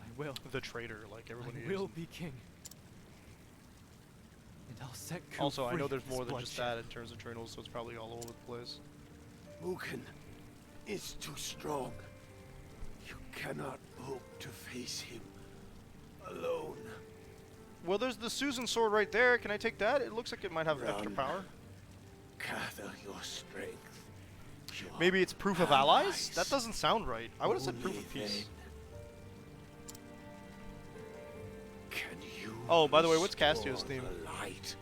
I will. The traitor, like everybody I will is. be king. And I'll set Ku Also, I free know there's of more this than just bloodshed. that in terms of trainers, so it's probably all over the place. Mugen is too strong. You cannot hope to face him alone. Well, there's the Susan sword right there. Can I take that? It looks like it might have extra Run. power. Gather your strength. Your Maybe it's proof of allies? That doesn't sound right. I would have said proof Only of peace. Can you Oh, by the way, what's restore Castio's theme? the light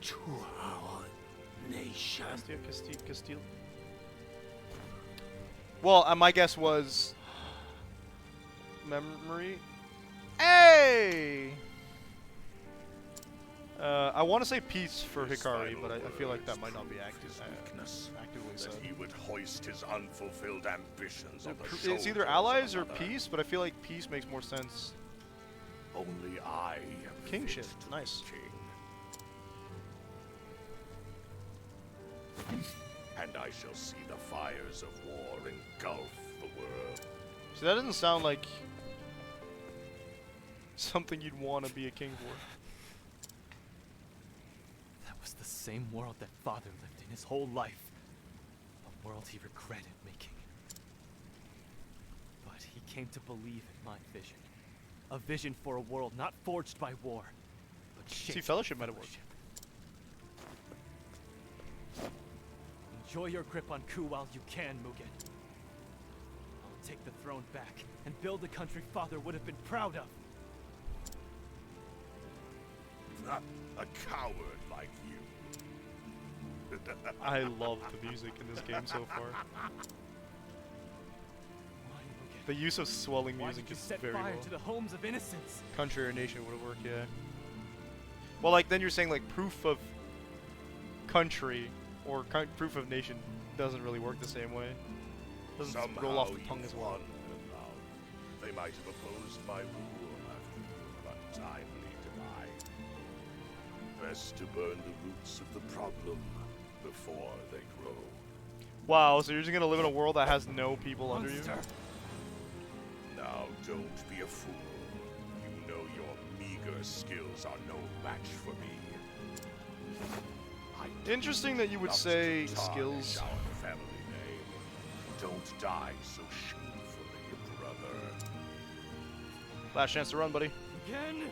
to our nation? Castile. Well, my guess was memory. Hey! I want to say peace for His Hikari, final but I feel like words that might not be prove active, his weakness, actively that said. he would hoist his unfulfilled ambitions on the It's shoulders either of allies or another. peace, but I feel like peace makes more sense. Only I am Kingship, fit to nice. be king. And I shall see the fires of war engulf the world. See, that doesn't sound like something you'd want to be a king for. That was the same world that Father lived in his whole life. A world he regretted making. But he came to believe in my vision. A vision for a world not forged by war, but shaped by Fellowship might have worked. Enjoy your grip on Ku while you can, Mugen. I'll take the throne back and build a country Father would have been proud of. Not a coward like you. I love the music in this game so far. The use of swelling Why music did you is set very fire well. to the homes of innocence? Country or nation would have worked, yeah. Well, like, then you're saying, like, proof of country or proof of nation doesn't really work the same way. Doesn't roll off the tongue as well. won in love. They might have opposed my rule after untimely demise. Best to burn the roots of the problem before they grow. Wow, so you're just gonna live in a world that has no people under you? Now don't be a fool. You know your meager skills are no match for me. Interesting that you would say skills. Our family name. Don't die so shamefully, brother. Last chance to run, buddy. Again?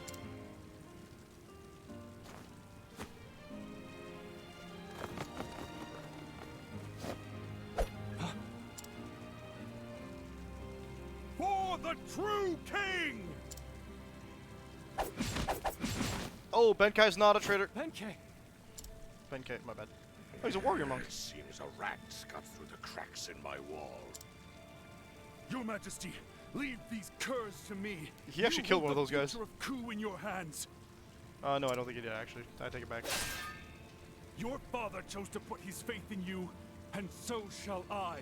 true king! Oh, Benkei's not a traitor. Benkei. Benkei, my bad. Oh, he's a warrior monk. It seems a rat's got through the cracks in my wall. Your Majesty, leave these curs to me. He actually killed one of those guys. You hold the future of Ku in your hands. No, I don't think he did, actually. I take it back. Your father chose to put his faith in you, and so shall I.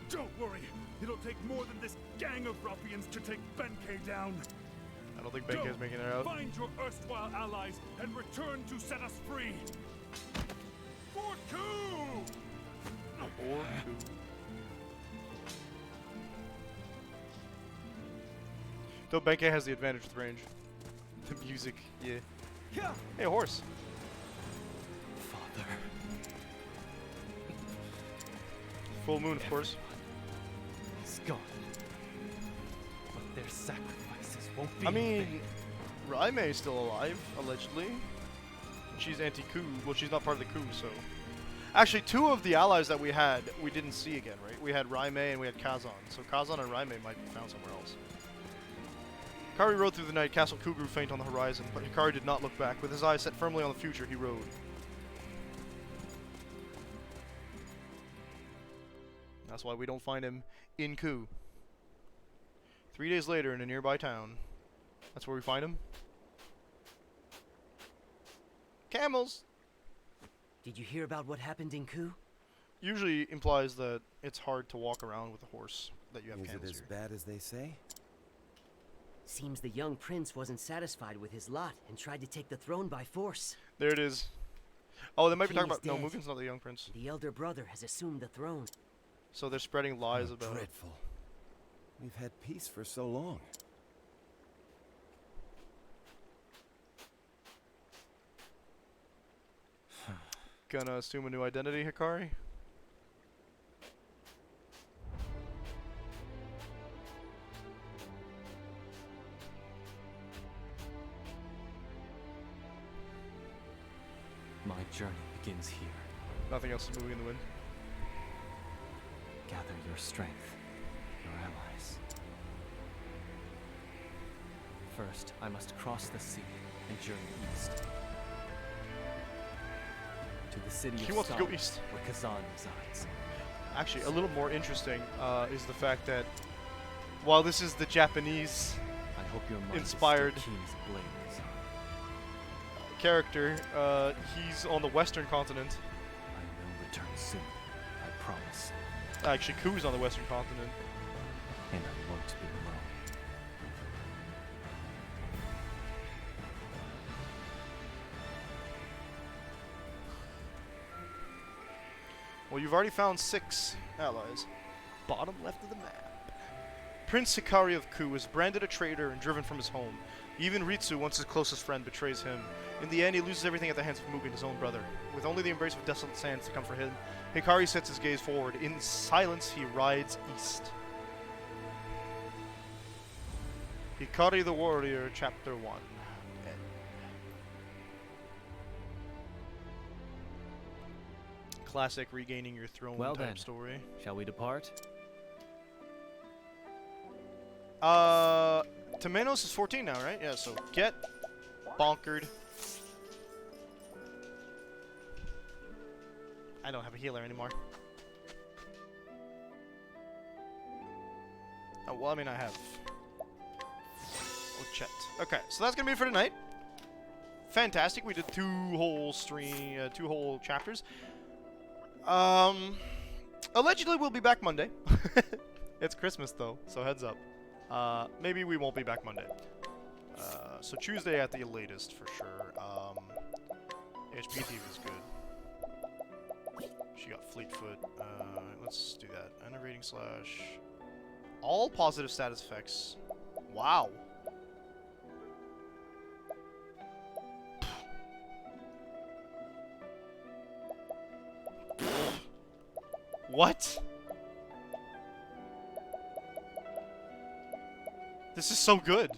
Don't worry, it'll take more than this gang of ruffians to take Benkei down. I don't think Benkei's making it out. Find your erstwhile allies and return to set us free. For Ku! Or Ku. Though Benkei has the advantage with range. The music, yeah. Yeah. Hey, a horse. Father. Full moon, of course. He's gone. But their sacrifices won't be I in mean, vain. Raime's still alive, allegedly. She's anti-Ku. Well, she's not part of the Ku, so... Actually, two of the allies that we had, we didn't see again, right? We had Raime and we had Kazan. So Kazan and Raime might be found somewhere else. Hikari rode through the night. Castle Ku grew faint on the horizon, but Hikari did not look back. With his eyes set firmly on the future, he rode. That's why we don't find him in Ku. 3 days later, in a nearby town. That's where we find him. Camels! Did you hear about what happened in Ku? Usually implies that it's hard to walk around with a horse, that you have Is it camels as here. bad as they say? Seems the young prince wasn't satisfied with his lot and tried to take the throne by force. There it is. Oh, they might be King talking is about... No, dead. Mugen's not the young prince. The elder brother has assumed the throne. So they're spreading lies about it. Dreadful. We've had peace for so long. Gonna assume a new identity, Hikari? My journey begins here. Nothing else is moving in the wind. Gather your strength, your allies. First, I must cross the sea and journey east. To the city He of wants to go Star, east. where Kazan resides. Actually, a little more interesting is the fact that while this is the Japanese I hope your mind inspired is still keen as a blade, Kazan. character, he's on the western continent. I will return soon, I promise. Actually, Ku's on the western continent. And I won't be alone. Well, you've already found 6 allies. Bottom left of the map. Prince Hikari of Ku is branded a traitor and driven from his home. Even Ritsu, once his closest friend, betrays him. In the end, he loses everything at the hands of Mugen, his own brother. With only the embrace of desolate sands to come for him, Hikari sets his gaze forward. In silence, he rides east. Hikari the Warrior, Chapter 1. Classic regaining your throne Well type then, story. shall we depart? Temenos is 14 now, right? Yeah, so get bonkered. I don't have a healer anymore. Oh, well, I mean, I have. Ochette. Okay, so that's gonna be it for tonight. Fantastic. We did 2 whole chapters. Allegedly, we'll be back Monday. It's Christmas, though, so heads up. Maybe we won't be back Monday. So Tuesday at the latest, for sure. HP Thief is good. She got Fleetfoot. Let's do that. Enervating Slash. All positive status effects. Wow. What? This is so good.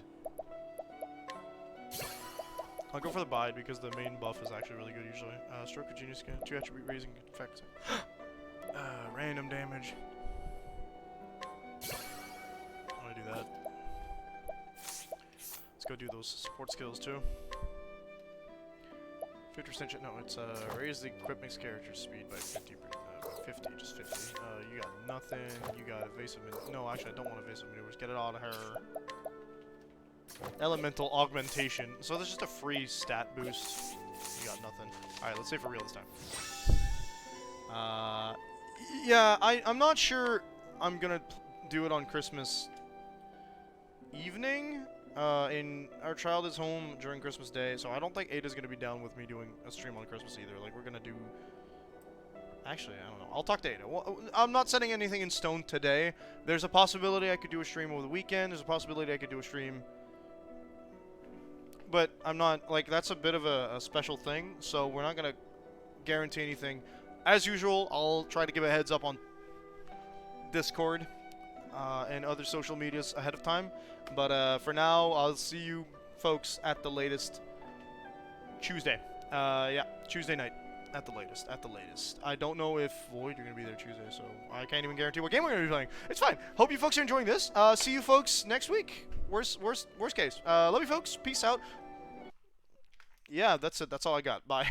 I'll go for the Bide because the main buff is actually really good usually. Stroke of Genius, 2 attribute raising effects. Random damage. I want to do that. Let's go do those support skills too. 50% no, it's raise the equipment's character speed by 50, 50, just 50. You got nothing, you got evasive no, actually I don't want evasive maneuvers, get it out of her. Elemental augmentation, so there's just a free stat boost. You got nothing. Alright, let's say for real this time. Yeah, I'm not sure I'm gonna do it on Christmas evening. Our child is home during Christmas Day, so I don't think Ada's gonna be down with me doing a stream on Christmas either. Like, we're gonna do... Actually, I don't know. I'll talk to Ada. Well, I'm not setting anything in stone today. There's a possibility I could do a stream over the weekend. There's a possibility I could do a stream... But I'm not... Like, that's a bit of a special thing, so we're not gonna guarantee anything. As usual, I'll try to give a heads up on Discord and other social medias ahead of time. But for now, I'll see you folks at the latest Tuesday. Yeah, Tuesday night at the latest. At the latest. I don't know if Void, you're gonna be there Tuesday, so I can't even guarantee what game we're gonna be playing. It's fine. Hope you folks are enjoying this. See you folks next week. Worst case. Love you folks. Peace out. Yeah, that's it. That's all I got. Bye.